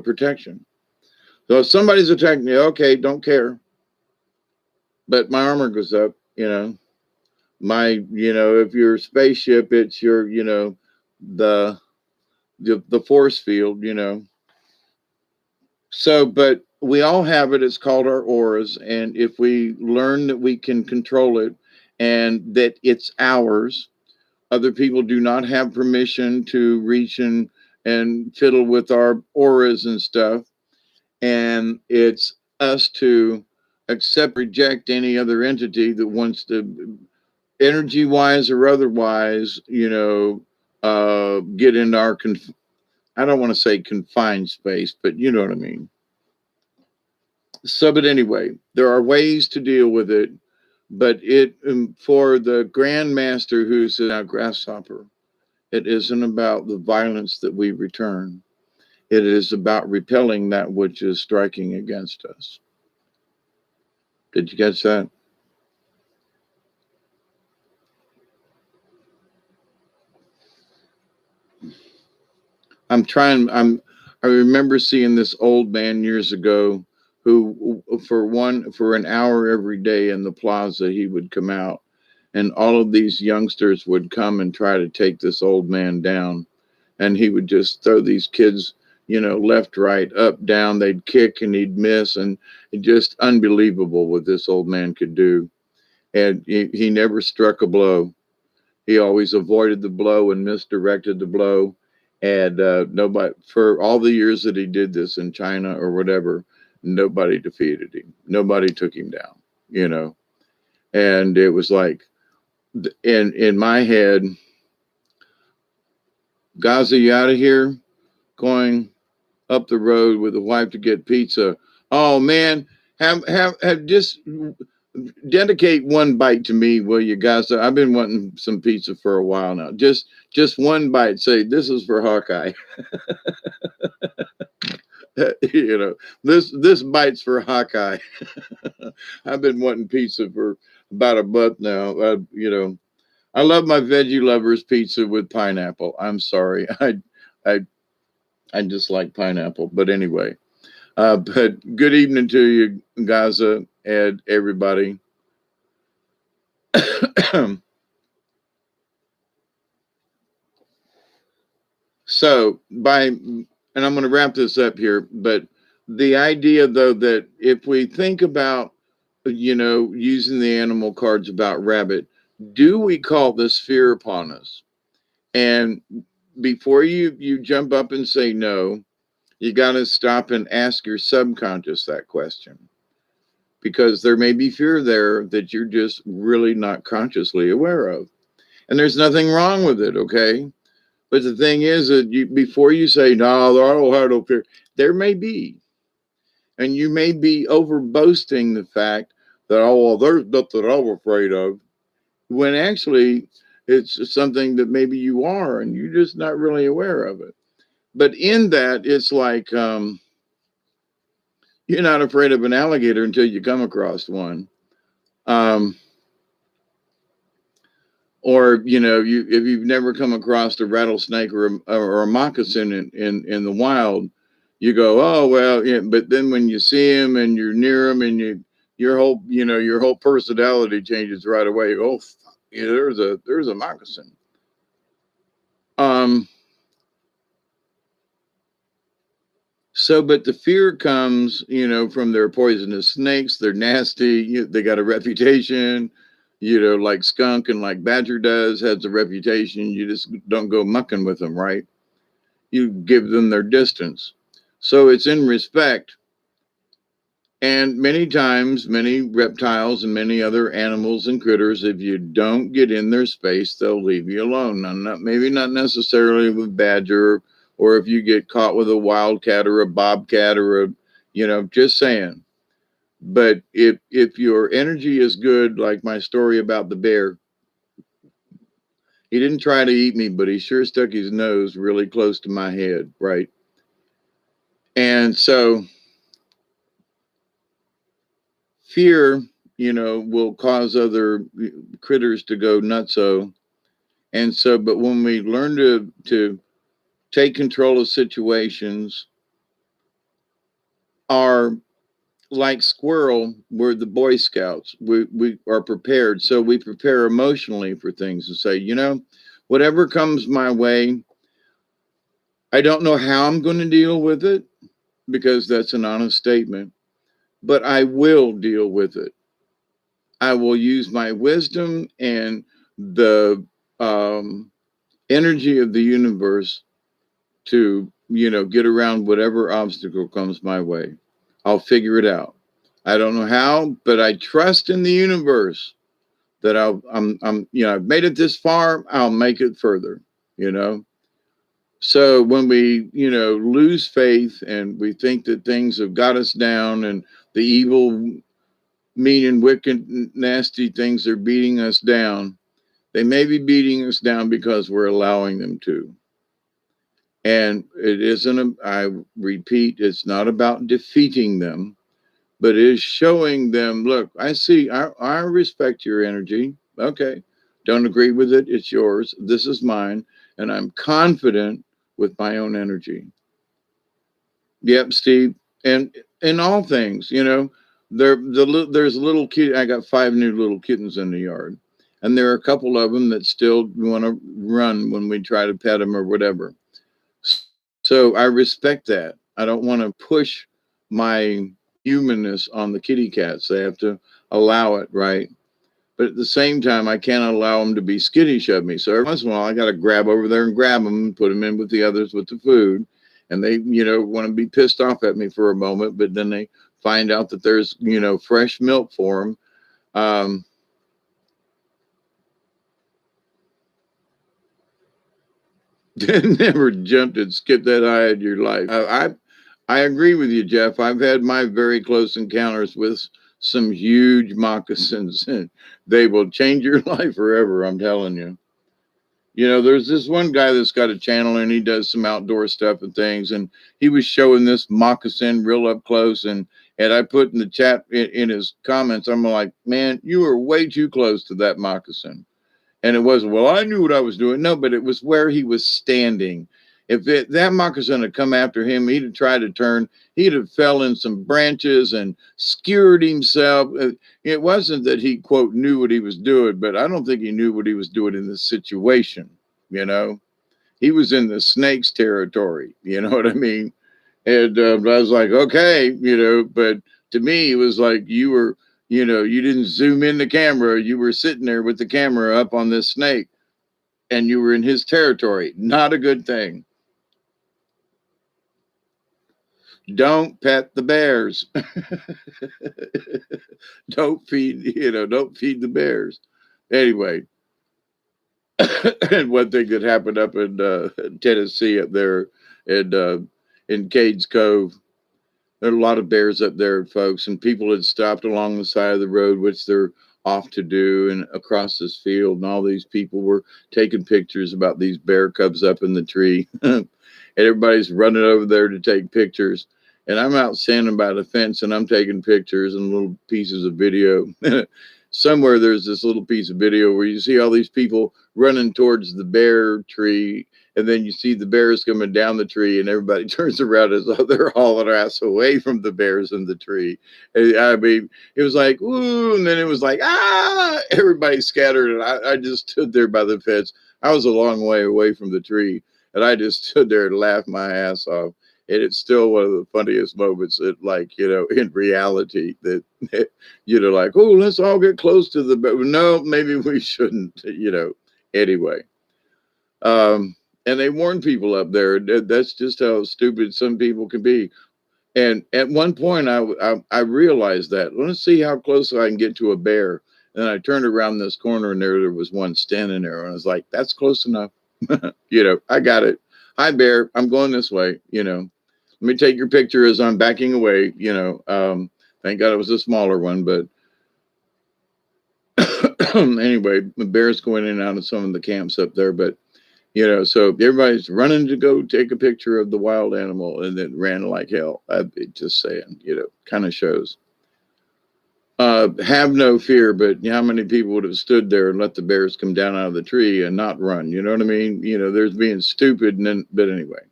protection. So if somebody's attacking me, okay, don't care. But my armor goes up, if you're a spaceship, it's your, the force field, So, but we all have it. It's called our auras. And if we learn that we can control it and that it's ours, other people do not have permission to reach and fiddle with our auras and stuff. And it's us to accept, reject any other entity that wants to, energy wise or otherwise, get in our, I don't want to say confined space, but you know what I mean. So, but anyway, there are ways to deal with it, but for the Grand Master who's a grasshopper, it isn't about the violence that we return. It is about repelling that which is striking against us. Did you catch that? I remember seeing this old man years ago who for an hour every day in the plaza, he would come out and all of these youngsters would come and try to take this old man down. And he would just throw these kids, left, right, up, down. They'd kick and he'd miss. And it just unbelievable what this old man could do. And he never struck a blow. He always avoided the blow and misdirected the blow. And nobody, for all the years that he did this in China or whatever, nobody defeated him. Nobody took him down, you know. And it was like, in my head, Gaza, you out of here? Going up the road with the wife to get pizza. Oh man, have just dedicate one bite to me, will you, guys? I've been wanting some pizza for a while now. Just one bite. Say this is for Hawkeye. You know, this bite's for Hawkeye. I've been wanting pizza for about a month now. You know, I love my veggie lovers pizza with pineapple. I'm sorry, I I just like pineapple. But anyway, but good evening to you, Gaza, and everybody. So and I'm going to wrap this up here, but the idea though that if we think about, you know, using the animal cards about rabbit, do we call this fear upon us? And before you jump up and say no, you got to stop and ask your subconscious that question, because there may be fear there that you're just really not consciously aware of. And there's nothing wrong with it, okay? But the thing is that before you say, no, I don't have no fear, there may be. And you may be over boasting the fact that, oh, well, there's nothing I'm afraid of, when actually it's something that maybe you are and you're just not really aware of it. But in that, it's like you're not afraid of an alligator until you come across one. Um, or you know, if you've never come across a rattlesnake or a moccasin in the wild, you go, oh well, yeah. But then when you see him and you're near him and your whole personality changes right away. Oh, yeah, there's a moccasin. Um, so, but the fear comes, you know, from their poisonous snakes. They're nasty. They got a reputation, you know, like skunk and like badger has a reputation. You just don't go mucking with them, right? You give them their distance. So it's in respect. And many times, many reptiles and many other animals and critters, if you don't get in their space, they'll leave you alone. Now, maybe not necessarily with badger, or if you get caught with a wildcat or a bobcat or just saying. But if your energy is good, like my story about the bear, he didn't try to eat me, but he sure stuck his nose really close to my head, right? And so fear, will cause other critters to go nutso. And so, but when we learn to take control of situations, are like squirrel, we're the Boy Scouts. We are prepared. So we prepare emotionally for things and say, whatever comes my way, I don't know how I'm going to deal with it, because that's an honest statement, but I will deal with it. I will use my wisdom and the energy of the universe to, get around whatever obstacle comes my way. I'll figure it out. I don't know how, but I trust in the universe that I've made it this far. I'll make it further, you know? So when we, lose faith and we think that things have got us down and the evil, mean and wicked, nasty things are beating us down, they may be beating us down because we're allowing them to. And it isn't, I repeat, it's not about defeating them, but it is showing them, look, I respect your energy. Okay. Don't agree with it. It's yours. This is mine. And I'm confident with my own energy. Yep, Steve. And in all things, there's a little kid. I got 5 new little kittens in the yard, and there are a couple of them that still want to run when we try to pet them or whatever. So I respect that. I don't want to push my humanness on the kitty cats. They have to allow it, right? but at the same time, I cannot allow them to be skittish of me. So every once in a while, I got to grab over there and grab them and put them in with the others with the food. And they, want to be pissed off at me for a moment, but then they find out that there's, fresh milk for them. Um, Never jumped and skipped that high in your life. I agree with you, Jeff. I've had my very close encounters with some huge moccasins, and they will change your life forever. I'm telling you. There's this one guy that's got a channel and he does some outdoor stuff and things, and he was showing this moccasin real up close, and I put in the chat in his comments, I'm like, man, you are way too close to that moccasin. And it was, well, I knew what I was doing. No, but it was where he was standing. If that moccasin had come after him, he'd have tried to turn. He'd have fell in some branches and skewered himself. It wasn't that he, quote, knew what he was doing, but I don't think he knew what he was doing in this situation. He was in the snake's territory. You know what I mean? And I was like, okay, but to me, it was like you didn't zoom in the camera. You were sitting there with the camera up on this snake and you were in his territory. Not a good thing. Don't pet the bears. Don't feed the bears. Anyway, and one thing that happened up in Tennessee up there in Cades Cove, there are a lot of bears up there, folks, and people had stopped along the side of the road, which they're off to do, and across this field, and all these people were taking pictures about these bear cubs up in the tree. And everybody's running over there to take pictures. And I'm out standing by the fence and I'm taking pictures and little pieces of video. Somewhere there's this little piece of video where you see all these people running towards the bear tree, and then you see the bears coming down the tree, and everybody turns around as though they're hauling their ass away from the bears in the tree. I mean, it was like, ooh, and then it was like, ah, everybody scattered, and I just stood there by the fence. I was a long way away from the tree, and I just stood there and laughed my ass off. And it's still one of the funniest moments that, like, in reality, that, like, oh, let's all get close to the, no, maybe we shouldn't, anyway. And they warn people up there. That's just how stupid some people can be. And at one point, I realized that. Let's see how close I can get to a bear. And I turned around this corner, and there was one standing there. And I was like, that's close enough. I got it. Hi, bear. I'm going this way. Let me take your picture as I'm backing away. Thank God it was a smaller one. But anyway, the bear's going in and out of some of the camps up there. But so everybody's running to go take a picture of the wild animal, and then ran like hell. I'd be just saying, kind of shows. Have no fear, but how many people would have stood there and let the bears come down out of the tree and not run? You know what I mean? There's being stupid, but anyway.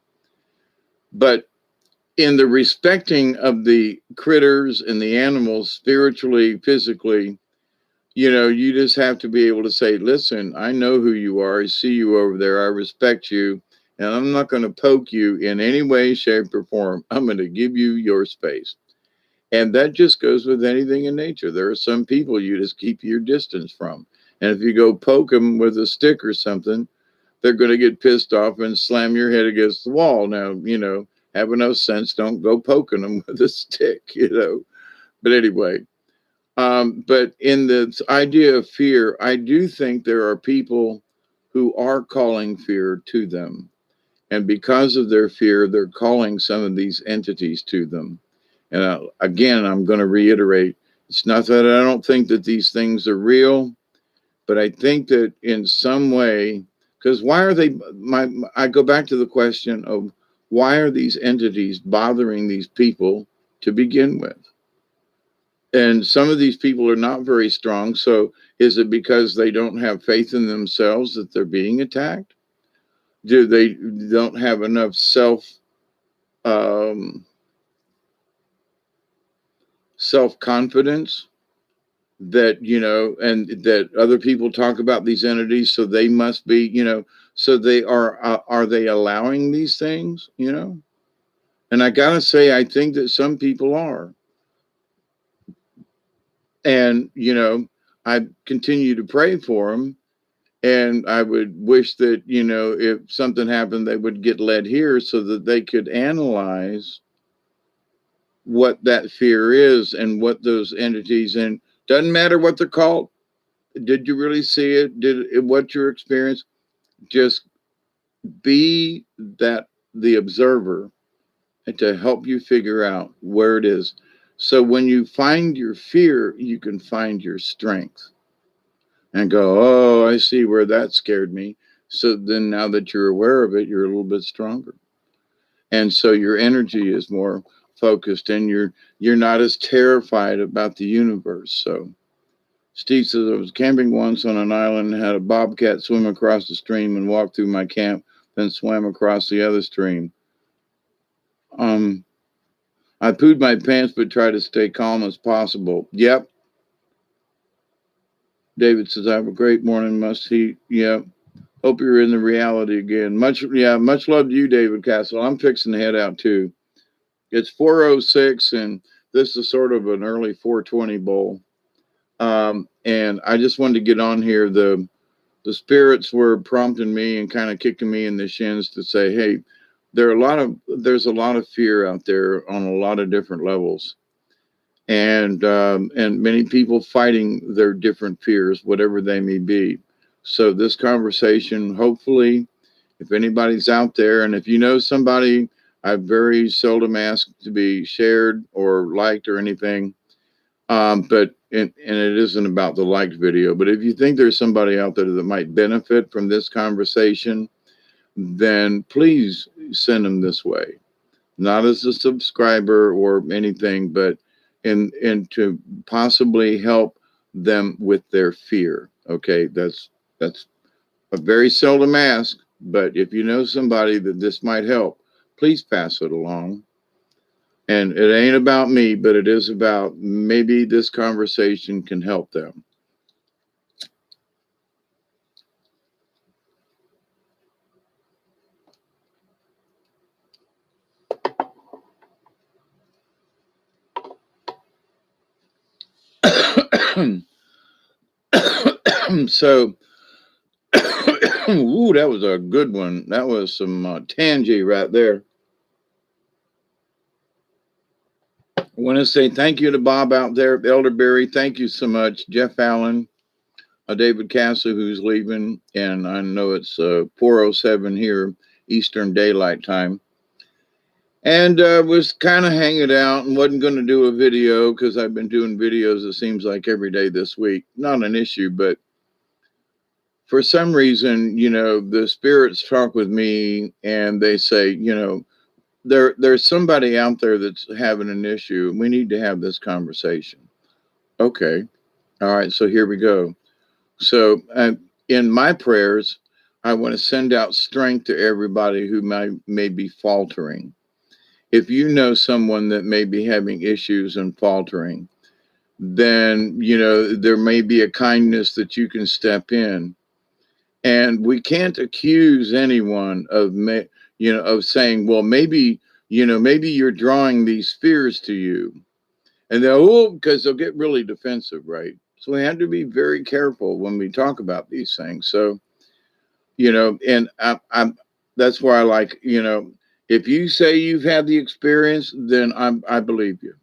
But in the respecting of the critters and the animals, spiritually, physically, you just have to be able to say, listen, I know who you are. I see you over there. I respect you. And I'm not going to poke you in any way, shape, or form. I'm going to give you your space. And that just goes with anything in nature. There are some people you just keep your distance from. And if you go poke them with a stick or something, they're going to get pissed off and slam your head against the wall. Now, have enough sense, don't go poking them with a stick, But anyway, but in the idea of fear, I do think there are people who are calling fear to them. And because of their fear, they're calling some of these entities to them. And again, I'm going to reiterate, it's not that I don't think that these things are real, but I think that in some way, because why are they, I go back to the question of why are these entities bothering these people to begin with? And some of these people are not very strong. So is it because they don't have faith in themselves that they're being attacked? Do they don't have enough self-confidence that, and that other people talk about these entities, so they must be, so they are they allowing these things, And I gotta say, I think that some people are. And, I continue to pray for them. And I would wish that, if something happened, they would get led here so that they could analyze what that fear is and what those entities, and doesn't matter what they're called. Did you really see it? What's your experience? Just be the observer and to help you figure out where it is. So when you find your fear, you can find your strength and go, oh, I see where that scared me. So then now that you're aware of it, you're a little bit stronger. And so your energy is more focused and you're not as terrified about the universe. So Steve says, I was camping once on an island and had a bobcat swim across the stream and walk through my camp, then swam across the other stream. I pooed my pants but tried to stay calm as possible. Yep. David says, I have a great morning, must eat. Yep. Hope you're in the reality again. Much love to you, David Castle. I'm fixing to head out too. It's 4:06 and this is sort of an early 4:20 bowl. And I just wanted to get on here. The spirits were prompting me and kind of kicking me in the shins to say, hey, there's a lot of fear out there on a lot of different levels. And many people fighting their different fears, whatever they may be. So this conversation, hopefully, if anybody's out there, and if you know somebody, I very seldom ask to be shared or liked or anything. But it isn't about the liked video. But if you think there's somebody out there that might benefit from this conversation, then please send them this way. Not as a subscriber or anything, but in to possibly help them with their fear. Okay, that's a very seldom ask, but if you know somebody that this might help, please pass it along. And it ain't about me, but it is about maybe this conversation can help them. So, ooh, that was a good one. That was some tangy right there. I want to say thank you to Bob out there at Elderberry. Thank you so much. Jeff Allen, David Castle, who's leaving. And I know it's 4:07 here, Eastern Daylight Time. And was kind of hanging out and wasn't going to do a video because I've been doing videos, it seems like, every day this week. Not an issue, but for some reason, the spirits talk with me and they say, there's somebody out there that's having an issue. We need to have this conversation. Okay. All right. So here we go. So in my prayers, I want to send out strength to everybody who may be faltering. If you know someone that may be having issues and faltering, then, there may be a kindness that you can step in. And we can't accuse anyone of saying, well, maybe you're drawing these fears to you. And because they'll get really defensive, right? So we have to be very careful when we talk about these things. So, and I'm that's why I like, if you say you've had the experience, then I believe you.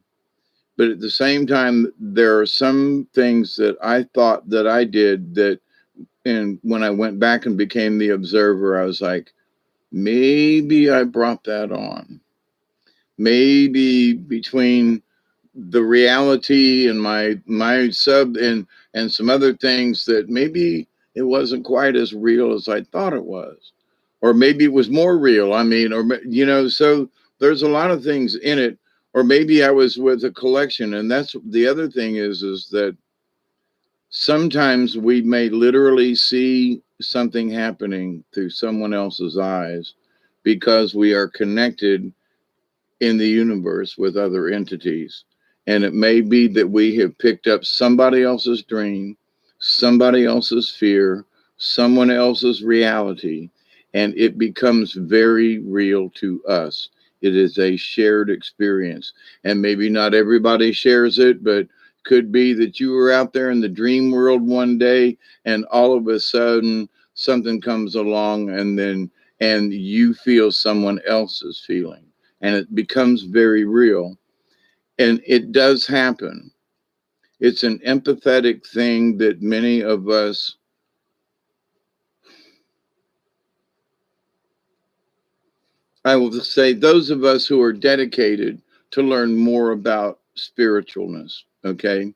But at the same time, there are some things that I thought that I did that, and when I went back and became the observer, I was like, maybe I brought that on. Maybe between the reality and my sub and some other things that maybe it wasn't quite as real as I thought it was. Or maybe it was more real. I mean, so there's a lot of things in it. Or maybe I was with a collection. And that's the other thing is that sometimes we may literally see something happening through someone else's eyes because we are connected in the universe with other entities. And it may be that we have picked up somebody else's dream, somebody else's fear, someone else's reality, and it becomes very real to us. It is a shared experience. And maybe not everybody shares it, but could be that you were out there in the dream world one day and all of a sudden something comes along and you feel someone else's feeling and it becomes very real. And it does happen. It's an empathetic thing that many of us, I will say, those of us who are dedicated to learn more about spiritualness, okay,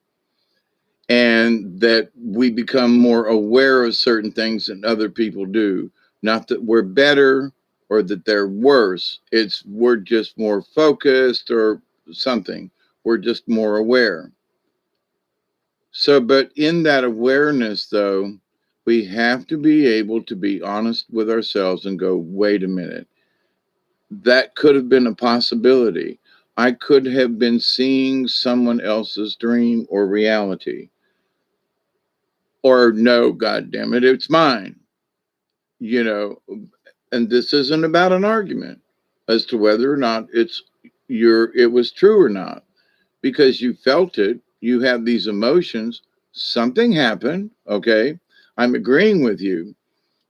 and that we become more aware of certain things than other people do. Not that we're better or that they're worse, it's we're just more focused or something. We're just more aware. So, but in that awareness, though, we have to be able to be honest with ourselves and go, wait a minute, that could have been a possibility. I could have been seeing someone else's dream or reality. Or no, God damn it, it's mine. You know, and this isn't about an argument as to whether or not it was true or not. Because you felt it, you have these emotions, something happened, okay? I'm agreeing with you.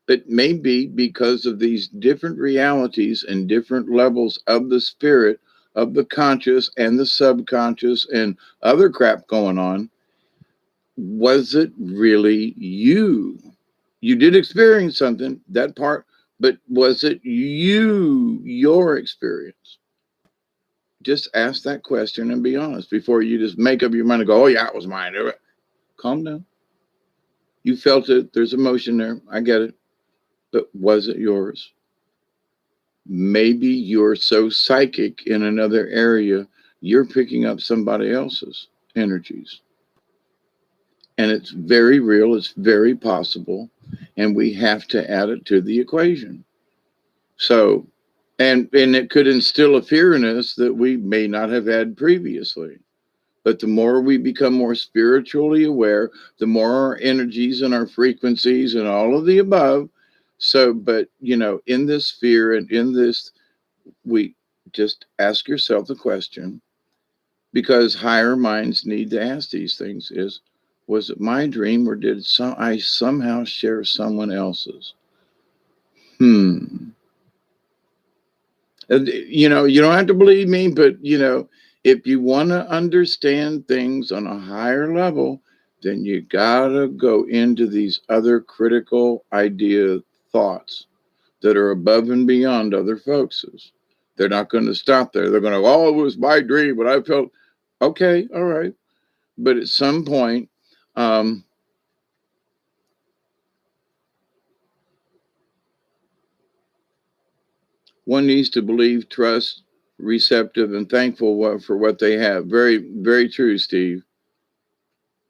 But maybe because of these different realities and different levels of the spirit, of the conscious and the subconscious and other crap going on, was it really you? You did experience something, that part, but was it you, your experience? Just ask that question and be honest before you just make up your mind and go, oh, yeah, it was mine. Calm down. You felt it. There's emotion there. I get it. But was it yours? Maybe you're so psychic in another area, you're picking up somebody else's energies. And it's very real, it's very possible, and we have to add it to the equation. So, and it could instill a fear in us that we may not have had previously. But the more we become more spiritually aware, the more our energies and our frequencies and all of the above. So, but in this fear and in this, we just ask yourself the question, because higher minds need to ask these things: was it my dream or did I somehow share someone else's? Hmm. You don't have to believe me, but if you want to understand things on a higher level, then you gotta go into these other critical idea thoughts that are above and beyond other folks's. They're not going to stop there. They're going to, oh, it was my dream, but I felt okay, all right. But at some point, um, one needs to believe, trust, receptive, and thankful for what they have. Very, very true, Steve.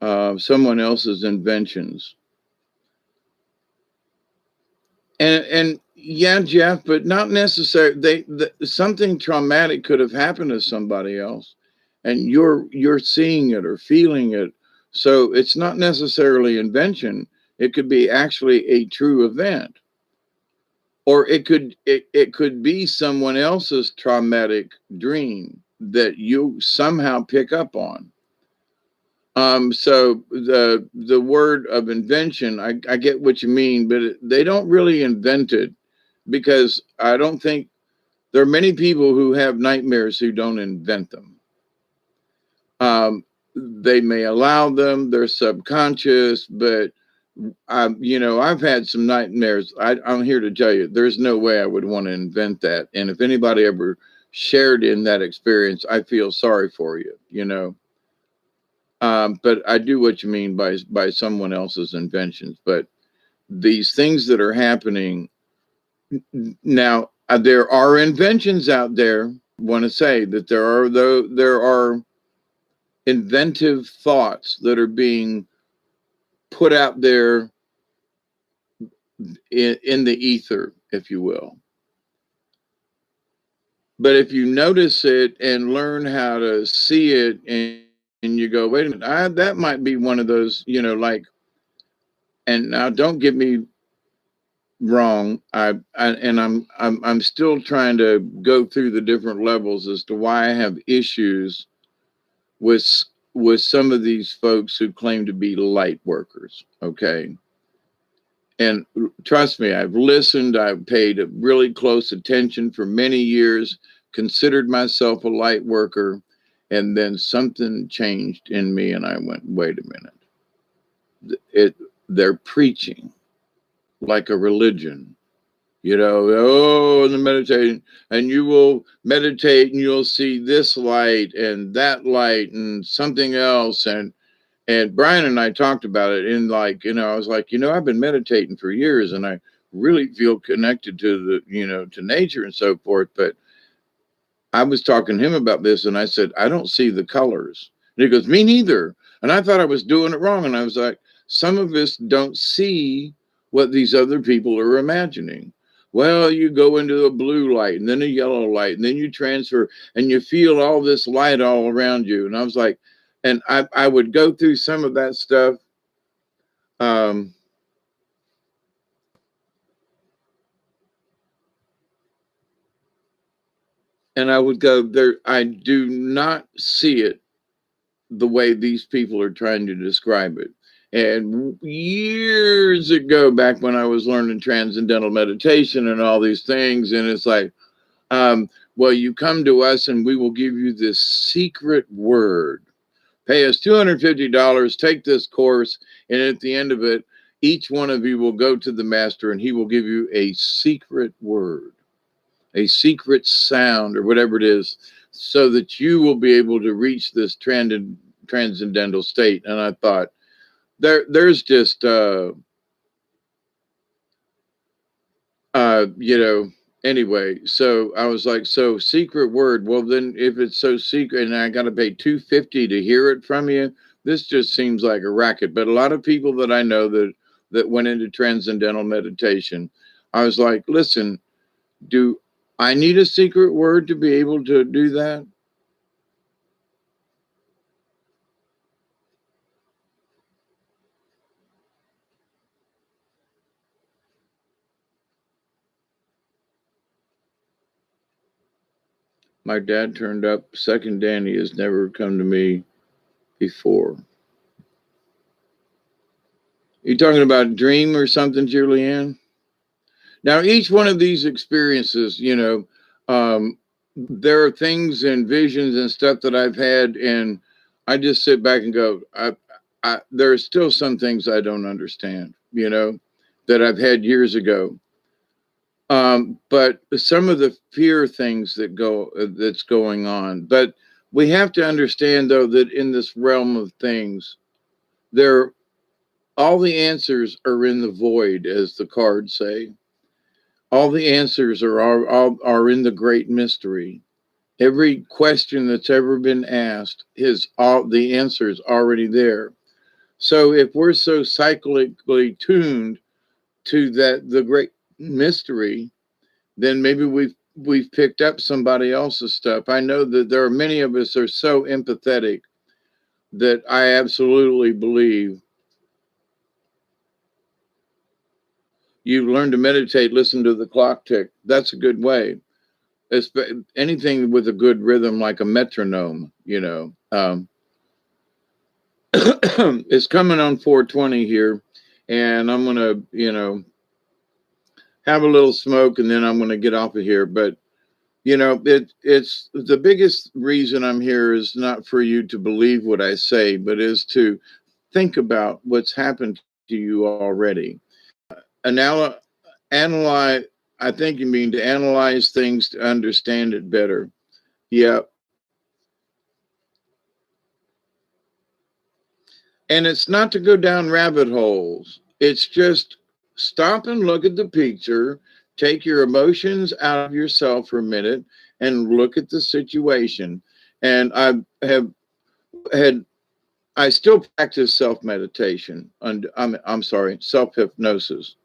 Someone else's inventions. And yeah, Jeff, but not necessarily. Something traumatic could have happened to somebody else, and you're seeing it or feeling it. So it's not necessarily invention. It could be actually a true event, or it could be someone else's traumatic dream that you somehow pick up on. So the word of invention, I get what you mean, but they don't really invent it, because I don't think there are many people who have nightmares who don't invent them. They may allow them, they're subconscious, but I've had some nightmares. I'm here to tell you, there's no way I would want to invent that. And if anybody ever shared in that experience, I feel sorry for you. But I do what you mean by someone else's inventions. But these things that are happening now, there are inventions out there. Want to say that there are inventive thoughts that are being put out there in the ether, if you will. But if you notice it and learn how to see it, and you go, wait a minute, that might be one of those, like, and now don't get me wrong. I'm still trying to go through the different levels as to why I have issues with with some of these folks who claim to be light workers. Okay. And trust me, I've listened, I've paid really close attention for many years, considered myself a light worker, and then something changed in me, and I went, wait a minute. They're preaching like a religion. In the meditating, and you will meditate and you'll see this light and that light and something else. And Brian and I talked about it in I was like, I've been meditating for years and I really feel connected to to nature and so forth. But I was talking to him about this and I said, I don't see the colors. And he goes, me neither. And I thought I was doing it wrong. And I was like, some of us don't see what these other people are imagining. Well, you go into a blue light and then a yellow light, and then you transfer and you feel all this light all around you. And I was like, and I would go through some of that stuff. And I would go there. I do not see it the way these people are trying to describe it. And years ago, back when I was learning transcendental meditation and all these things, and it's like, well, you come to us and we will give you this secret word. Pay us $250, take this course, and at the end of it, each one of you will go to the master and he will give you a secret word, a secret sound, or whatever it is, so that you will be able to reach this transcendental state. And I thought, there's just anyway, so I was like, so secret word, well then if it's so secret and I got to pay $250 to hear it from you, this just seems like a racket. But a lot of people that I know that went into transcendental meditation, I was like, listen, do I need a secret word to be able to do that? My dad turned up. Second Danny has never come to me before. You talking about dream or something, Julianne? Now, each one of these experiences, there are things and visions and stuff that I've had, and I just sit back and go, there are still some things I don't understand, that I've had years ago. But some of the fear things that's going on. But we have to understand, though, that in this realm of things, all the answers are in the void, as the cards say. All the answers are in the great mystery. Every question that's ever been asked the answer is already there. So if we're so cyclically tuned to the great mystery, then maybe we've picked up somebody else's stuff. I know that there are many of us are so empathetic that I absolutely believe you learn to meditate, listen to the clock tick. That's a good way. It's anything with a good rhythm, like a metronome, It's coming on 4:20 here, and I'm gonna, have a little smoke, and then I'm gonna get off of here. But it's the biggest reason I'm here is not for you to believe what I say, but is to think about what's happened to you already. Analyze. I think you mean to analyze things to understand it better. Yeah. And it's not to go down rabbit holes. It's just stop and look at the picture, take your emotions out of yourself for a minute and look at the situation. And I still practice self-meditation, and I'm sorry, self-hypnosis,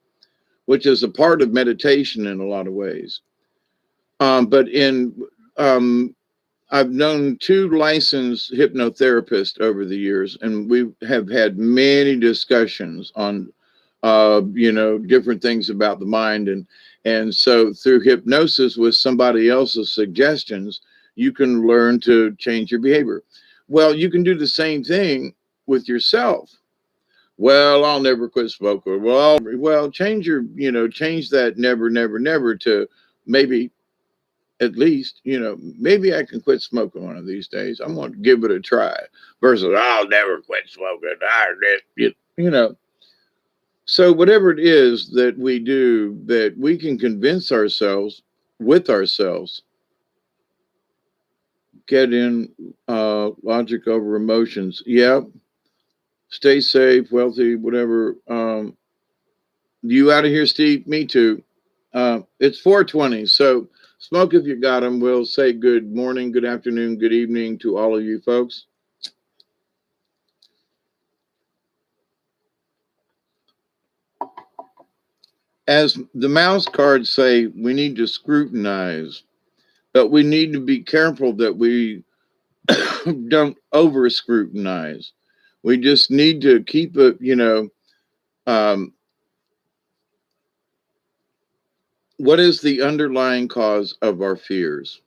which is a part of meditation in a lot of ways. But I've known 2 licensed hypnotherapists over the years, and we have had many discussions on, different things about the mind. And so through hypnosis with somebody else's suggestions, you can learn to change your behavior. Well, you can do the same thing with yourself. Well, I'll never quit smoking. Well, change your, change that never, never, never to maybe at least, maybe I can quit smoking one of these days. I'm going to give it a try versus I'll never quit smoking. You know, so whatever it is that we do that we can convince ourselves with ourselves, get in logic over emotions. Yeah. Stay safe, wealthy, whatever. You out of here, Steve? Me too. It's 4:20, so smoke if you got them. We'll say good morning, good afternoon, good evening to all of you folks. As the mouse cards say, we need to scrutinize, but we need to be careful that we don't over scrutinize. We just need to keep it, um, what is the underlying cause of our fears?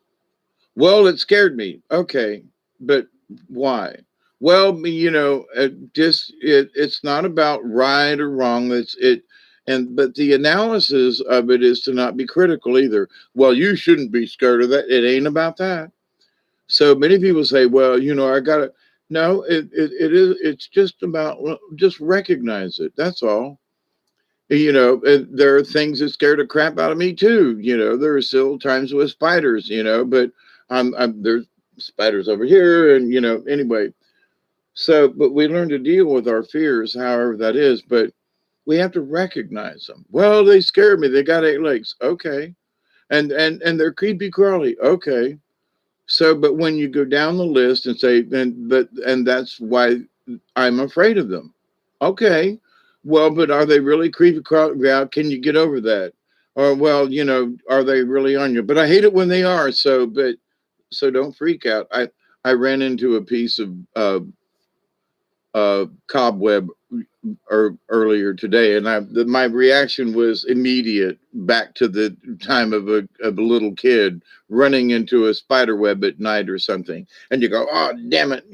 Well, it scared me. Okay, but why? Well, it's not about right or wrong. But the analysis of it is to not be critical either. Well, you shouldn't be scared of that. It ain't about that. So many people say, well, I gotta. No, it is. It's just about just recognize it. That's all. There are things that scare the crap out of me too. There are still times with spiders. But there's spiders over here, and anyway. So, but we learn to deal with our fears, however that is. But we have to recognize them. Well, they scare me. They got 8 legs. Okay, and they're creepy crawly. Okay. So, but when you go down the list and say, and that's why I'm afraid of them. Okay. Well, but are they really creepy crawly? Yeah, can you get over that? Or, well, are they really on you? But I hate it when they are. So don't freak out. I ran into a piece of cobweb earlier today, and my reaction was immediate, back to the time of a little kid running into a spider web at night or something, and you go, oh damn it,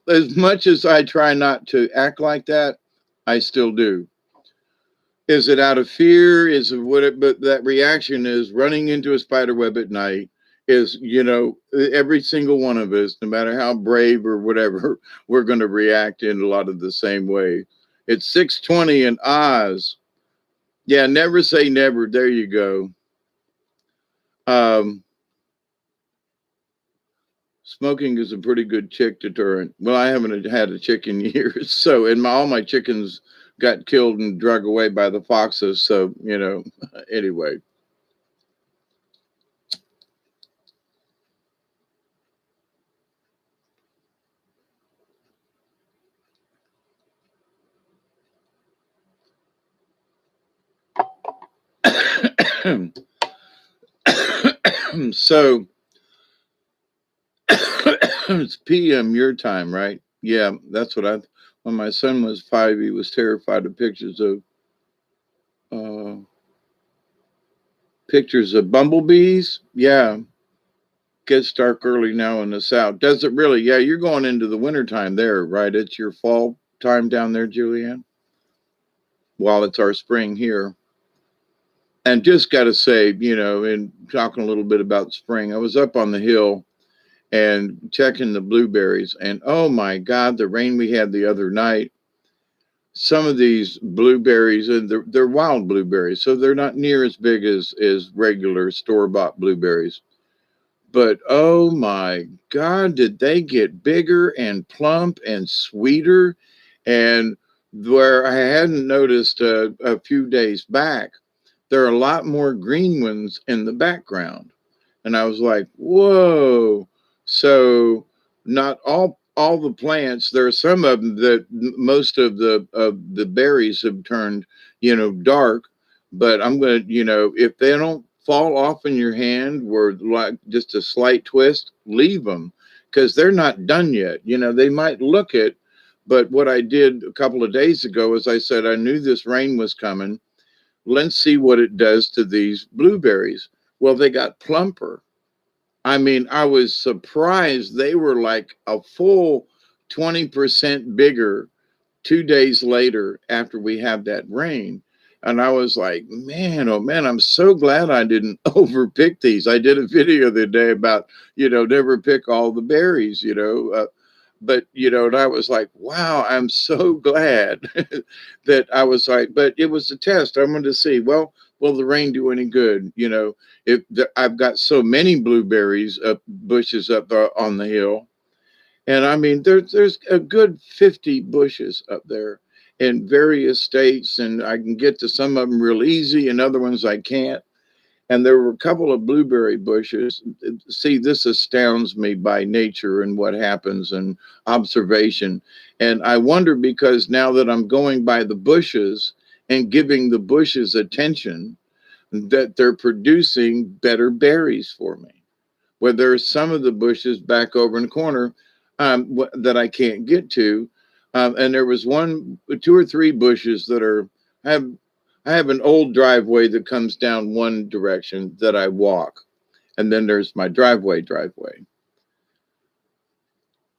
as much as I try not to act like that, I still do. Is it out of fear? Is it what it, but that reaction is running into a spider web at night is, every single one of us, no matter how brave or whatever, we're going to react in a lot of the same way. It's 6:20 in Oz. Yeah, never say never. There you go. Um, Smoking is a pretty good chick deterrent. Well, I haven't had a chick in years, so all my chickens got killed and drug away by the foxes. So anyway. So it's PM your time, right? Yeah, that's what when my son was 5, he was terrified of uh, pictures of bumblebees. Yeah, gets dark early now in the south. Does it really? Yeah, you're going into the wintertime there, right? It's your fall time down there, Julianne, while it's our spring here. And just got to say, and talking a little bit about spring, I was up on the hill and checking the blueberries, and oh my God, the rain we had the other night. Some of these blueberries, and they're wild blueberries, so they're not near as big as regular store-bought blueberries. But oh my God, did they get bigger and plump and sweeter? And where I hadn't noticed a few days back, there are a lot more green ones in the background. And I was like, whoa. So not all the plants, there are some of them that most of the berries have turned, dark. But I'm gonna, if they don't fall off in your hand or like just a slight twist, leave them, because they're not done yet. They might look it, but what I did a couple of days ago is I said I knew this rain was coming. Let's see what it does to these blueberries. Well, they got plumper. I mean, I was surprised they were like a full 20% bigger 2 days later after we had that rain. And I was like, man, oh man, I'm so glad I didn't overpick these. I did a video the other day about, never pick all the berries, but, and I was like, wow, I'm so glad that I was like, but it was a test. I wanted to see, well, will the rain do any good? If I've got so many blueberries bushes up there on the hill, and I mean, there's a good 50 bushes up there in various states, and I can get to some of them real easy, and other ones I can't. And there were a couple of blueberry bushes. See, this astounds me by nature and what happens and observation. And I wonder because now that I'm going by the bushes and giving the bushes attention, that they're producing better berries for me, where there's some of the bushes back over in the corner that I can't get to. And there was two or three bushes that are, I have, I have an old driveway that comes down one direction that I walk. And then there's my driveway.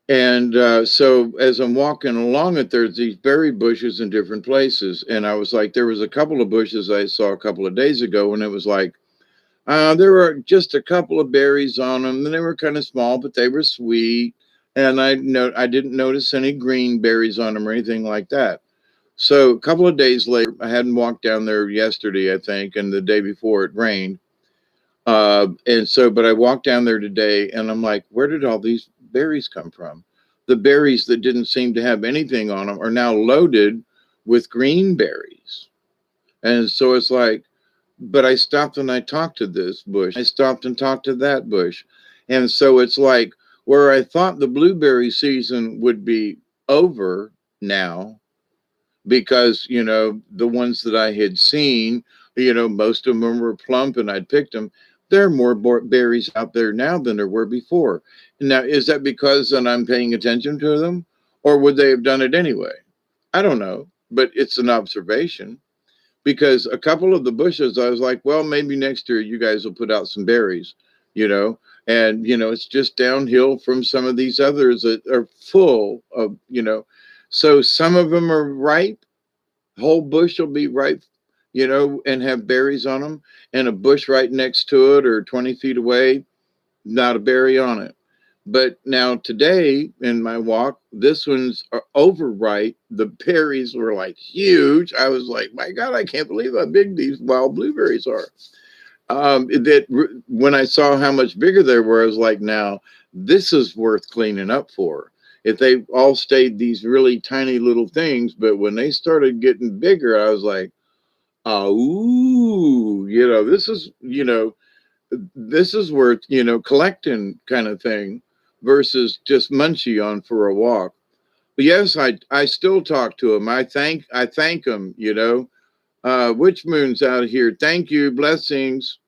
And so as I'm walking along it, there's these berry bushes in different places. And I was like, there was a couple of bushes I saw a couple of days ago, and it was like, there were just a couple of berries on them, and they were kind of small, but they were sweet. And I didn't notice any green berries on them or anything like that. So a couple of days later, I hadn't walked down there yesterday, I think, and the day before it rained. But I walked down there today, and I'm like, where did all these berries come from? The berries that didn't seem to have anything on them are now loaded with green berries. And so it's like, but I stopped and I talked to this bush. I stopped and talked to that bush. And so it's like where I thought the blueberry season would be over now, because, the ones that I had seen, most of them were plump and I'd picked them. There are more berries out there now than there were before. Now, is that because then I'm paying attention to them, or would they have done it anyway? I don't know, but it's an observation, because a couple of the bushes, I was like, well, maybe next year you guys will put out some berries, you know, and, it's just downhill from some of these others that are full of, so some of them are ripe. Whole bush will be ripe, and have berries on them, and a bush right next to it or 20 feet away, not a berry on it. But now today in my walk, this one's overripe. The berries were like huge. I was like, my God, I can't believe how big these wild blueberries are. When I saw how much bigger they were, I was like, now this is worth cleaning up for. If they all stayed these really tiny little things, but when they started getting bigger, I was like, oh, ooh, this is worth, collecting kind of thing versus just munchie on for a walk. But yes, I still talk to him. I thank him, Witch Moon's out here. Thank you. Blessings.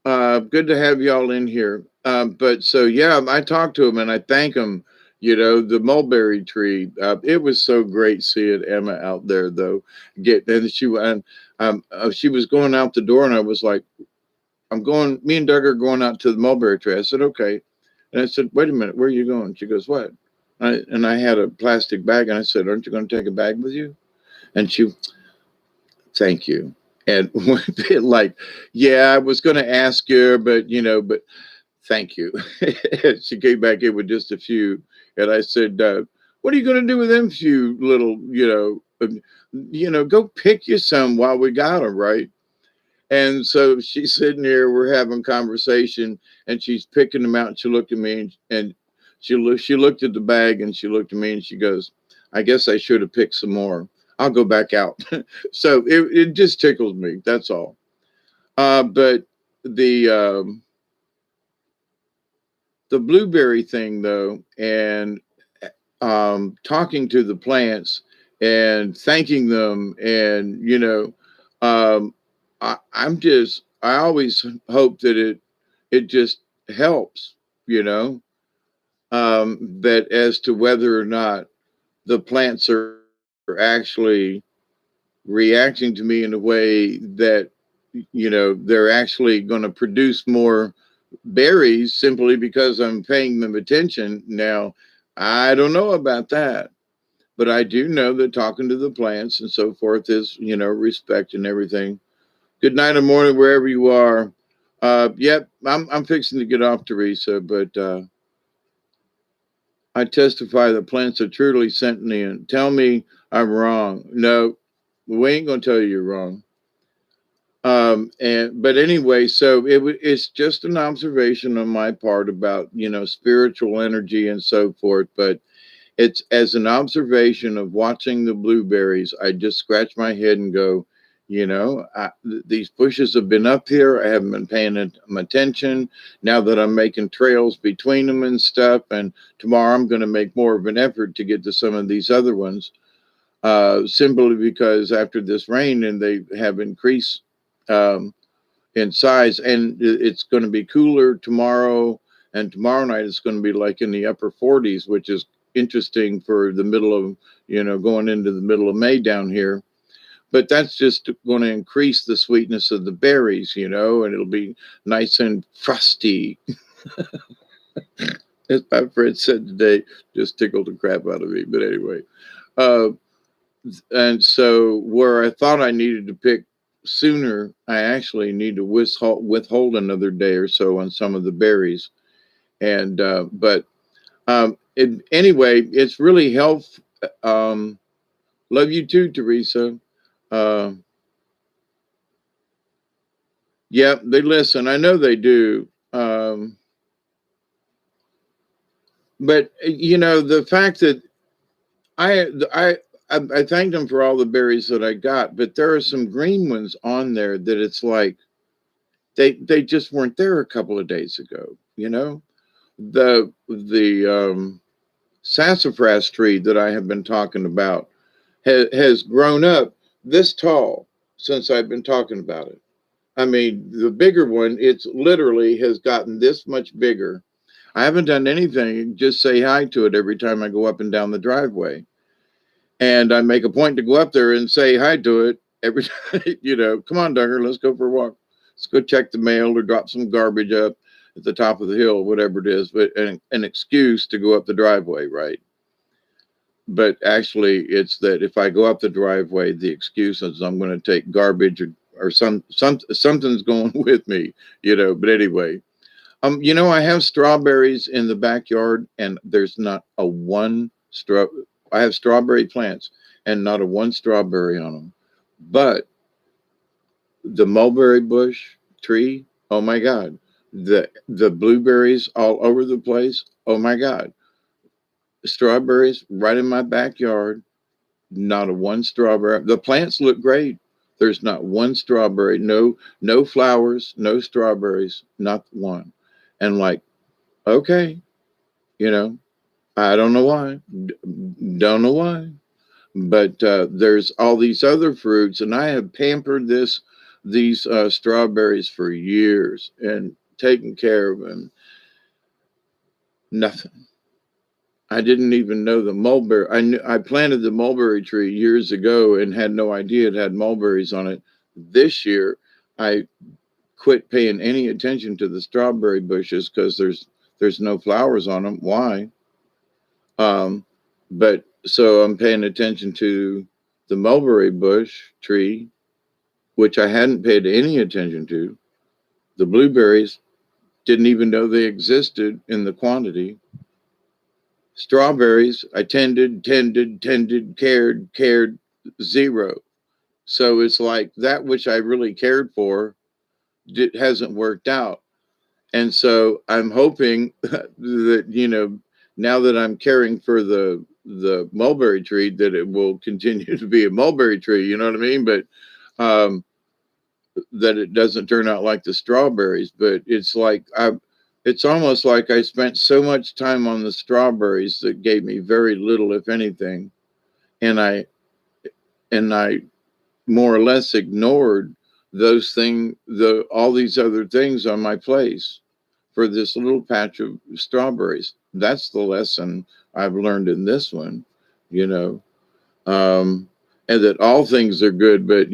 Good to have y'all in here. But so yeah, I talked to him and I thank him. The mulberry tree. It was so great seeing Emma out there though. She was going out the door and I was like, I'm going. Me and Doug are going out to the mulberry tree. I said, okay. And I said, wait a minute, where are you going? She goes, what? And I had a plastic bag and I said, aren't you going to take a bag with you? And she, thank you. And like, yeah, I was going to ask you, but thank you. She came back in with just a few. And I said, what are you going to do with them few little, go pick you some while we got them, right? And so she's sitting here, we're having conversation, and she's picking them out. And she looked at me and she looked at the bag and she looked at me and she goes, I guess I should have picked some more. I'll go back out. So it just tickles me. That's all. But the blueberry thing though, and talking to the plants and thanking them, and um, I always hope that it just helps, that as to whether or not the plants are actually reacting to me in a way that they're actually going to produce more berries simply because I'm paying them attention. Now, I don't know about that, but I do know that talking to the plants and so forth is, respect and everything. Good night or morning, wherever you are. Yep, I'm fixing to get off, Teresa, but I testify that plants are truly sentient. Tell me I'm wrong. No, we ain't gonna tell you you're wrong. But anyway, so it's just an observation on my part about spiritual energy and so forth. But it's as an observation of watching the blueberries. I just scratch my head and go, these bushes have been up here. I haven't been paying them attention. Now that I'm making trails between them and stuff, and tomorrow I'm going to make more of an effort to get to some of these other ones, simply because after this rain and they have increased um, in size, and it's going to be cooler tomorrow, and tomorrow night it's going to be like in the upper 40s, which is interesting for the middle of going into the middle of May down here. But that's just going to increase the sweetness of the berries, and it'll be nice and frosty. As my friend said today, just tickled the crap out of me. But anyway, uh, and so where I thought I needed to pick sooner, I actually need to withhold another day or so on some of the berries. And but anyway, it's really health. Love you too, Teresa. Uh, yeah, they listen. I know they do. But the fact that I I I thanked them for all the berries that I got, but there are some green ones on there that it's like they just weren't there a couple of days ago. The sassafras tree that I have been talking about has grown up this tall since I've been talking about it. I mean, the bigger one, it's literally has gotten this much bigger. I haven't done anything, just say hi to it every time I go up and down the driveway. And I make a point to go up there and say hi to it every time, come on, Duggar, let's go for a walk. Let's go check the mail or drop some garbage up at the top of the hill, whatever it is, but an excuse to go up the driveway, right? But actually, it's that if I go up the driveway, the excuse is I'm going to take garbage or something's going with me, But anyway, I have strawberries in the backyard, and there's not a one straw. I have strawberry plants, and not a one strawberry on them. But the mulberry bush tree, oh my God, the blueberries all over the place, oh my God, strawberries right in my backyard, not a one strawberry. The plants look great. There's not one strawberry, no flowers, no strawberries, not one. And like, okay, you know, I don't know why. Don't know why. But there's all these other fruits, and I have pampered these strawberries for years and taken care of them. Nothing. I didn't even know the mulberry. I planted the mulberry tree years ago and had no idea it had mulberries on it. This year, I quit paying any attention to the strawberry bushes because there's no flowers on them. Why? Um, but so I'm paying attention to the mulberry bush tree, which I hadn't paid any attention to. The blueberries, didn't even know they existed in the quantity. Strawberries, I tended, cared, zero. So it's like that which I really cared for hasn't worked out. And so I'm hoping that, now that I'm caring for the mulberry tree, that it will continue to be a mulberry tree, you know what I mean? But um, that it doesn't turn out like the strawberries. But it's almost like I spent so much time on the strawberries that gave me very little, if anything. And I more or less ignored all these other things on my place for this little patch of strawberries. That's the lesson I've learned in this one, you know, and that all things are good, but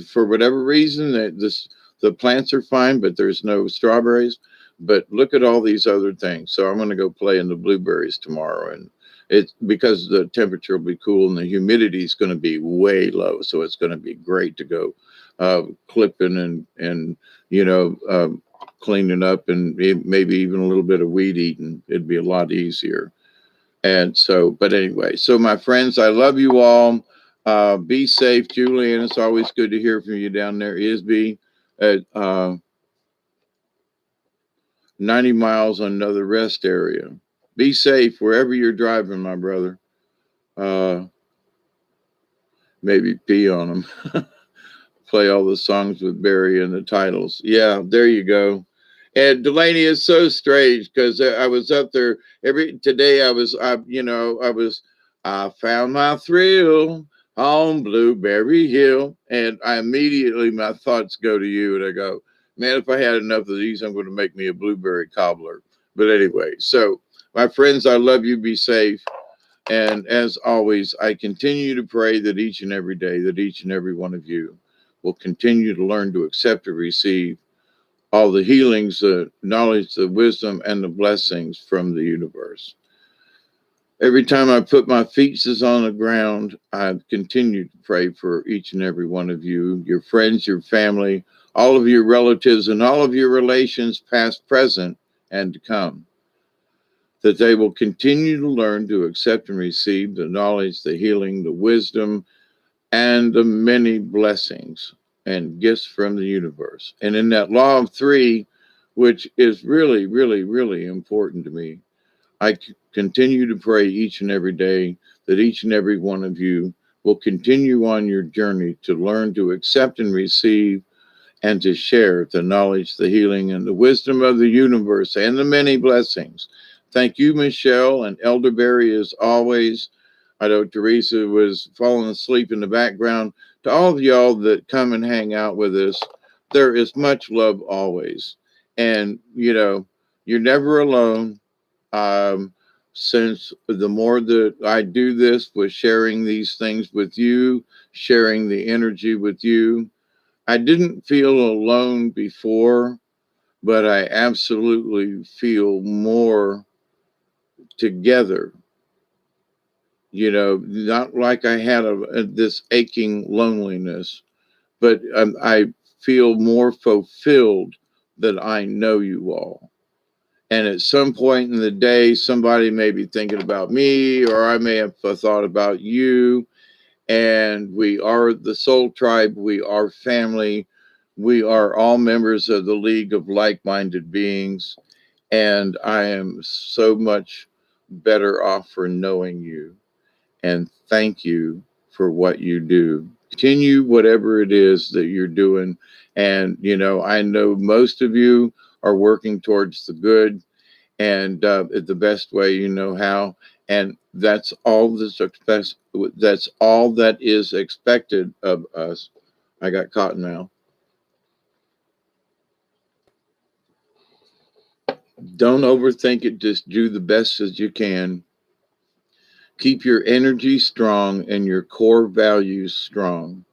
for whatever reason, the plants are fine, but there's no strawberries. But look at all these other things. So I'm going to go play in the blueberries tomorrow, and it's because the temperature will be cool and the humidity is going to be way low, so it's going to be great to go clipping and you know cleaning up and maybe even a little bit of weed eating. It'd be a lot easier. And so, but anyway, so my friends, I love you all. Be safe, Julian. It's always good to hear from you down there. Isby at 90 miles on another rest area. Be safe wherever you're driving, my brother. Uh, Maybe pee on them. Play all the songs with Barry and the titles. Yeah, there you go. And Delaney is so strange because I was up there every today. I found my thrill on Blueberry Hill, and I immediately my thoughts go to you, and I go, man, if I had enough of these, I'm going to make me a blueberry cobbler. But anyway, so my friends, I love you. Be safe. And as always, I continue to pray that each and every day, that each and every one of you will continue to learn to accept and receive all the healings, the knowledge, the wisdom, and the blessings from the universe. Every time I put my feet on the ground, I continue to pray for each and every one of you, your friends, your family, all of your relatives, and all of your relations, past, present, and to come, that they will continue to learn to accept and receive the knowledge, the healing, the wisdom, and the many blessings and gifts from the universe. And in that law of three, which is really, really, really important to me, I continue to pray each and every day that each and every one of you will continue on your journey to learn to accept and receive and to share the knowledge, the healing, and the wisdom of the universe and the many blessings. Thank you, Michelle and Elderberry, as always. I know Teresa was falling asleep in the background. To all of y'all that come and hang out with us, there is much love always. And, you're never alone. Um, since the more that I do this with sharing these things with you, sharing the energy with you, I didn't feel alone before, but I absolutely feel more together. Not like I had this aching loneliness, but I feel more fulfilled that I know you all. And at some point in the day, somebody may be thinking about me, or I may have thought about you. And we are the soul tribe. We are family. We are all members of the League of Like-Minded Beings. And I am so much better off for knowing you. And thank you for what you do. Continue whatever it is that you're doing. And, I know most of you are working towards the good and the best way you know how. And that's all that's all that is expected of us. I got cotton now. Don't overthink it. Just do the best as you can. Keep your energy strong and your core values strong.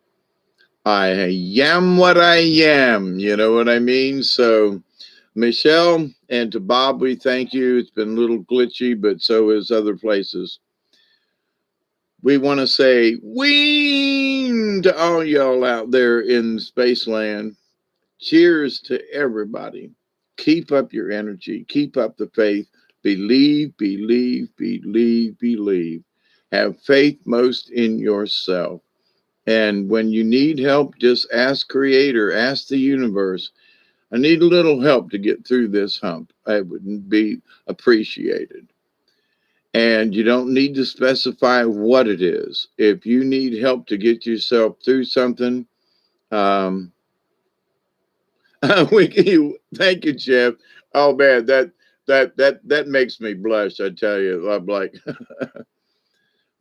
I am what I am. You know what I mean? So, Michelle, and to Bob, we thank you. It's been a little glitchy, but so is other places. We want to say ween to all y'all out there in Spaceland. Cheers to everybody. Keep up your energy. Keep up the faith. Believe, believe, believe, believe. Have faith most in yourself. And when you need help, just ask Creator, ask the universe. I need a little help to get through this hump. I would be appreciated. And you don't need to specify what it is. If you need help to get yourself through something, um, thank you, Jeff. Oh man, that makes me blush. I tell you, I'm like,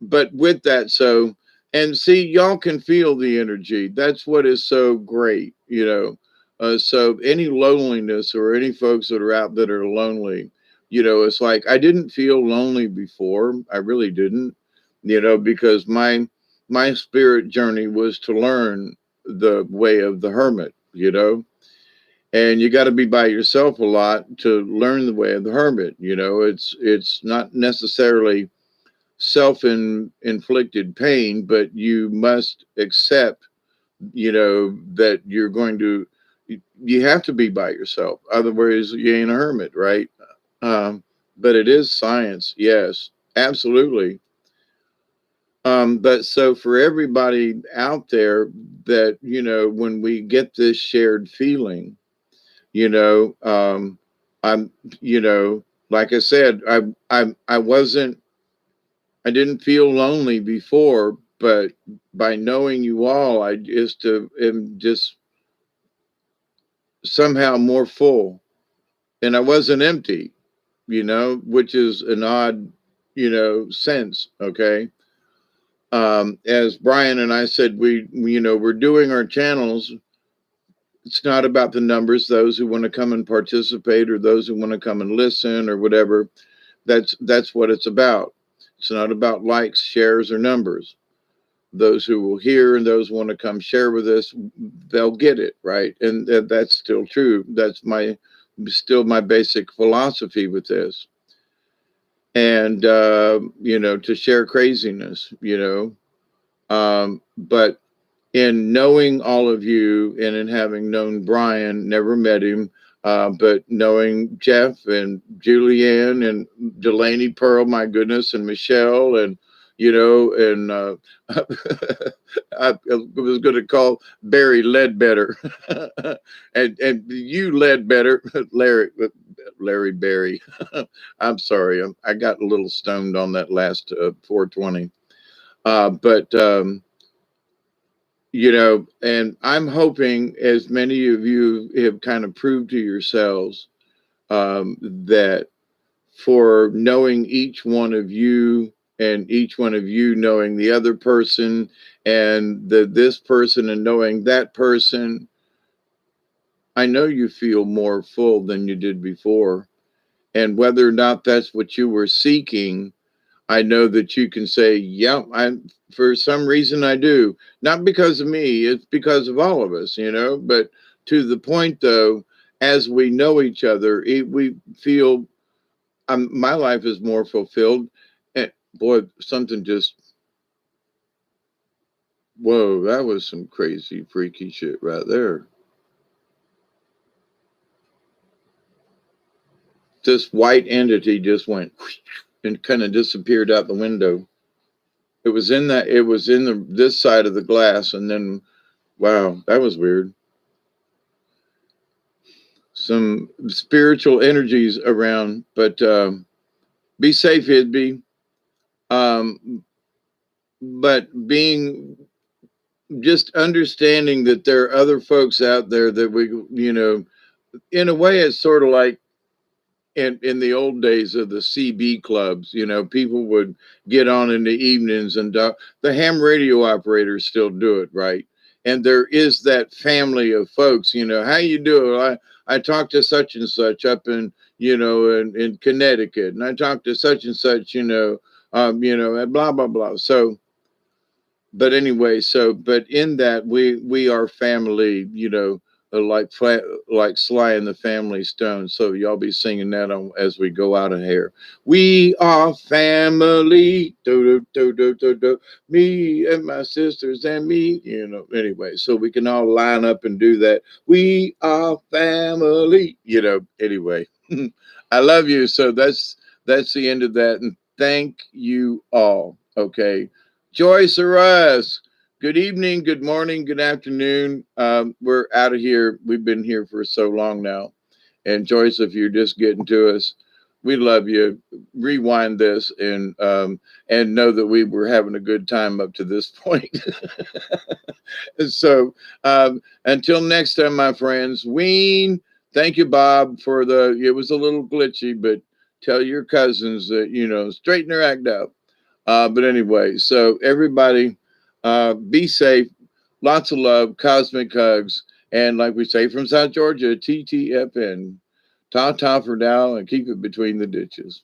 but with that, so and see, y'all can feel the energy. That's what is so great. So any loneliness or any folks that are out that are lonely, it's like I didn't feel lonely before. I really didn't, because my spirit journey was to learn the way of the hermit, and you got to be by yourself a lot to learn the way of the hermit. You know, it's not necessarily self-inflicted pain, but you must accept, you know, that you're going to, you have to be by yourself, otherwise you ain't a hermit, right? um, but it is science, yes, absolutely. But so for everybody out there, that, you know, when we get this shared feeling, you know, I'm, you know, like I said, I wasn't, I didn't feel lonely before, but by knowing you all, I just am just somehow more full, and I wasn't empty, you know, which is an odd, you know, sense. Okay. As Brian and I said, you know, we're doing our channels. It's not about the numbers, those who want to come and participate or those who want to come and listen or whatever. That's what it's about. It's not about likes, shares, or numbers. Those who will hear and those who want to come share with us, they'll get it, right? And that's still true. That's my still my basic philosophy with this. And you know, to share craziness, you know. But in knowing all of you and in having known Brian, never met him, but knowing Jeff and Julianne and Delaney Pearl, my goodness, and Michelle, and, you know, and I was going to call Barry Ledbetter, and you Ledbetter, Larry Barry. I'm sorry, I got a little stoned on that last 420, but. You know, and I'm hoping, as many of you have kind of proved to yourselves, that for knowing each one of you and each one of you knowing the other person and this person and knowing that person, I know you feel more full than you did before. And whether or not that's what you were seeking, I know that you can say, yeah, I, for some reason I do. Not because of me, it's because of all of us, you know. But to the point, though, as we know each other, we feel, my life is more fulfilled. And boy, something just, whoa, that was some crazy, freaky shit right there. This white entity just went and kind of disappeared out the window. It was in that, it was in this side of the glass, and then, wow, that was weird. Some spiritual energies around, but be safe, Hidby. But being, just understanding that there are other folks out there that we, you know, in a way, it's sort of like in the old days of the CB clubs, you know, people would get on in the evenings, and the ham radio operators still do it, right? And there is that family of folks, you know, how you do it? I talked to such and such up in, you know, in Connecticut, and I talked to such and such, you know, and blah blah blah. So, but anyway, so but in that we are family, you know, like Sly and the Family Stone. So y'all be singing that on as we go out of here. We are family, do do do do do do. Me and my sisters and me, you know. Anyway, so we can all line up and do that. We are family, you know. Anyway, I love you. So that's the end of that, and thank you all. Okay. Joyce or Russ, good evening, good morning, good afternoon. We're out of here. We've been here for so long now. And Joyce, if you're just getting to us, we love you. Rewind this and know that we were having a good time up to this point. So until next time, my friends, Ween, thank you, Bob, for it was a little glitchy, but tell your cousins that, you know, straighten their act out. But anyway, so everybody, be safe. Lots of love, cosmic hugs. And like we say from South Georgia, TTFN. Ta ta for now, and keep it between the ditches.